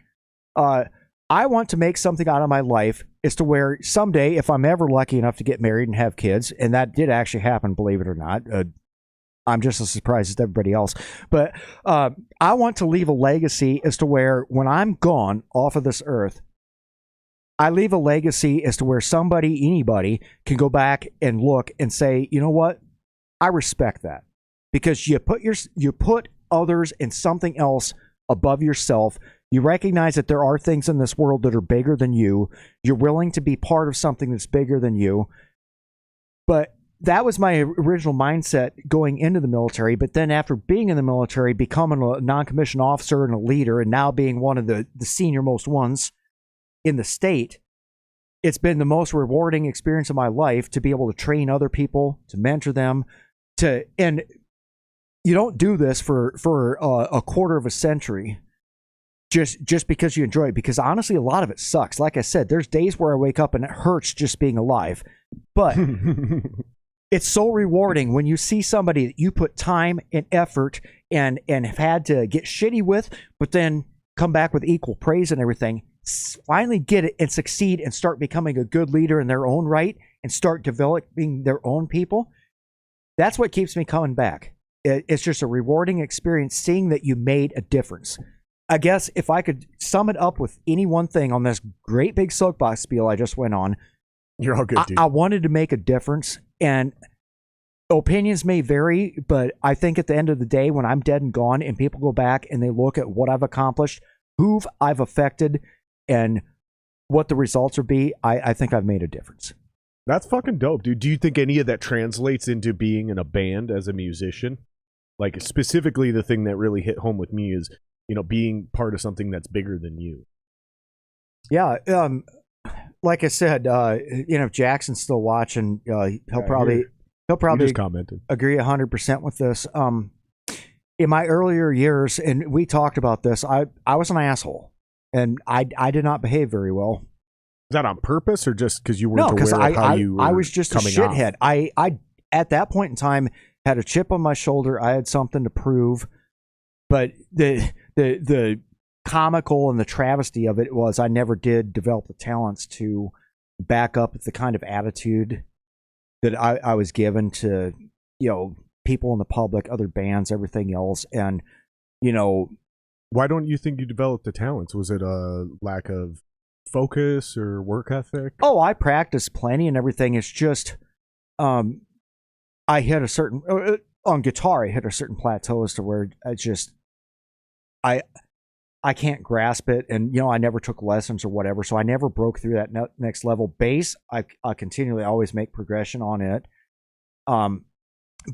I want to make something out of my life as to where someday, if I'm ever lucky enough to get married and have kids, and that did actually happen, believe it or not, I'm just as surprised as everybody else. But I want to leave a legacy as to where when I'm gone off of this earth, I leave a legacy as to where anybody can go back and look and say, you know what? I respect that. Because you put others and something else above yourself. You recognize that there are things in this world that are bigger than you. You're willing to be part of something that's bigger than you. But that was my original mindset going into the military. But then after being in the military, becoming a non-commissioned officer and a leader, and now being one of the senior most ones in the state, it's been the most rewarding experience of my life to be able to train other people, to mentor them, and you don't do this for a quarter of a century just because you enjoy it. Because honestly, a lot of it sucks. Like I said, there's days where I wake up and it hurts just being alive. But it's so rewarding when you see somebody that you put time and effort and have had to get shitty with, but then come back with equal praise and everything, finally get it and succeed and start becoming a good leader in their own right and start developing their own people. That's what keeps me coming back. It's just a rewarding experience seeing that you made a difference. I guess if I could sum it up with any one thing on this great big soapbox spiel I just went on, you're all good, dude. I wanted to make a difference, and opinions may vary, but I think at the end of the day, when I'm dead and gone and people go back and they look at what I've accomplished, who I've affected, and what the results will be, I think I've made a difference. That's fucking dope, dude. Do you think any of that translates into being in a band as a musician? Like, specifically, the thing that really hit home with me is, being part of something that's bigger than you. Yeah. Like I said, if Jackson's still watching, he'll probably just commented. Agree 100% with this. In my earlier years, and we talked about this, I was an asshole, and I did not behave very well. Is that on purpose or just because you weren't aware of how you were I was just a shithead. Off? I at that point in time had a chip on my shoulder. I had something to prove, but the comical and the travesty of it was I never did develop the talents to back up the kind of attitude that I was given to, people in the public, other bands, everything else. And, why don't you think you developed the talents? Was it a lack of focus or work ethic? Oh, I practiced plenty and everything. It's just, I hit a certain, on guitar, I hit a certain plateau as to where I can't grasp it, and I never took lessons or whatever, so I never broke through that next level. Bass, I continually always make progression on it.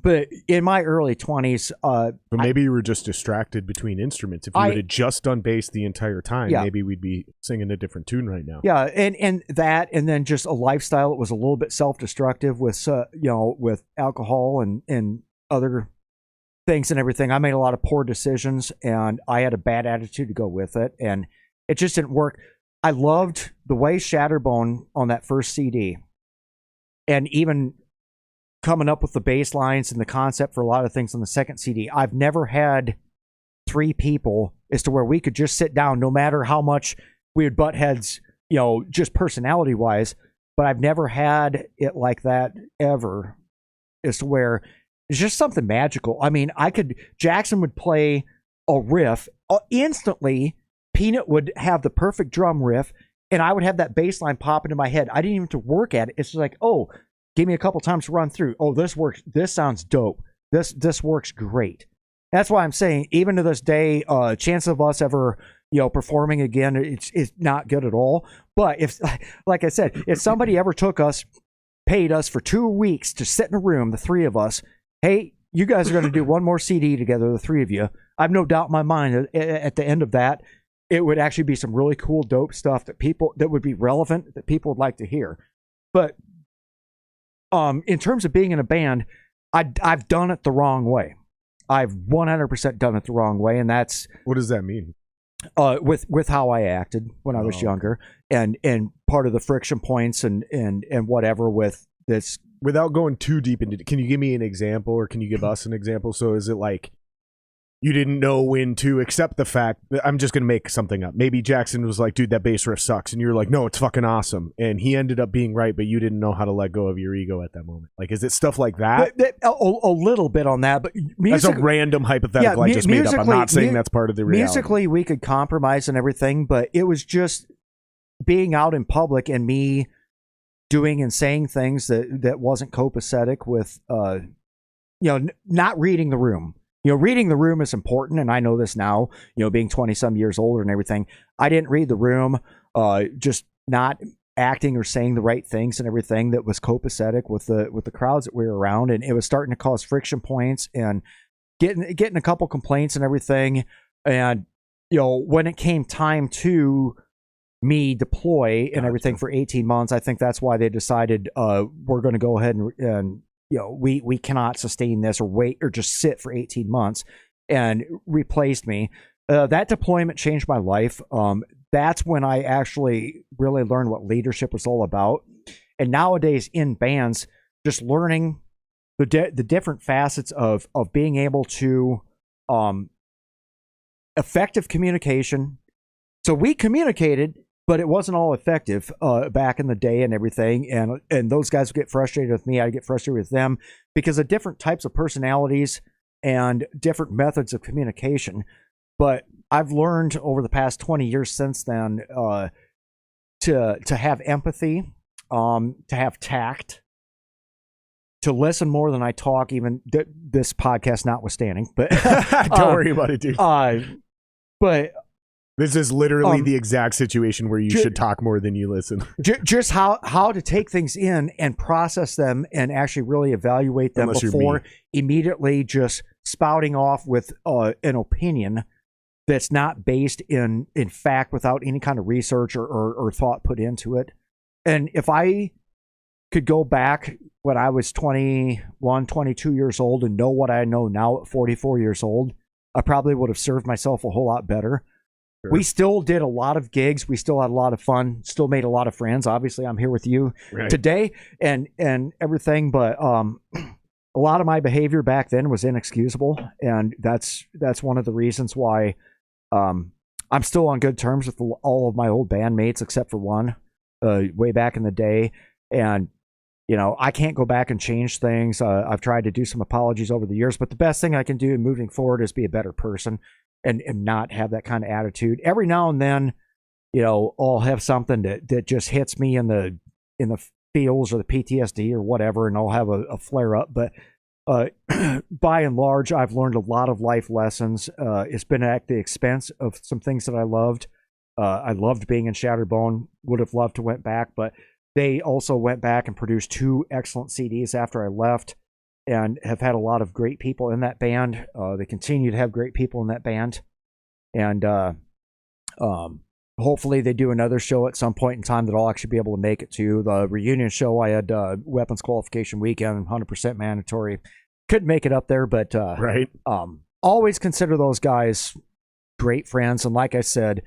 But in my early 20s, but maybe you were just distracted between instruments. If you would have just done bass the entire time, maybe we'd be singing a different tune right now. Yeah, and that, and then just a lifestyle that was a little bit self-destructive with with alcohol and other things and everything. I made a lot of poor decisions, and I had a bad attitude to go with it, and it just didn't work. I loved the way Shatterbone on that first CD, and even coming up with the bass lines and the concept for a lot of things on the second CD. I've never had three people as to where we could just sit down, no matter how much we would butt heads, just personality wise, but I've never had it like that ever, as to where it's just something magical. I mean, Jackson would play a riff instantly. Peanut would have the perfect drum riff, and I would have that bass line pop into my head. I didn't even have to work at it. It's just like, oh, give me a couple times to run through. Oh, this works. This sounds dope. This works great. That's why I'm saying, even to this day, chance of us ever, performing again, it's not good at all. But if, like I said, if somebody ever paid us for 2 weeks to sit in a room, the three of us, hey, you guys are going to do one more CD together, the three of you, I have no doubt in my mind that at the end of that, it would actually be some really cool, dope stuff that would be relevant, that people would like to hear. But in terms of being in a band, I've done it the wrong way. I've 100% done it the wrong way, and that's... What does that mean? With how I acted when I was younger, and part of the friction points and whatever with this. Without going too deep into it, can you give me an example, or can you give us an example? So is it like you didn't know when to accept the fact that, I'm just going to make something up. Maybe Jackson was like, dude, that bass riff sucks. And you're like, no, it's fucking awesome. And he ended up being right, but you didn't know how to let go of your ego at that moment. Like, is it stuff like that? A little bit on that, but that's a random hypothetical I just made up. I'm not saying that's part of the reality. Musically, we could compromise and everything, but it was just being out in public and me doing and saying things that wasn't copacetic with, not reading the room. Reading the room is important, and I know this now, being 20-some years older and everything. I didn't read the room, just not acting or saying the right things and everything that was copacetic with the crowds that we were around, and it was starting to cause friction points and getting a couple complaints and everything. And, when it came time to me deploy and everything for 18 months, I think that's why they decided we're going to go ahead and we cannot sustain this or wait or just sit for 18 months, and replaced me. That deployment changed my life. That's when I actually really learned what leadership was all about. And nowadays in bands, just learning the different facets of being able to effective communication. So we communicated, but it wasn't all effective back in the day and everything. And those guys would get frustrated with me. I'd get frustrated with them because of different types of personalities and different methods of communication. But I've learned over the past 20 years since then to have empathy, to have tact, to listen more than I talk, even this podcast notwithstanding. But don't worry about it, dude. But this is literally the exact situation where you should talk more than you listen. Just how to take things in and process them and actually really evaluate them before immediately just spouting off with an opinion that's not based in fact without any kind of research or thought put into it. And if I could go back when I was 21, 22 years old and know what I know now at 44 years old, I probably would have served myself a whole lot better. Sure. We still did a lot of gigs. We still had a lot of fun, still made a lot of friends. Obviously, I'm here with you today and everything, but a lot of my behavior back then was inexcusable, and that's one of the reasons why I'm still on good terms with all of my old bandmates except for one way back in the day. And you know, I can't go back and change things. I've tried to do some apologies over the years, but the best thing I can do moving forward is be a better person and not have that kind of attitude. Every now and then, you know, I'll have something that just hits me in the feels or the PTSD or whatever, and I'll have a flare up. But by and large, I've learned a lot of life lessons. It's been at the expense of some things that I loved. I loved being in Shatterbone, would have loved to went back, but they also went back and produced 2 excellent CDs after I left and have had a lot of great people in that band. They continue to have great people in that band. And hopefully they do another show at some point in time that I'll actually be able to make it to. The reunion show, I had weapons qualification weekend, 100% mandatory. Couldn't make it up there, but always consider those guys great friends. And like I said,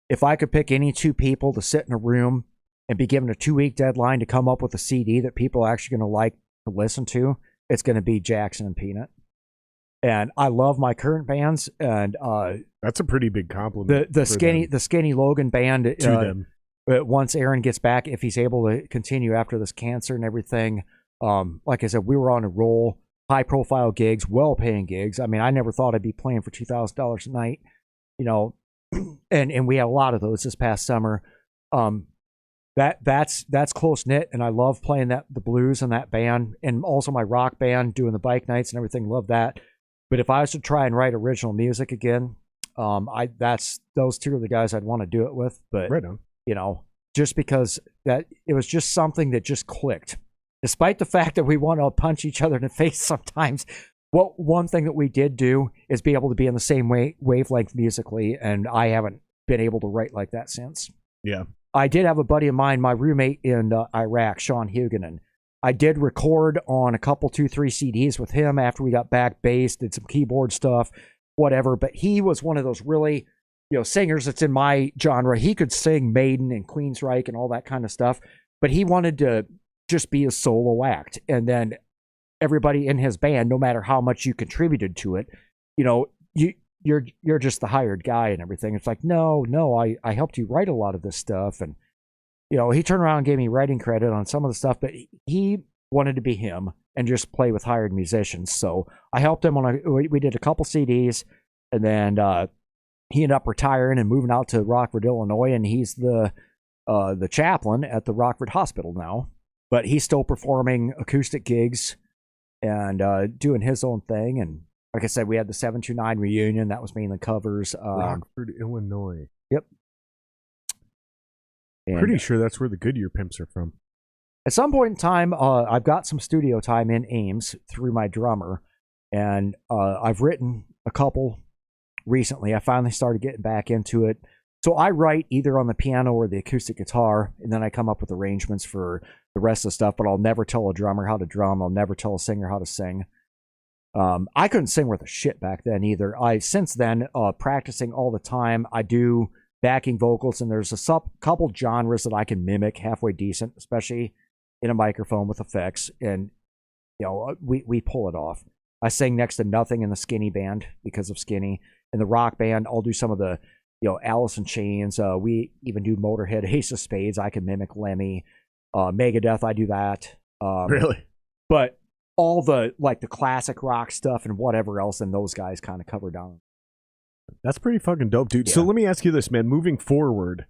if I could pick any 2 people to sit in a room and be given a 2-week deadline to come up with a CD that people are actually going to like to listen to, it's going to be Jackson and Peanut. And I love my current bands, and that's a pretty big compliment. The Skinny Logan band to them. Once Aaron gets back, if he's able to continue after this cancer and everything, like I said, we were on a roll, high profile gigs, well paying gigs. I mean, I never thought I'd be playing for $2,000 a night, you know, and we had a lot of those this past summer. That's close knit, and I love playing the blues in that band, and also my rock band doing the bike nights and everything. Love that. But if I was to try and write original music again, those 2 are the guys I'd want to do it with. But right on. You know, just because that it was just something that just clicked, despite the fact that we want to punch each other in the face sometimes. One thing that we did do is be able to be in the same wavelength musically, and I haven't been able to write like that since. Yeah. I did have a buddy of mine, my roommate in Iraq, Sean Huguenin. I did record on a couple, 2, 3 CDs with him after we got back, bass, did some keyboard stuff, whatever. But he was one of those really, you know, singers that's in my genre. He could sing Maiden and Queensryche and all that kind of stuff, but he wanted to just be a solo act. And then everybody in his band, no matter how much you contributed to it, you know, you're just the hired guy and everything. It's like, no, I helped you write a lot of this stuff. And, you know, he turned around and gave me writing credit on some of the stuff, but he wanted to be him and just play with hired musicians. So I helped him we did a couple CDs, and then he ended up retiring and moving out to Rockford, Illinois, and he's the chaplain at the Rockford Hospital now. But he's still performing acoustic gigs and doing his own thing. And like I said, we had the 729 reunion. That was mainly covers. Rockford, Illinois. Yep. And pretty sure that's where the Goodyear Pimps are from. At some point in time, I've got some studio time in Ames through my drummer, and I've written a couple recently. I finally started getting back into it. So I write either on the piano or the acoustic guitar, and then I come up with arrangements for the rest of the stuff, but I'll never tell a drummer how to drum. I'll never tell a singer how to sing. I couldn't sing worth a shit back then either. Since then, practicing all the time, I do backing vocals, and there's a couple genres that I can mimic halfway decent, especially in a microphone with effects. And we pull it off. I sing next to nothing in the Skinny band because of Skinny. In the rock band, I'll do some of the, Alice in Chains. We even do Motorhead, Ace of Spades. I can mimic Lemmy. Megadeth, I do that. Really? But all the classic rock stuff and whatever else, and those guys kind of cover down. That's pretty fucking dope, dude. Yeah. So let me ask you this, man. Moving forward,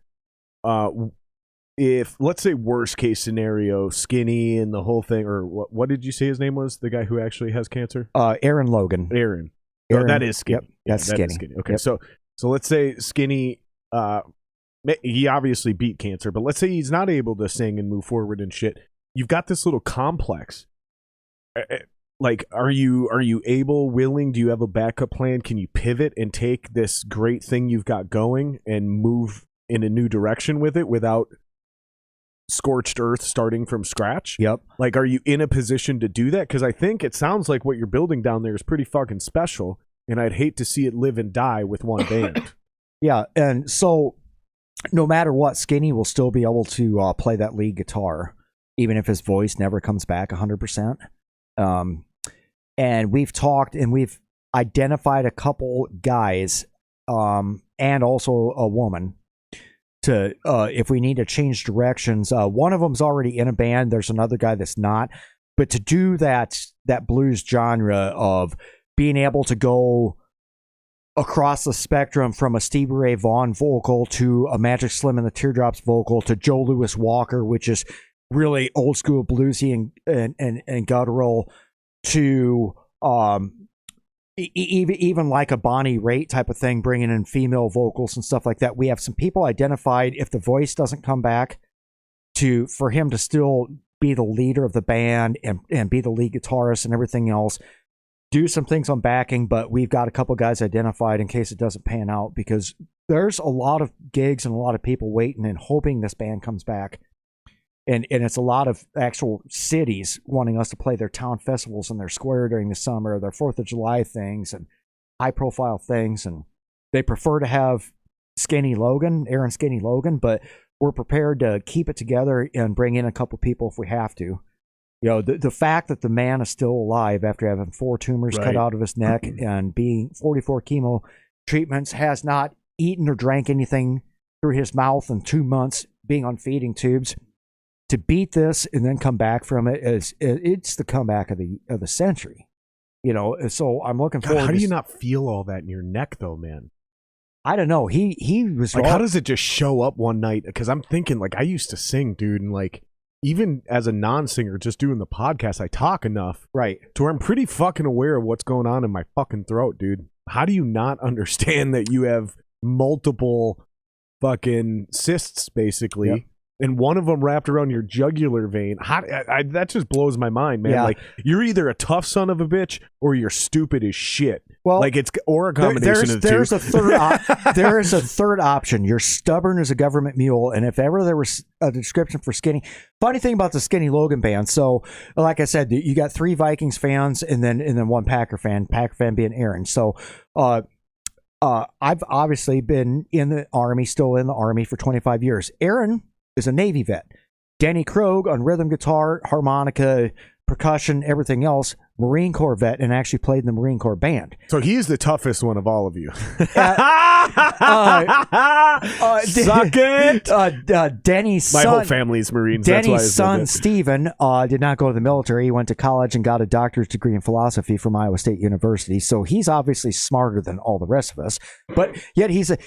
if, let's say, worst case scenario, Skinny and the whole thing, or what did you say his name was? The guy who actually has cancer? Aaron Logan. Aaron. Oh, that is Skinny. Yep, that's Skinny. Skinny. Okay, yep. so let's say Skinny, he obviously beat cancer, but let's say he's not able to sing and move forward and shit. You've got this little complex. Are you willing? Do you have a backup plan? Can you pivot and take this great thing you've got going and move in a new direction with it without scorched earth starting from scratch? Yep. Are you in a position to do that? Because I think it sounds like what you're building down there is pretty fucking special, and I'd hate to see it live and die with one band. Yeah, and so no matter what, Skinny will still be able to play that lead guitar, even if his voice never comes back 100%. And we've talked and we've identified a couple guys, and also a woman to, if we need to change directions. One of them's already in a band. There's another guy that's not, but to do that blues genre of being able to go across the spectrum from a Stevie Ray Vaughan vocal to a Magic Slim and the Teardrops vocal to Joe Louis Walker, which is really old school bluesy and guttural, to even like a Bonnie Raitt type of thing, bringing in female vocals and stuff like that. We have some people identified, if the voice doesn't come back, for him to still be the leader of the band and be the lead guitarist and everything else. Do some things on backing, but we've got a couple guys identified in case it doesn't pan out, because there's a lot of gigs and a lot of people waiting and hoping this band comes back. And it's a lot of actual cities wanting us to play their town festivals in their square during the summer, their 4th of July things and high-profile things. And they prefer to have Aaron Skinny Logan, but we're prepared to keep it together and bring in a couple people if we have to. The fact that the man is still alive after having 4 tumors cut out of his neck and being 44 chemo treatments, has not eaten or drank anything through his mouth in 2 months, being on feeding tubes. To beat this and then come back from it's the comeback of the century, So I'm looking forward. How do you not feel all that in your neck, though, man? I don't know. He was how does it just show up one night? Because I'm thinking, I used to sing, dude, and even as a non-singer, just doing the podcast, I talk enough, right, to where I'm pretty fucking aware of what's going on in my fucking throat, dude. How do you not understand that you have multiple fucking cysts, basically? Yep. And one of them wrapped around your jugular vein. That just blows my mind, man. Yeah. You're either a tough son of a bitch or you're stupid as shit. Well, or a combination of the two. There is a third option. You're stubborn as a government mule. And if ever there was a description for Skinny, funny thing about the Skinny Logan band. So, like I said, you got 3 Vikings fans and then 1 Packer fan. Packer fan being Aaron. So, I've obviously been in the Army, still in the Army for 25 years. Aaron is a Navy vet. Danny Krogh on rhythm guitar, harmonica, percussion, everything else, Marine Corps vet, and actually played in the Marine Corps band. So he's the toughest one of all of you. Suck it! Danny's My son, whole family's Marines. Danny's son, Steven, did not go to the military. He went to college and got a doctorate degree in philosophy from Iowa State University. So he's obviously smarter than all the rest of us. But yet he's a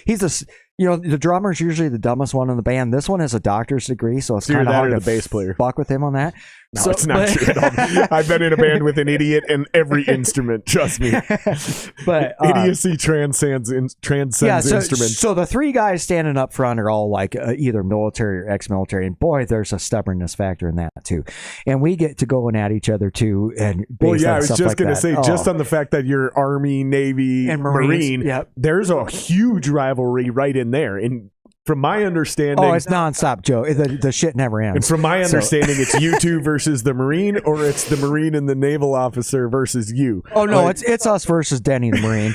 the drummer's usually the dumbest one in the band. This one has a doctor's degree, so it's kind of hard to the bass player. Fuck with him on that. No, it's not true at all. I've been in a band with an idiot in every instrument. Trust me. But idiocy transcends instruments. So the 3 guys standing up front are all either military or ex-military, and boy, there's a stubbornness factor in that too. And we get to going at each other too. And I was just going to say, just on the fact that you're Army, Navy, and Marine, yep. There's a huge rivalry right in there. And from my understanding, it's nonstop, Joe. The shit never ends. And from my understanding, it's you 2 versus the Marine, or it's the Marine and the naval officer versus you. Oh no, it's us versus Denny the Marine.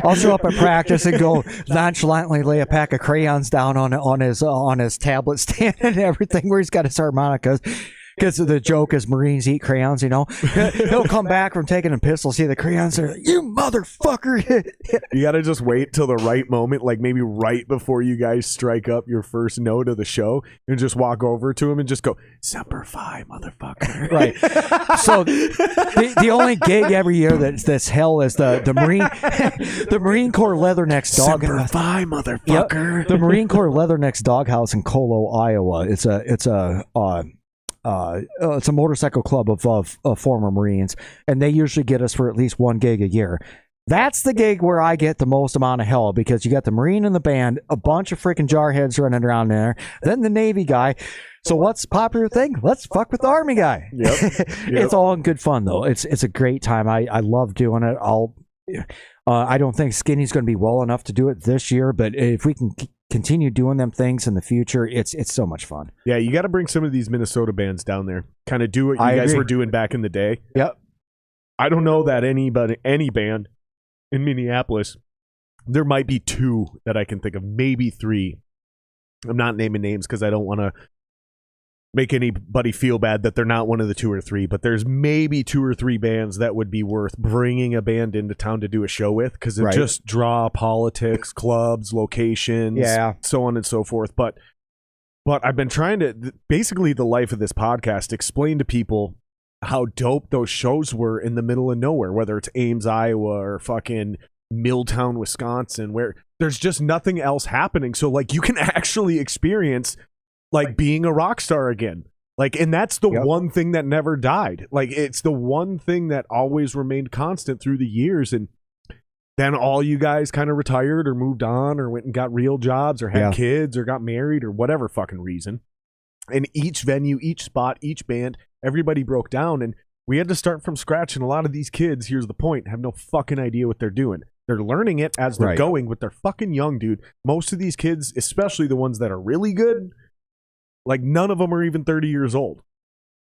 I'll show up at practice and go nonchalantly lay a pack of crayons down on his tablet stand and everything where he's got his harmonicas. because the joke is Marines eat crayons, he'll come back from taking a pistol, see the crayons, and you motherfucker. You got to just wait till the right moment, like maybe right before you guys strike up your first note of the show, and just walk over to him and just go, Semper Fi, motherfucker. Right. So the only gig every year that's hell is the Marine the Marine Corps Leathernecks dog. Semper Fi, motherfucker. Yep, the Marine Corps Leathernecks Doghouse in Colo, Iowa. It's a motorcycle club of former Marines, and they usually get us for at least one gig a year. That's the gig where I get the most amount of hell, because you got the Marine in the band, a bunch of freaking jarheads running around there, then the Navy guy. So what's the popular thing? Let's fuck with the Army guy. Yep. It's all in good fun, though. It's a great time. I love doing it. I don't think Skinny's going to be well enough to do it this year, but if we can continue doing them things in the future, it's so much fun. Yeah, you got to bring some of these Minnesota bands down there. Kind of do what you I guys agree. were doing back in the day. Yep. I don't know that any band in Minneapolis, there might be two that I can think of, maybe three. I'm not naming names because I don't want to make anybody feel bad that they're not one of the two or three, but there's maybe two or three bands that would be worth bringing a band into town to do a show with, because it just draw politics, clubs, locations, so on and so forth. But I've been trying to, basically the life of this podcast, explain to people how dope those shows were in the middle of nowhere, whether it's Ames, Iowa, or fucking Milltown, Wisconsin, where there's just nothing else happening. So like you can actually experience like being a rock star again. Like, and that's the one thing that never died. Like, it's the one thing that always remained constant through the years. And then all you guys kind of retired or moved on or went and got real jobs or had kids or got married or whatever fucking reason. And each venue, each spot, each band, everybody broke down, and we had to start from scratch. And a lot of these kids, here's the point, have no fucking idea what they're doing. They're learning it as they're going, but they're fucking young, dude. Most of these kids, especially the ones that are really good, like none of them are even 30 years old,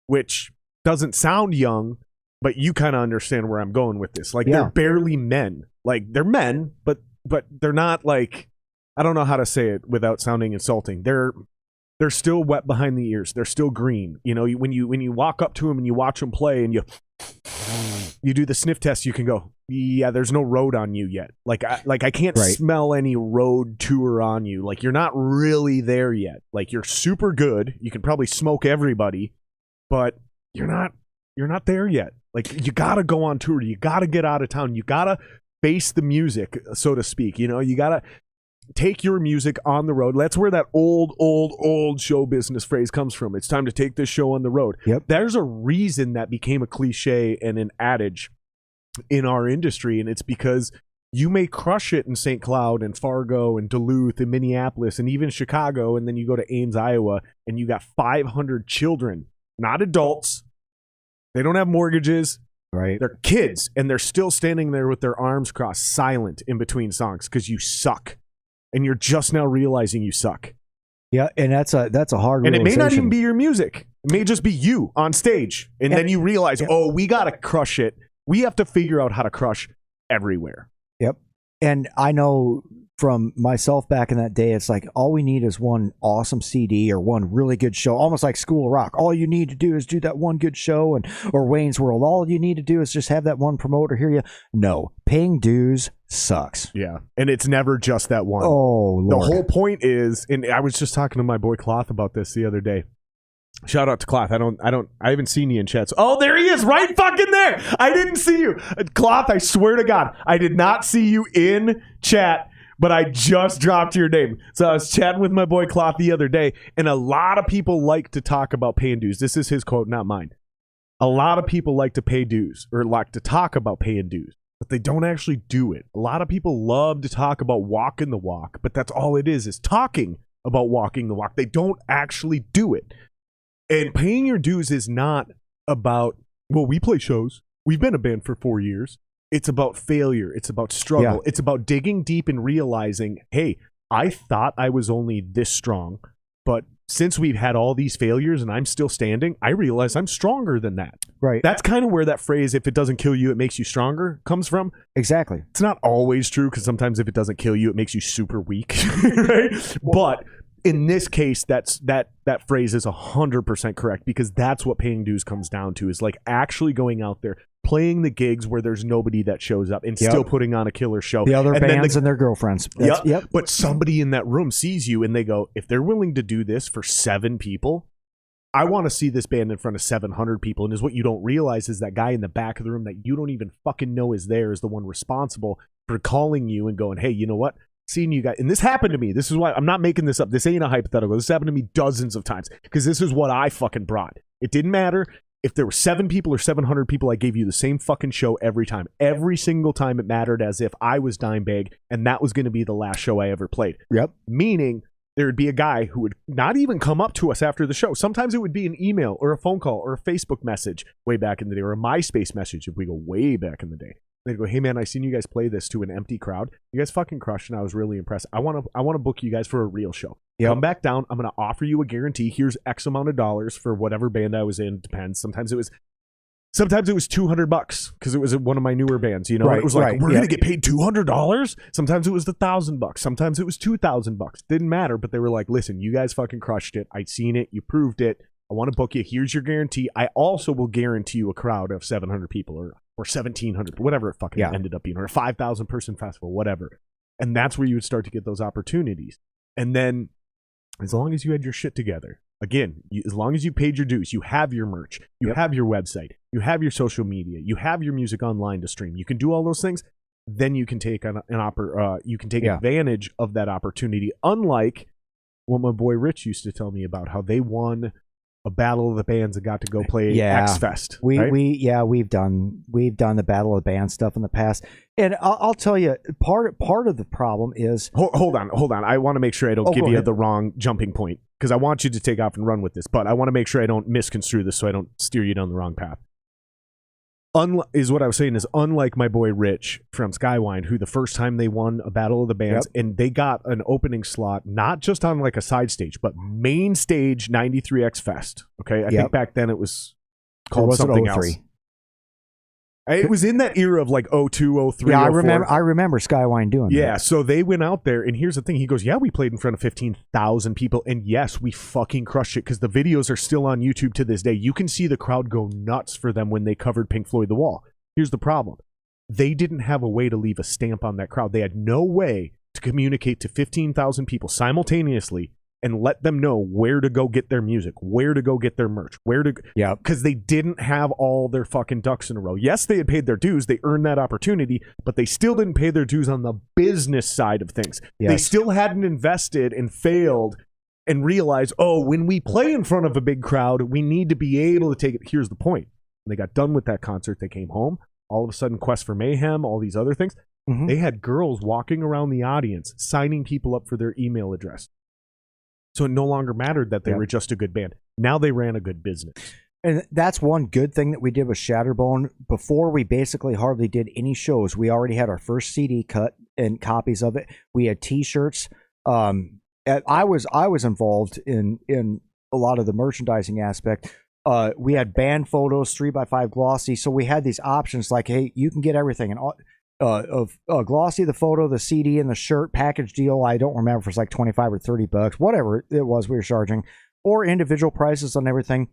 which doesn't sound young, but you kind of understand where I'm going with this. Like they're barely men. Like they're men, but they're not like, I don't know how to say it without sounding insulting. They're still wet behind the ears. They're still green. You know, when you walk up to them and you watch them play and you do the sniff test, you can go, yeah, there's no road on you yet. Like I can't smell any road tour on you. Like you're not really there yet. Like you're super good. You can probably smoke everybody, but you're not there yet. Like you got to go on tour. You got to get out of town. You got to face the music, so to speak. You know, you got to take your music on the road. That's where that old show business phrase comes from. It's time to take this show on the road. Yep. There's a reason that became a cliche and an adage in our industry, and it's because you may crush it in St. Cloud and Fargo and Duluth and Minneapolis and even Chicago, and then you go to Ames, Iowa, and you got 500 children, not adults. They don't have mortgages. Right. They're kids, and they're still standing there with their arms crossed, silent in between songs because you suck. And you're just now realizing you suck. Yeah, and that's a hard. And it may not even be your music. It may just be you on stage. And then you realize, oh, we got to crush it. We have to figure out how to crush everywhere. Yep. And I know from myself back in that day, it's like all we need is one awesome CD or one really good show, almost like School of Rock. All you need to do is do that one good show, or Wayne's World. All you need to do is just have that one promoter hear you. No, paying dues sucks. Yeah, and it's never just that one. Oh, Lord. The whole point is, and I was just talking to my boy Cloth about this the other day. Shout out to Cloth. I haven't seen you in chats. Oh, there he is, right fucking there. I didn't see you. Cloth, I swear to God, I did not see you in chat, but I just dropped your name. So I was chatting with my boy Cloth the other day, and a lot of people like to talk about paying dues. This is his quote, not mine. A lot of people like to pay dues or like to talk about paying dues, but they don't actually do it. A lot of people love to talk about walking the walk, but that's all it is talking about walking the walk. They don't actually do it. And paying your dues is not about, well, we play shows. We've been a band for 4 years. It's about failure. It's about struggle. Yeah. It's about digging deep and realizing, hey, I thought I was only this strong, but since we've had all these failures and I'm still standing, I realize I'm stronger than that. Right. That's kind of where that phrase, if it doesn't kill you, it makes you stronger, comes from. Exactly. It's not always true, because sometimes if it doesn't kill you, it makes you super weak. Right? But In this case, that phrase is 100% correct, because that's what paying dues comes down to, is like actually going out there, playing the gigs where there's nobody that shows up, and still putting on a killer show. The other bands and their girlfriends. Yep. But somebody in that room sees you and they go, if they're willing to do this for 7 people, I want to see this band in front of 700 people. And is what you don't realize is that guy in the back of the room that you don't even fucking know is there is the one responsible for calling you and going, hey, you know what? Seeing you guys, and this happened to me. This is why I'm not making this up. This ain't a hypothetical. This happened to me dozens of times, because this is what I fucking brought. It didn't matter if there were 7 people or 700 people. I gave you the same fucking show every time. Every single time it mattered, as if I was Dimebag and that was going to be the last show I ever played. Yep. Meaning there would be a guy who would not even come up to us after the show. Sometimes it would be an email or a phone call or a Facebook message way back in the day, or a MySpace message if we go way back in the day. They'd go, hey man, I seen you guys play this to an empty crowd. You guys fucking crushed, and I was really impressed. I want to book you guys for a real show. Yep. Come back down. I'm going to offer you a guarantee. Here's X amount of dollars for whatever band I was in. Depends. Sometimes it was $200 because it was one of my newer bands. You know, it was like, we're going to get paid $200. Sometimes it was $1,000. Sometimes it was $2,000. Didn't matter. But they were like, listen, you guys fucking crushed it. I'd seen it. You proved it. I want to book you. Here's your guarantee. I also will guarantee you a crowd of 700 people or 1,700, whatever it fucking ended up being, or a 5,000 person festival, whatever. And that's where you would start to get those opportunities. And then, as long as you had your shit together, again, as long as you paid your dues, you have your merch, you have your website, you have your social media, you have your music online to stream, you can do all those things, then you can take advantage of that opportunity. Unlike what my boy Rich used to tell me about, how they won a battle of the bands and got to go play X Fest. We've done the battle of the band stuff in the past, and I'll tell you, part of the problem is hold on. I want to make sure I don't give you the wrong jumping point, because I want you to take off and run with this, but I want to make sure I don't misconstrue this so I don't steer you down the wrong path. Is what I was saying is, unlike my boy Rich from Skywine, who the first time they won a battle of the bands, and they got an opening slot, not just on like a side stage, but main stage 93 X Fest. Okay. I think back then it was called something else. It was in that era of like 02, 03. Yeah, I remember Skywine doing that. Yeah, so they went out there, and here's the thing. He goes, yeah, we played in front of 15,000 people, and yes, we fucking crushed it, because the videos are still on YouTube to this day. You can see the crowd go nuts for them when they covered Pink Floyd The Wall. Here's the problem. They didn't have a way to leave a stamp on that crowd. They had no way to communicate to 15,000 people simultaneously and let them know where to go get their music, where to go get their merch, because they didn't have all their fucking ducks in a row. Yes, they had paid their dues, they earned that opportunity, but they still didn't pay their dues on the business side of things. Yes. They still hadn't invested and failed and realized, when we play in front of a big crowd, we need to be able to take it. Here's the point. When they got done with that concert, they came home. All of a sudden, Quest for Mayhem, all these other things, they had girls walking around the audience, signing people up for their email address. So it no longer mattered that they were just a good band. Now they ran a good business. And that's one good thing that we did with Shatterbone. Before we basically hardly did any shows, we already had our first CD cut and copies of it. We had T-shirts. I was involved in a lot of the merchandising aspect. We had band photos, 3x5 glossy. So we had these options like, hey, you can get everything. And glossy, the photo, the CD, and the shirt package deal. I don't remember if it's like $25 or $30, whatever it was we were charging, or individual prices on everything.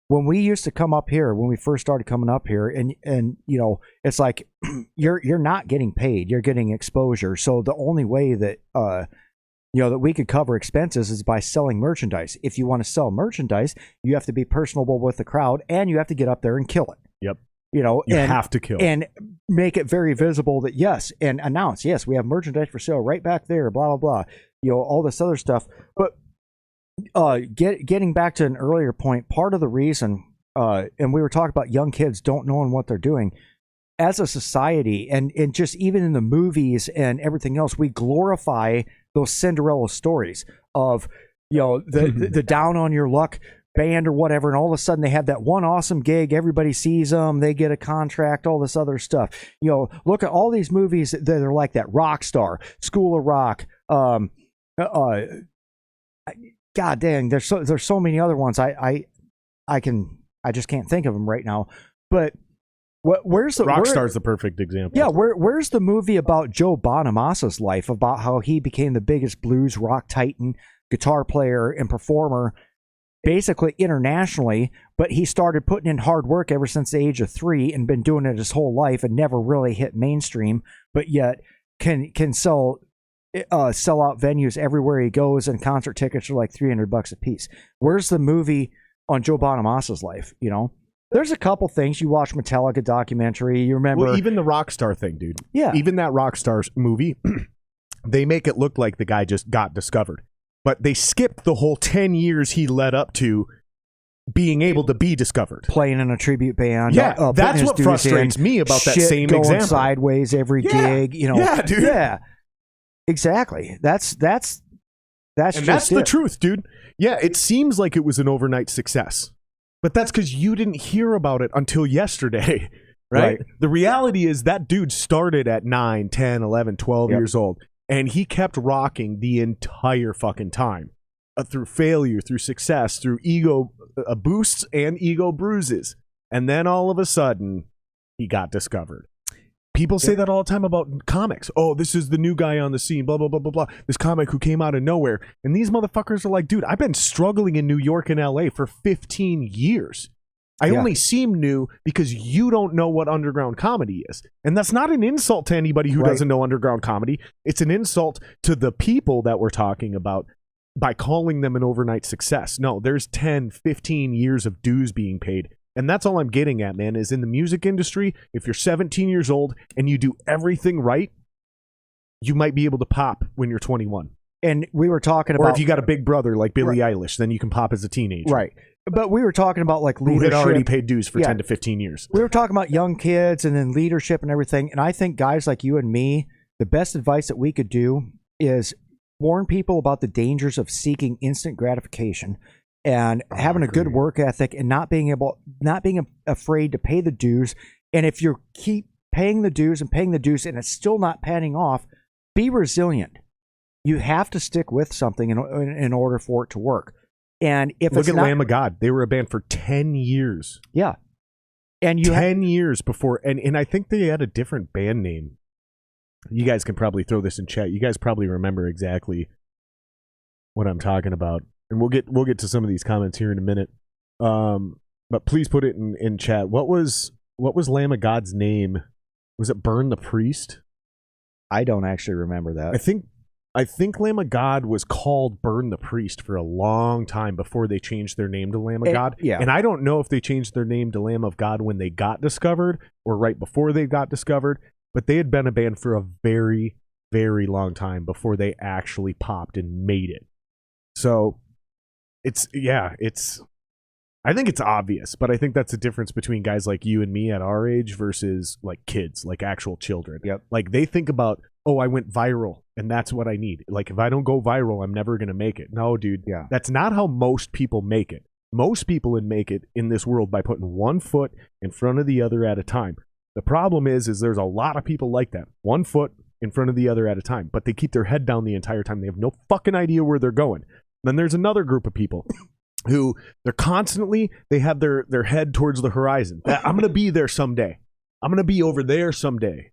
When we used to come up here, when we first started coming up here, and you know, it's like you're not getting paid, you're getting exposure. So the only way that that we could cover expenses is by selling merchandise. If you want to sell merchandise, you have to be personable with the crowd, and you have to get up there and kill it. Yep. You have to kill and make it very visible that and announce, yes, we have merchandise for sale right back there, blah, blah, blah, all this other stuff. But getting back to an earlier point, part of the reason, and we were talking about young kids don't knowing what they're doing, as a society, and just even in the movies and everything else, we glorify those Cinderella stories of, the down on your luck band or whatever, and all of a sudden they have that one awesome gig, everybody sees them, they get a contract, all this other stuff. Look at all these movies that are like that. Rockstar, School of Rock, god dang, there's so many other ones. I just can't think of them right now. But where's the Rockstar's the perfect example. Yeah, where's the movie about Joe Bonamassa's life, about how he became the biggest blues rock titan guitar player and performer, basically internationally, but he started putting in hard work ever since the age of 3 and been doing it his whole life and never really hit mainstream, but yet can sell out venues everywhere he goes, and concert tickets are like $300 a piece. Where's the movie on Joe Bonamassa's life? There's a couple things. You watch Metallica documentary, you remember. Well, even the Rockstar thing, dude. Yeah. Even that Rockstar movie, they make it look like the guy just got discovered. But they skipped the whole 10 years he led up to being able to be discovered. Playing in a tribute band. Yeah, that's what frustrates me about that same going example. Sideways every gig. Yeah, dude. Yeah, exactly. That's the truth, dude. Yeah, it seems like it was an overnight success. But that's because you didn't hear about it until yesterday, right? The reality is that dude started at 9, 10, 11, 12 years old. And he kept rocking the entire fucking time through failure, through success, through ego boosts and ego bruises. And then all of a sudden, he got discovered. People say that all the time about comics. Oh, this is the new guy on the scene, blah, blah, blah, blah, blah. This comic who came out of nowhere. And these motherfuckers are like, dude, I've been struggling in New York and LA for 15 years. I only seem new because you don't know what underground comedy is. And that's not an insult to anybody who doesn't know underground comedy. It's an insult to the people that we're talking about by calling them an overnight success. No, there's 10, 15 years of dues being paid. And that's all I'm getting at, man, is in the music industry, if you're 17 years old and you do everything right, you might be able to pop when you're 21. And we were talking about... Or if you got a big brother like Billie Eilish, then you can pop as a teenager. Right. But we were talking about like leadership. Who had already paid dues for 10 to 15 years. We were talking about young kids and then leadership and everything. And I think guys like you and me, the best advice that we could do is warn people about the dangers of seeking instant gratification and having a good work ethic and not being afraid to pay the dues. And if you keep paying the dues and it's still not panning off, be resilient. You have to stick with something in order for it to work. And if look at Lamb of God, they were a band for 10 years. Yeah, and 10 years before, and I think they had a different band name. You guys can probably throw this in chat. You guys probably remember exactly what I'm talking about, and we'll get to some of these comments here in a minute. But please put it in chat. What was Lamb of God's name? Was it Burn the Priest? I don't actually remember that. I think Lamb of God was called Burn the Priest for a long time before they changed their name to Lamb of God. Yeah. And I don't know if they changed their name to Lamb of God when they got discovered or right before they got discovered, but they had been a band for a very, very long time before they actually popped and made it. So I think it's obvious, but I think that's the difference between guys like you and me at our age versus like kids, like actual children. Yep. Like they think about, oh, I went viral and that's what I need. Like if I don't go viral, I'm never going to make it. No, dude. Yeah. That's not how most people make it. Most people would make it in this world by putting one foot in front of the other at a time. The problem is there's a lot of people like that. One foot in front of the other at a time, but they keep their head down the entire time. They have no fucking idea where they're going. Then there's another group of people who they have their head towards the horizon. I'm going to be there someday. I'm going to be over there someday.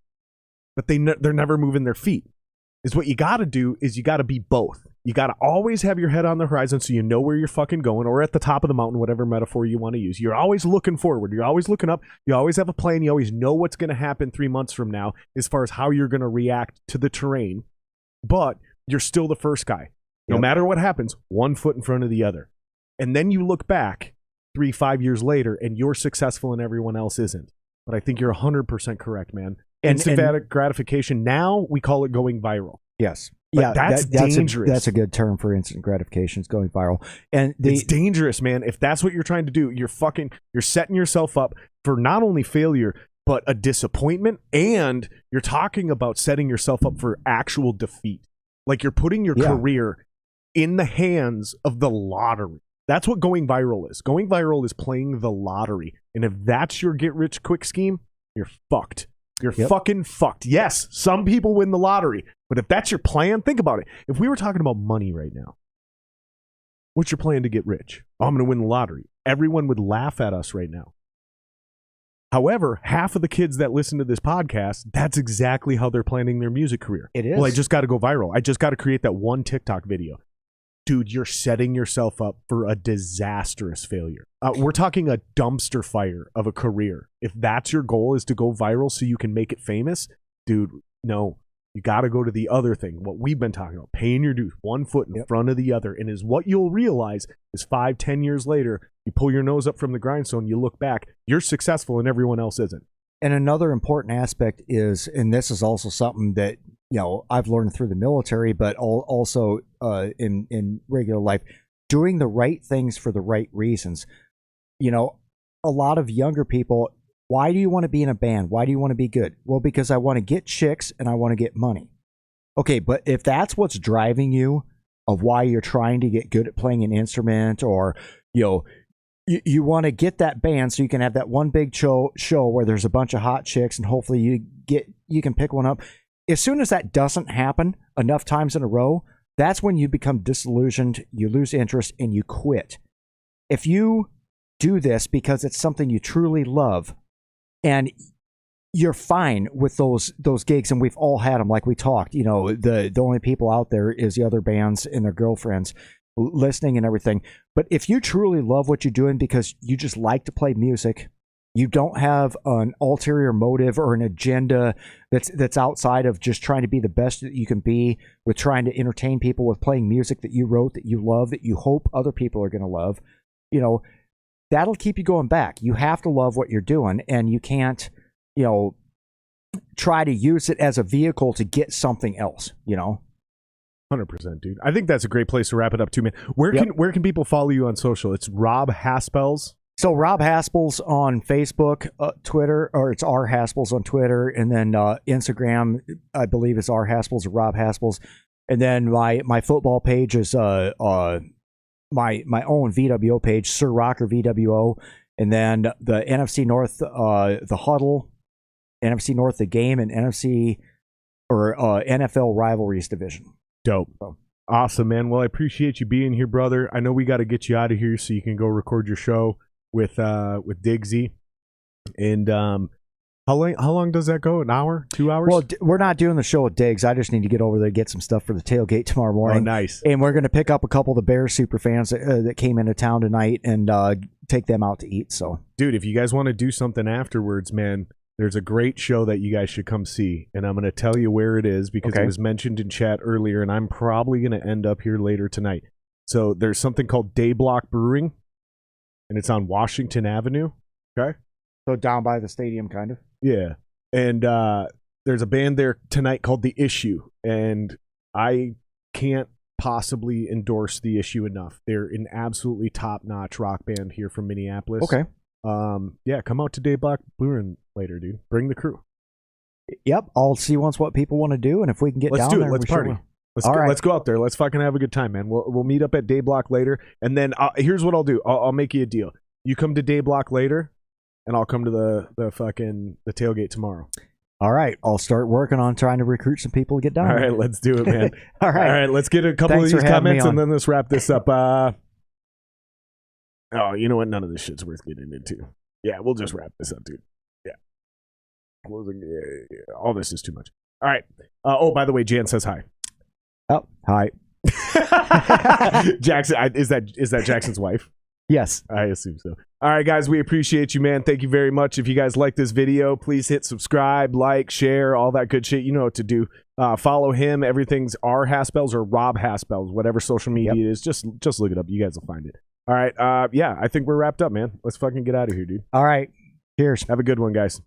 But they're never moving their feet. Is what you got to do is you got to be both. You got to always have your head on the horizon so you know where you're fucking going, or at the top of the mountain, whatever metaphor you want to use. You're always looking forward. You're always looking up. You always have a plan. You always know what's going to happen 3 months from now as far as how you're going to react to the terrain. But you're still the first guy. No matter what happens, one foot in front of the other. And then you look back 3-5 years later and you're successful and everyone else isn't. But I think you're 100% correct, man. Instant gratification. Now we call it going viral. Yes. But that's dangerous. That's a good term for instant gratification. It's going viral. And it's dangerous, man. If that's what you're trying to do, you're setting yourself up for not only failure, but a disappointment. And you're talking about setting yourself up for actual defeat. Like you're putting your career in the hands of the lottery. That's what going viral is. Going viral is playing the lottery. And if that's your get-rich-quick scheme, you're fucked. You're fucking fucked. Yes, some people win the lottery. But if that's your plan, think about it. If we were talking about money right now, what's your plan to get rich? Oh, I'm going to win the lottery. Everyone would laugh at us right now. However, half of the kids that listen to this podcast, that's exactly how they're planning their music career. It is. Well, I just got to go viral. I just got to create that one TikTok video. dude, you're setting yourself up for a disastrous failure. We're talking a dumpster fire of a career. If that's your goal, is to go viral so you can make it famous, dude, no. You got to go to the other thing, what we've been talking about, paying your dues, one foot in front of the other. And is what you'll realize is 5-10 years later, you pull your nose up from the grindstone, you look back, you're successful and everyone else isn't. And another important aspect is, and this is also something that, I've learned through the military, but also in regular life, doing the right things for the right reasons. A lot of younger people, why do you want to be in a band? Why do you want to be good? Well, because I want to get chicks and I want to get money. Okay, but if that's what's driving you, of why you're trying to get good at playing an instrument, or you want to get that band so you can have that one big show where there's a bunch of hot chicks and hopefully you can pick one up. As soon as that doesn't happen enough times in a row, that's when you become disillusioned, you lose interest, and you quit. If you do this because it's something you truly love, and you're fine with those gigs, and we've all had them, like we talked. The only people out there is the other bands and their girlfriends listening and everything. But if you truly love what you're doing because you just like to play music, you don't have an ulterior motive or an agenda that's outside of just trying to be the best that you can be, with trying to entertain people with playing music that you wrote, that you love, that you hope other people are going to love, that'll keep you going back. You have to love what you're doing, and you can't, try to use it as a vehicle to get something else, 100%, dude. I think that's a great place to wrap it up too, man. Where can people follow you on social? It's Rob Haspels. So Rob Haspels on Facebook, Twitter, or it's R Haspels on Twitter, and then Instagram, I believe it's R Haspels or Rob Haspels. And then my football page is my own VWO page, Sir Rocker VWO, and then the NFC North, the Huddle, NFC North, the Game, and NFC or NFL Rivalries Division. Dope. So. Awesome, man. Well, I appreciate you being here, brother. I know we got to get you out of here so you can go record your show with Diggsy. And how long does that go? An hour? 2 hours? Well, we're not doing the show with Diggs. I just need to get over there and get some stuff for the tailgate tomorrow morning. Oh, nice. And we're going to pick up a couple of the Bears super fans that came into town tonight and take them out to eat. So, dude, if you guys want to do something afterwards, man, there's a great show that you guys should come see. And I'm going to tell you where it is because it was mentioned in chat earlier, and I'm probably going to end up here later tonight. So there's something called Day Block Brewing, and it's on Washington Avenue. Okay. So down by the stadium, kind of. Yeah. And there's a band there tonight called The Issue, and I can't possibly endorse The Issue enough. They're an absolutely top-notch rock band here from Minneapolis. Okay. Yeah, come out to Day Block Brewing later, dude. Bring the crew. Yep. I'll see once what people want to do, and if we can get down there, let's party. Let's go out there. Let's fucking have a good time, man. We'll meet up at Day Block later, and then here's what I'll do. I'll make you a deal. You come to Day Block later, and I'll come to the tailgate tomorrow. All right. I'll start working on trying to recruit some people to get down. All right, let's do it, man. All right. Let's get a couple of these comments, and then let's wrap this up. Oh, you know what? None of this shit's worth getting into. Yeah, we'll just wrap this up, dude. Yeah. All this is too much. All right. Oh, by the way, Jan says hi. Oh, hi. Jackson, is that Jackson's wife? Yes. I assume so. All right, guys, we appreciate you, man. Thank you very much. If you guys like this video, please hit subscribe, like, share, all that good shit. You know what to do. Follow him. Everything's R Haspels or Rob Haspels, whatever social media it is. Just look it up. You guys will find it. All right. Yeah, I think we're wrapped up, man. Let's fucking get out of here, dude. All right. Cheers. Have a good one, guys.